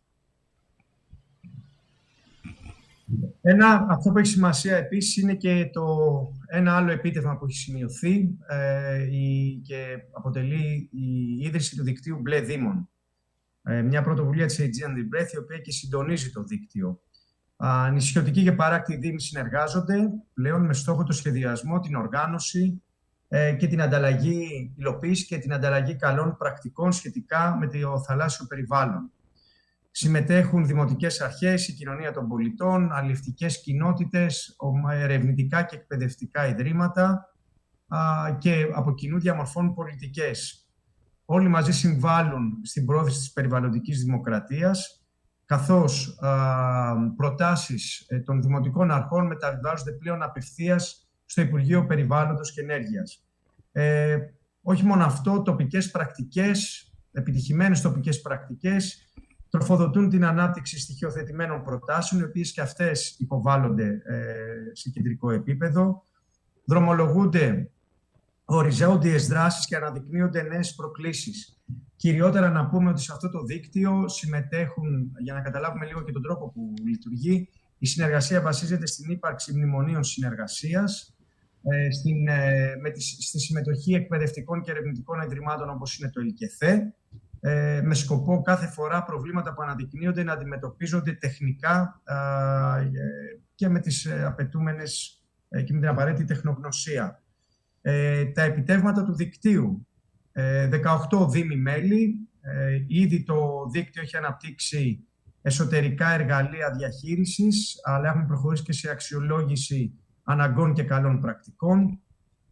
Αυτό που έχει σημασία επίσης είναι και ένα άλλο επίτευγμα που έχει σημειωθεί και αποτελεί η ίδρυση του δικτύου Μπλε Δήμων. Μια πρωτοβουλία της Aegean Breath, η οποία και συντονίζει το δίκτυο. Νησιωτικοί και παράκτιοι δήμοι συνεργάζονται πλέον με στόχο το σχεδιασμό, την οργάνωση και την ανταλλαγή υλοποίηση και την ανταλλαγή καλών πρακτικών σχετικά με το θαλάσσιο περιβάλλον. Συμμετέχουν δημοτικές αρχές, η κοινωνία των πολιτών, αλλιευτικές κοινότητες, ερευνητικά και εκπαιδευτικά ιδρύματα και από κοινού διαμορφώνουν πολιτικές. Όλοι μαζί συμβάλλουν στην πρόθεση της περιβαλλοντικής δημοκρατίας, καθώς προτάσεις των δημοτικών αρχών μεταβιβάζονται πλέον απευθείας στο Υπουργείο Περιβάλλοντος και Ενέργειας. Όχι μόνο αυτό, τοπικές πρακτικές, επιτυχημένες τοπικές πρακτικές, τροφοδοτούν την ανάπτυξη στοιχειοθετημένων προτάσεων, οι οποίες και αυτές υποβάλλονται σε κεντρικό επίπεδο. Δρομολογούνται οριζόντιες δράσεις και αναδεικνύονται νέες προκλήσεις. Κυριότερα να πούμε ότι σε αυτό το δίκτυο συμμετέχουν, για να καταλάβουμε λίγο και τον τρόπο που λειτουργεί, η βασίζεται στην ύπαρξη μνημονίων συνεργασίας, στη συμμετοχή εκπαιδευτικών και ερευνητικών ιδρυμάτων όπως είναι το ΕΛΚΕΘΕ, με σκοπό κάθε φορά προβλήματα που αναδεικνύονται να αντιμετωπίζονται τεχνικά και με τις απαιτούμενες και με την απαραίτητη τεχνογνωσία. Τα επιτεύγματα του δικτύου. 18 δήμοι μέλη. Ήδη το δίκτυο έχει αναπτύξει εσωτερικά εργαλεία διαχείρισης, αλλά έχουμε προχωρήσει και σε αξιολόγηση αναγκών και καλών πρακτικών.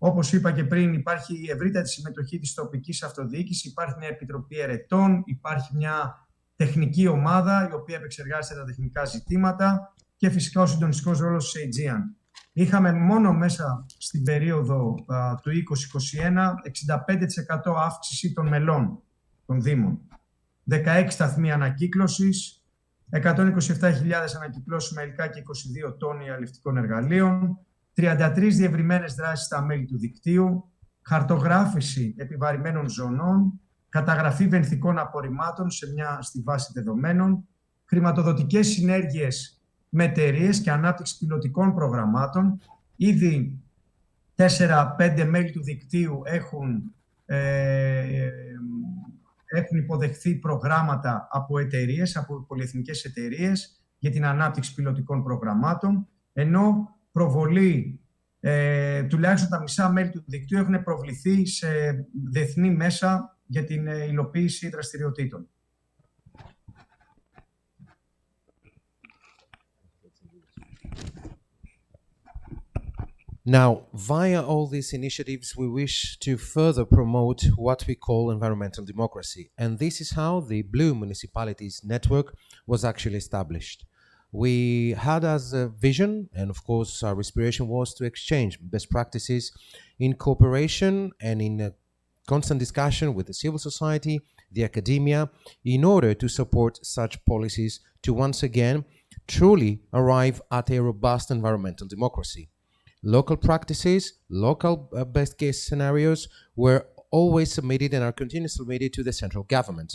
Όπως είπα και πριν, υπάρχει η ευρύτατη συμμετοχή της τοπικής αυτοδιοίκησης, υπάρχει μια επιτροπή ερετών, υπάρχει μια τεχνική ομάδα η οποία επεξεργάζεται τα τεχνικά ζητήματα και φυσικά ο συντονιστικός ρόλος της Aegean. Είχαμε μόνο μέσα στην περίοδο του 2021 65% αύξηση των μελών των Δήμων. 16 σταθμοί ανακύκλωσης, 127.000 ανακυκλώσιμα υλικά και 22 τόνοι αλλιευτικών εργαλείων, 33 διευρυμένες δράσεις στα μέλη του δικτύου, χαρτογράφηση επιβαρημένων ζωνών, καταγραφή βενθικών απορριμμάτων στη βάση δεδομένων, χρηματοδοτικές συνέργειες με εταιρείες και ανάπτυξη πιλωτικών προγραμμάτων. Ήδη 4-5 μέλη του δικτύου έχουν υποδεχθεί προγράμματα από εταιρείες, από πολυεθνικές εταιρείες για την ανάπτυξη πιλωτικών προγραμμάτων, ενώ προβολή τουλάχιστον τα μισά μέλη του δικτύου έχουν προβληθεί σε διεθνή μέσα για την υλοποίηση δραστηριοτήτων. Now, via all these initiatives, we wish to further promote what we call environmental democracy. And this is how the Blue Municipalities Network was actually established. We had as a vision, and of course our aspiration was to exchange best practices in cooperation and in a constant discussion with the civil society, the academia, in order to support such policies to once again truly arrive at a robust environmental democracy. Local practices, local best case scenarios were always submitted and are continuously submitted to the central government.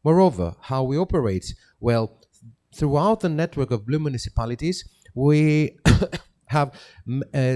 Moreover, how we operate? Well, throughout the network of Blue Municipalities, we have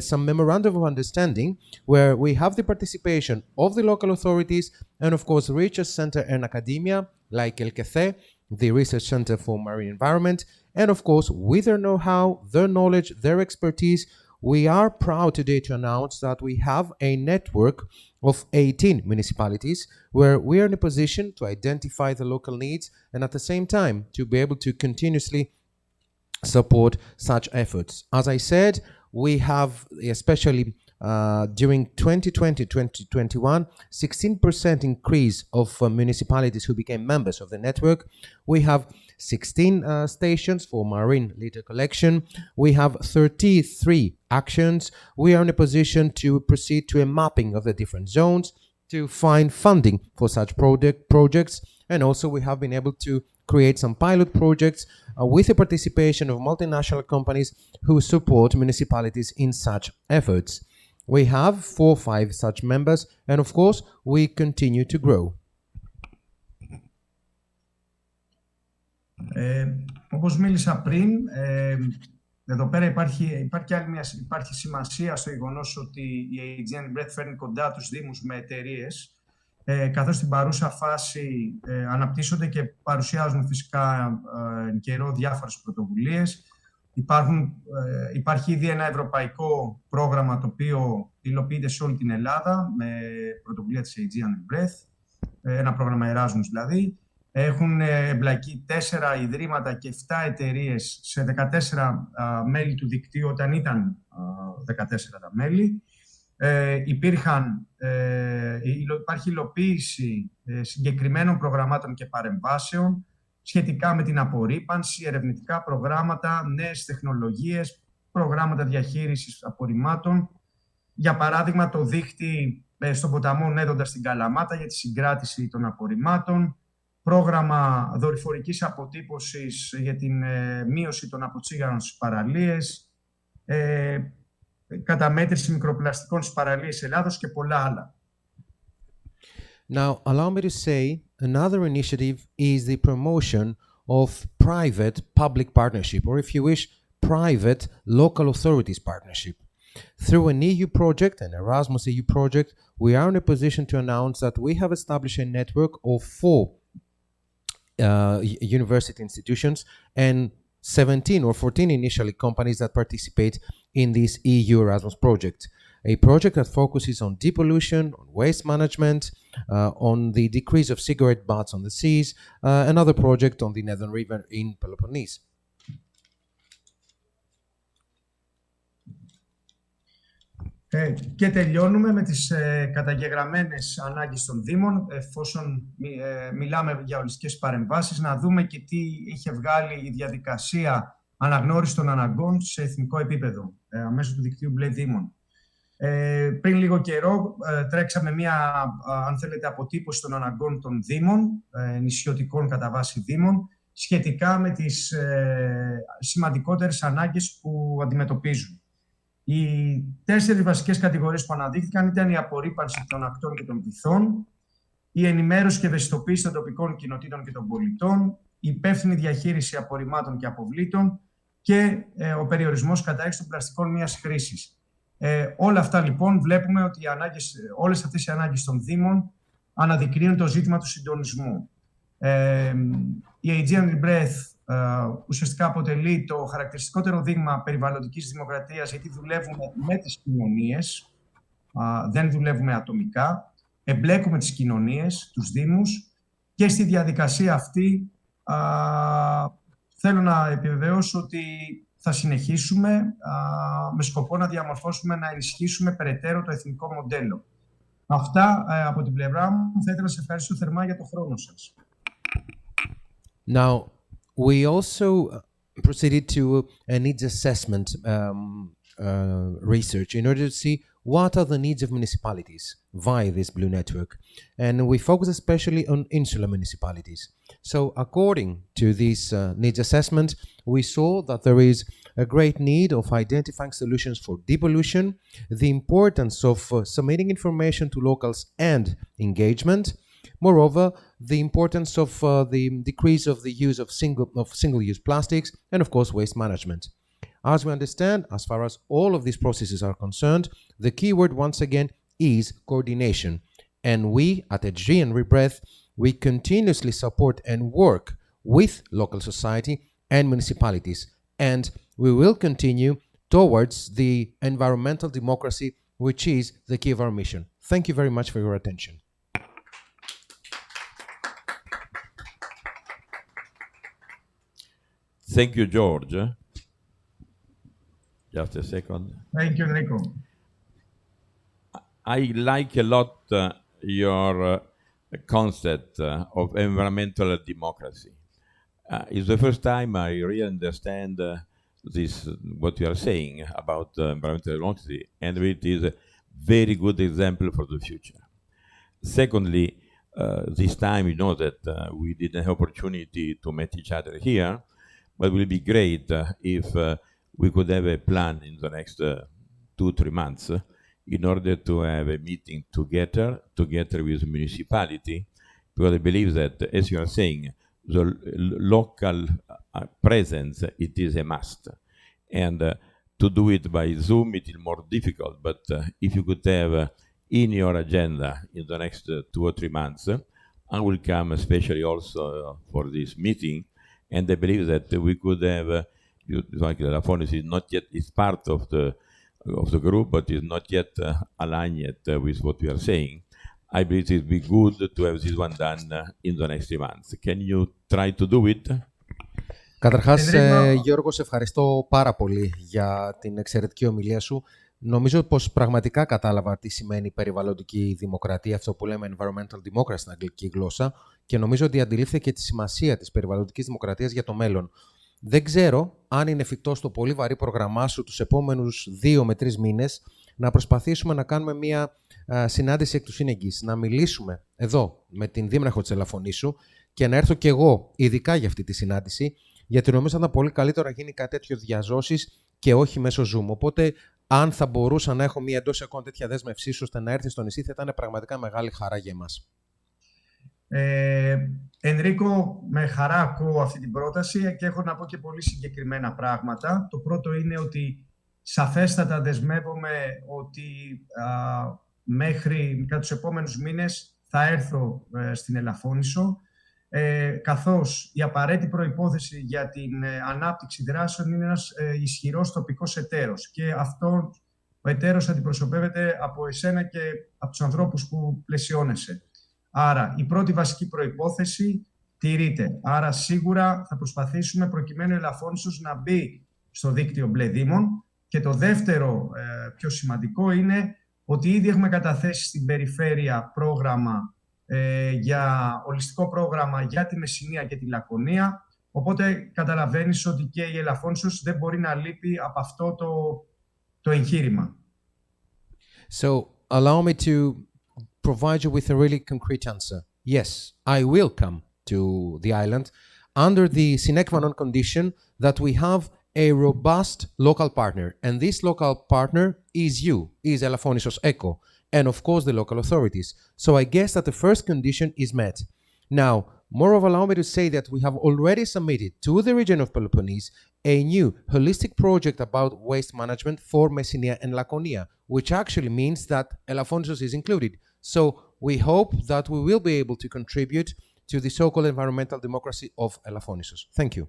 some memorandum of understanding where we have the participation of the local authorities and of course research center and academia like ELKETHE, the Research Center for Marine Environment, and of course with their know-how, their knowledge, their expertise, we are proud today to announce that we have a network of 18 municipalities where we are in a position to identify the local needs and at the same time to be able to continuously support such efforts. As I said, we have, especially during 2020-2021, 16% increase of municipalities who became members of the network. We have 16 stations for marine litter collection. We have 33 actions. We are in a position to proceed to a mapping of the different zones to find funding for such projects. And also we have been able to create some pilot projects with the participation of multinational companies who support municipalities in such efforts. We have 4 or 5 such members, and of course, we continue to grow. Όπως μίλησα πριν, εδώ πέρα υπάρχει σημασία στο γεγονός ότι η Aegean Breath φέρνει κοντά τους δήμους με εταιρείες, καθώς στην παρούσα φάση αναπτύσσονται και παρουσιάζουν φυσικά εν καιρό διάφορες πρωτοβουλίες. Υπάρχει ήδη ένα ευρωπαϊκό πρόγραμμα το οποίο υλοποιείται σε όλη την Ελλάδα με πρωτοβουλία της Aegean Breath, ένα πρόγραμμα Erasmus δηλαδή. Έχουν εμπλακεί 4 ιδρύματα και 7 εταιρείες σε 14 μέλη του δικτύου όταν ήταν 14 τα μέλη. Υπάρχει υλοποίηση συγκεκριμένων προγραμμάτων και παρεμβάσεων σχετικά με την απορρίπανση, ερευνητικά προγράμματα, νέες τεχνολογίες, προγράμματα διαχείρισης απορριμμάτων. Για παράδειγμα, το δίχτυ στον ποταμό Νέδοντα στην Καλαμάτα για τη συγκράτηση των απορριμμάτων, πρόγραμμα δορυφορικής αποτύπωσης για την μείωση των αποτσίγανων στις παραλίες, καταμέτρηση μικροπλαστικών στις παραλίες Ελλάδος και πολλά άλλα. Now, allow me to say another initiative is the promotion of private-public partnership, or if you wish, private-local authorities partnership. Through an EU project, an Erasmus EU project, we are in a position to announce that we have established a network of 4 university institutions and 17 or 14 initially companies that participate in this EU Erasmus project. A project that focuses on depollution, on waste management, on the decrease of cigarette butts on the seas, another project on the Nether River in Peloponnese. Και τελειώνουμε με τις καταγεγραμμένες ανάγκες των Δήμων, εφόσον μιλάμε για ολιστικές παρεμβάσεις, να δούμε και τι είχε βγάλει η διαδικασία αναγνώρισης των αναγκών σε εθνικό επίπεδο, μέσω του δικτύου Μπλε Δήμων. Πριν λίγο καιρό τρέξαμε μία, αν θέλετε, αποτύπωση των αναγκών των Δήμων, νησιωτικών κατά βάση Δήμων, σχετικά με τις σημαντικότερες ανάγκες που αντιμετωπίζουν. Οι 4 βασικές κατηγορίες που αναδείχθηκαν ήταν η απορρίπανση των ακτών και των βυθών, η ενημέρωση και ευαισθητοποίηση των τοπικών κοινοτήτων και των πολιτών, η υπεύθυνη διαχείριση απορριμμάτων και αποβλήτων, και ο περιορισμός κατάργησης των πλαστικών μίας χρήσης. Όλα αυτά λοιπόν βλέπουμε ότι όλες αυτές οι ανάγκες των Δήμων αναδεικνύουν το ζήτημα του συντονισμού. Η Aegean Breath ουσιαστικά αποτελεί το χαρακτηριστικότερο δείγμα περιβαλλοντικής δημοκρατίας, γιατί δουλεύουμε με τις κοινωνίες, δεν δουλεύουμε ατομικά, εμπλέκουμε τις κοινωνίες, τους Δήμους, και στη διαδικασία αυτή θέλω να επιβεβαιώσω ότι θα συνεχίσουμε με σκοπό να διαμορφώσουμε, να ενισχύσουμε περαιτέρω το εθνικό μοντέλο. Αυτά από την πλευρά μου. Θα ήθελα να σας ευχαριστήσω θερμά για το χρόνο σας. Now, we also proceeded to a needs assessment research in order to see what are the needs of municipalities via this Blue Network. And we focus especially on insular municipalities. So according to this needs assessment, we saw that there is a great need of identifying solutions for depollution, the importance of submitting information to locals and engagement. Moreover, the importance of the decrease of the use of single-use plastics, and of course, waste management. As we understand, as far as all of these processes are concerned, the key word once again is coordination. And we at Aegean Rebreath, we continuously support and work with local society and municipalities. And we will continue towards the environmental democracy, which is the key of our mission. Thank you very much for your attention. Thank you, George. Just a second. Thank you, Enrico. I like a lot your concept of environmental democracy. It's the first time I really understand this, what you are saying about environmental democracy, and it is a very good example for the future. Secondly, this time you know that we didn't have opportunity to meet each other here, but it will be great if we could have a plan in the next 2-3 months in order to have a meeting together with the municipality, because I believe that, as you are saying, the local presence, it is a must. And to do it by Zoom, it is more difficult, but if you could have in your agenda in the next 2 or 3 months, I will come especially also for this meeting, and I believe that we could have like Elafonisos is not yet is part of the group, but is not yet aligned yet with what we are saying. I believe it would be good to have this one done in the next 3 months. Can you try to do it? Καταρχάς, Γιώργο, σε ευχαριστώ πάρα πολύ για την εξαιρετική ομιλία σου. Νομίζω πως πραγματικά κατάλαβα τι σημαίνει περιβαλλοντική δημοκρατία, αυτό που λέμε environmental democracy στην αγγλική γλώσσα, και νομίζω ότι αντιλήφθηκε και τη σημασία της περιβαλλοντικής δημοκρατίας για το μέλλον. Δεν ξέρω αν είναι εφικτό στο πολύ βαρύ πρόγραμμά σου τους επόμενους 2 με 3 μήνες να προσπαθήσουμε να κάνουμε μια συνάντηση εκ του σύνεγγυς, να μιλήσουμε εδώ με την δήμαρχο της Ελαφωνήσου και να έρθω κι εγώ ειδικά για αυτή τη συνάντηση, γιατί νομίζω θα ήταν πολύ καλύτερο να γίνει κάτι τέτοιο διαζώσεις και όχι μέσω Zoom. Οπότε, αν θα μπορούσα να έχω μια εντός εικόνα τέτοια δέσμευσή ώστε να έρθει στο νησί, θα ήταν πραγματικά μεγάλη χαρά για εμάς. Ενρίκο, με χαρά ακούω αυτή την πρόταση και έχω να πω και πολύ συγκεκριμένα πράγματα. Το πρώτο είναι ότι σαφέστατα δεσμεύομαι ότι μέχρι τους επόμενους μήνες θα έρθω στην Ελαφώνησο, καθώς η απαραίτητη προϋπόθεση για την ανάπτυξη δράσεων είναι ένας ισχυρός τοπικός εταίρος, και αυτό ο εταίρος αντιπροσωπεύεται από εσένα και από τους ανθρώπους που πλαισιώνεσαι. Άρα, η πρώτη βασική προϋπόθεση τηρείται. Άρα, σίγουρα θα προσπαθήσουμε προκειμένου η Ελαφώνησος να μπει στο δίκτυο μπλε δήμων. Και το δεύτερο πιο σημαντικό είναι ότι ήδη έχουμε καταθέσει στην περιφέρεια πρόγραμμα ολιστικό πρόγραμμα για τη Μεσσηνία και τη Λακωνία. Οπότε καταλαβαίνεις ότι και η Ελαφώνησος δεν μπορεί να λείπει από αυτό το εγχείρημα. So, allow me to provide you with a really concrete answer. Yes, I will come to the island under the sine qua non condition that we have a robust local partner. And this local partner is you, is Elafonisos Eco, and of course the local authorities. So I guess that the first condition is met. Now, Moreover, allow me to say that we have already submitted to the region of Peloponnese a new holistic project about waste management for Messinia and Laconia, which actually means that Elafonisos is included. So we hope that we will be able to contribute to the so-called environmental democracy of Elafonisos. Thank you.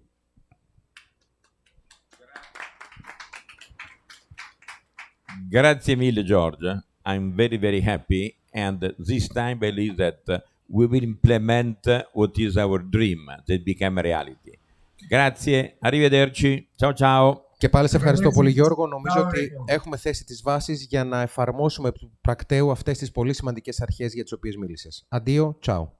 Grazie mille, George. I'm very, very happy. And this time, I believe that we will implement what is our dream that became reality. Grazie, arrivederci. Ciao, ciao. Και πάλι σε ευχαριστώ πολύ, Γιώργο. Νομίζω ότι έχουμε θέσει τις βάσεις για να εφαρμόσουμε του πρακτέου αυτές τις πολύ σημαντικές αρχές για τις οποίες μίλησες. Αντίο, τσάου.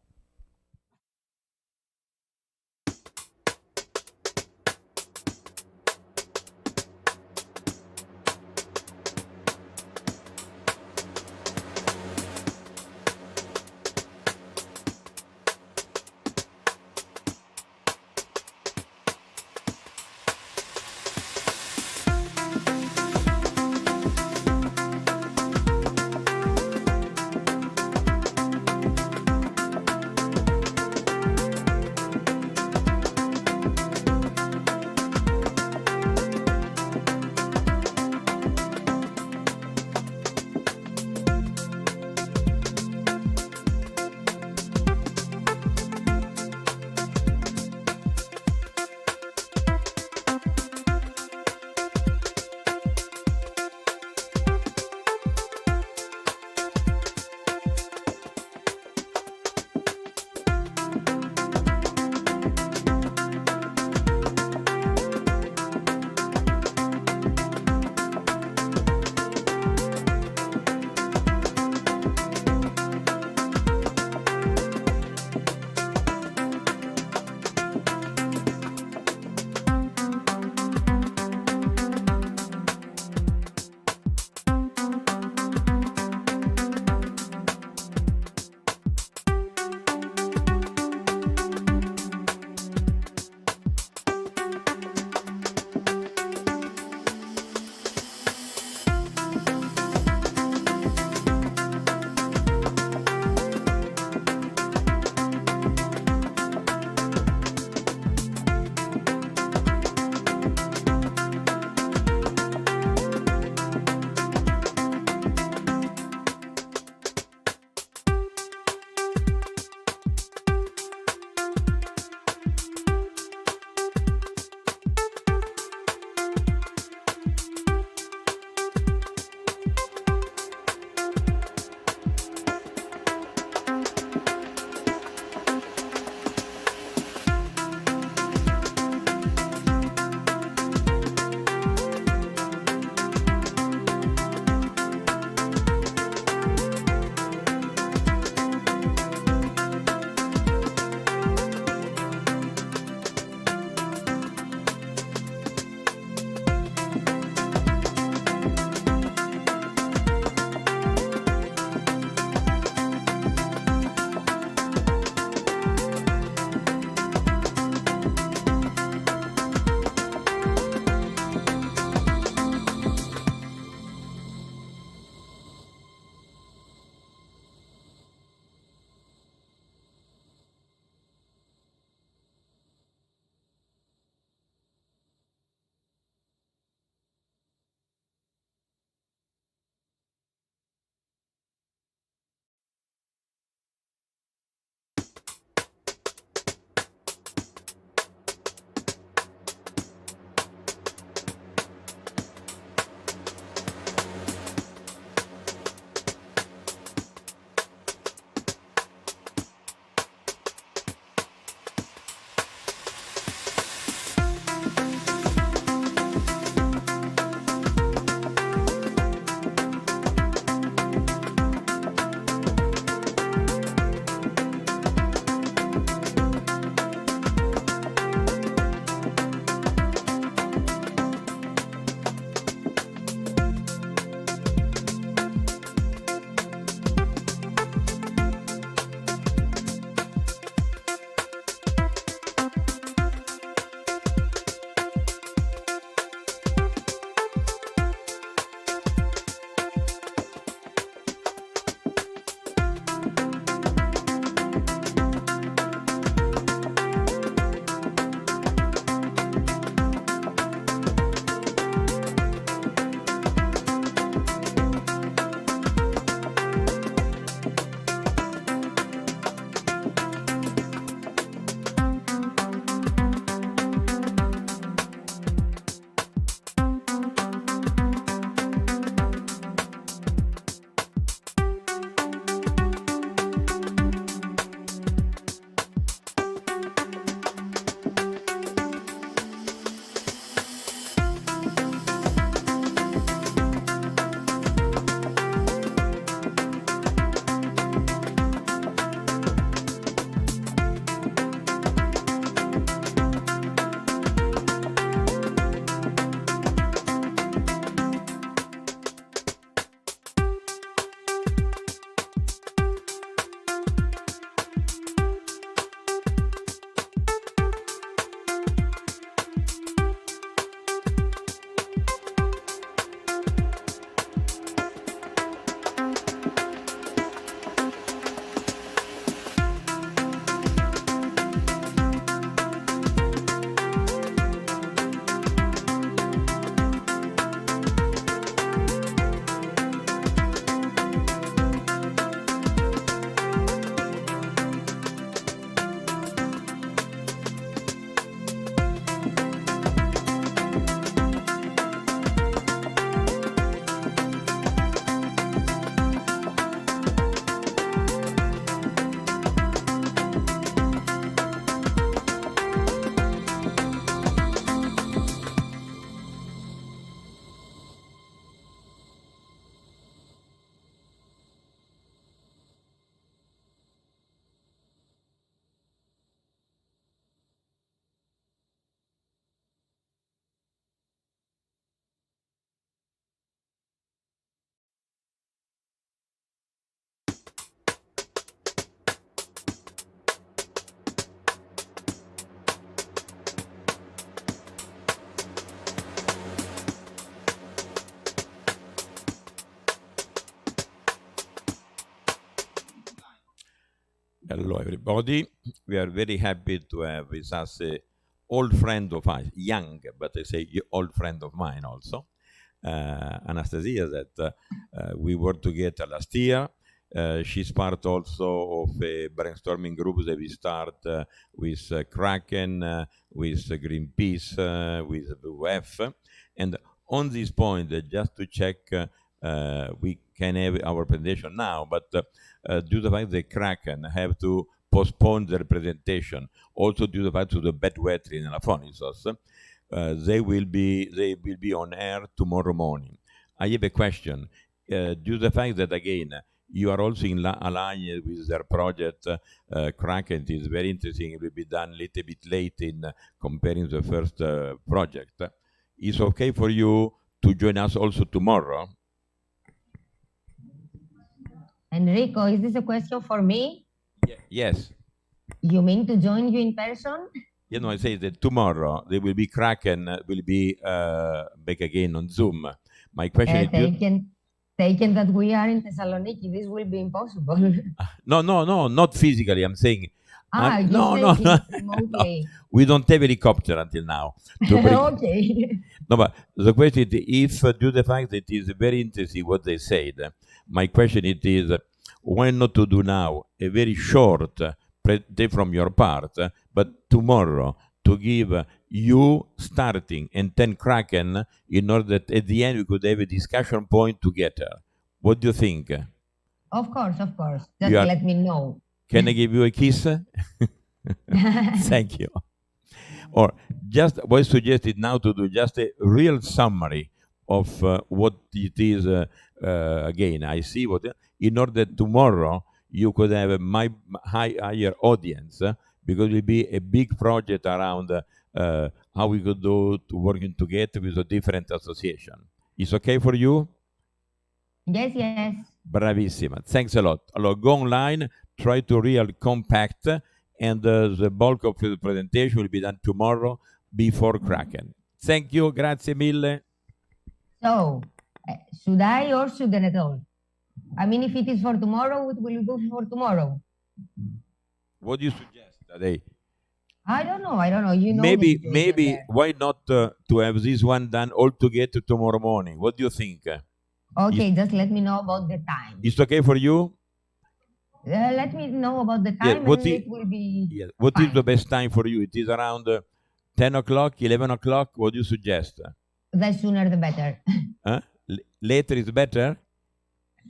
Hello, everybody. We are very happy to have with us an old friend of ours, young, but I say old friend of mine also, Anastasia, that we worked together last year. She's part also of a brainstorming group that we start with Kraken, with Greenpeace, with WWF. And on this point, just to check, we can have our presentation now, but due to the fact that Kraken have to postpone their presentation, also due to the fact of the bad weather in Elafonisos, they will be on air tomorrow morning. I have a question. Due to the fact that, again, you are also in alliance with their project, Kraken is very interesting. It will be done a little bit late in comparing the first project. It's okay for you to join us also tomorrow? Enrico, is this a question for me? Yes. You mean to join you in person? You know, I say that tomorrow there will be Kraken, will be back again on Zoom. My question is... Taken that we are in Thessaloniki, this will be impossible. No, not physically, I'm saying... No. We don't have helicopter until now. Okay. No, but the question is, if due to the fact that it is very interesting what they said, my question is, why not to do now a very short from your part, but tomorrow to give you starting and then Kraken in order that at the end we could have a discussion point together. What do you think? Of course. Just let me know. Can I give you a kiss? Thank you. Or just what I suggested now to do just a real summary of what it is. Again, I see what in order that tomorrow you could have a higher audience because it will be a big project around how we could do to working together with a different association. It's okay for you? Yes. Bravissima. Thanks a lot. Allora, go online, try to real compact, and the bulk of the presentation will be done tomorrow before Kraken. Thank you. Grazie mille. So, should I or shouldn't at all? I mean, if it is for tomorrow, it will go for tomorrow. What do you suggest today? I don't know. You know, maybe why not to have this one done all together tomorrow morning? What do you think? Okay, just let me know about the time. It's okay for you? Let me know about the time, it will be What fine. is the best time for you? It is around 10 o'clock, 11 o'clock? What do you suggest? The sooner the better. Later is better?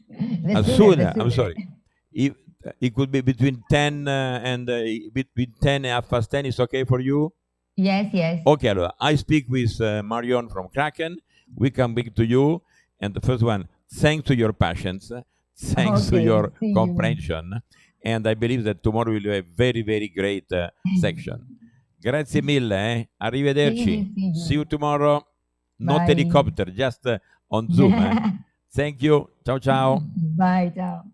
The Sooner. sooner. I'm sorry. It could be between 10 and 10:30. It's okay for you? Yes. Okay, allora, I speak with Marion from Kraken. We come back to you. And the first one, thanks to your patience, thanks to your comprehension. And I believe that tomorrow will be a very, very great section. Grazie mille. Arrivederci. See you tomorrow. Not helicopter, just on Zoom. Thank you. Ciao. Bye, ciao.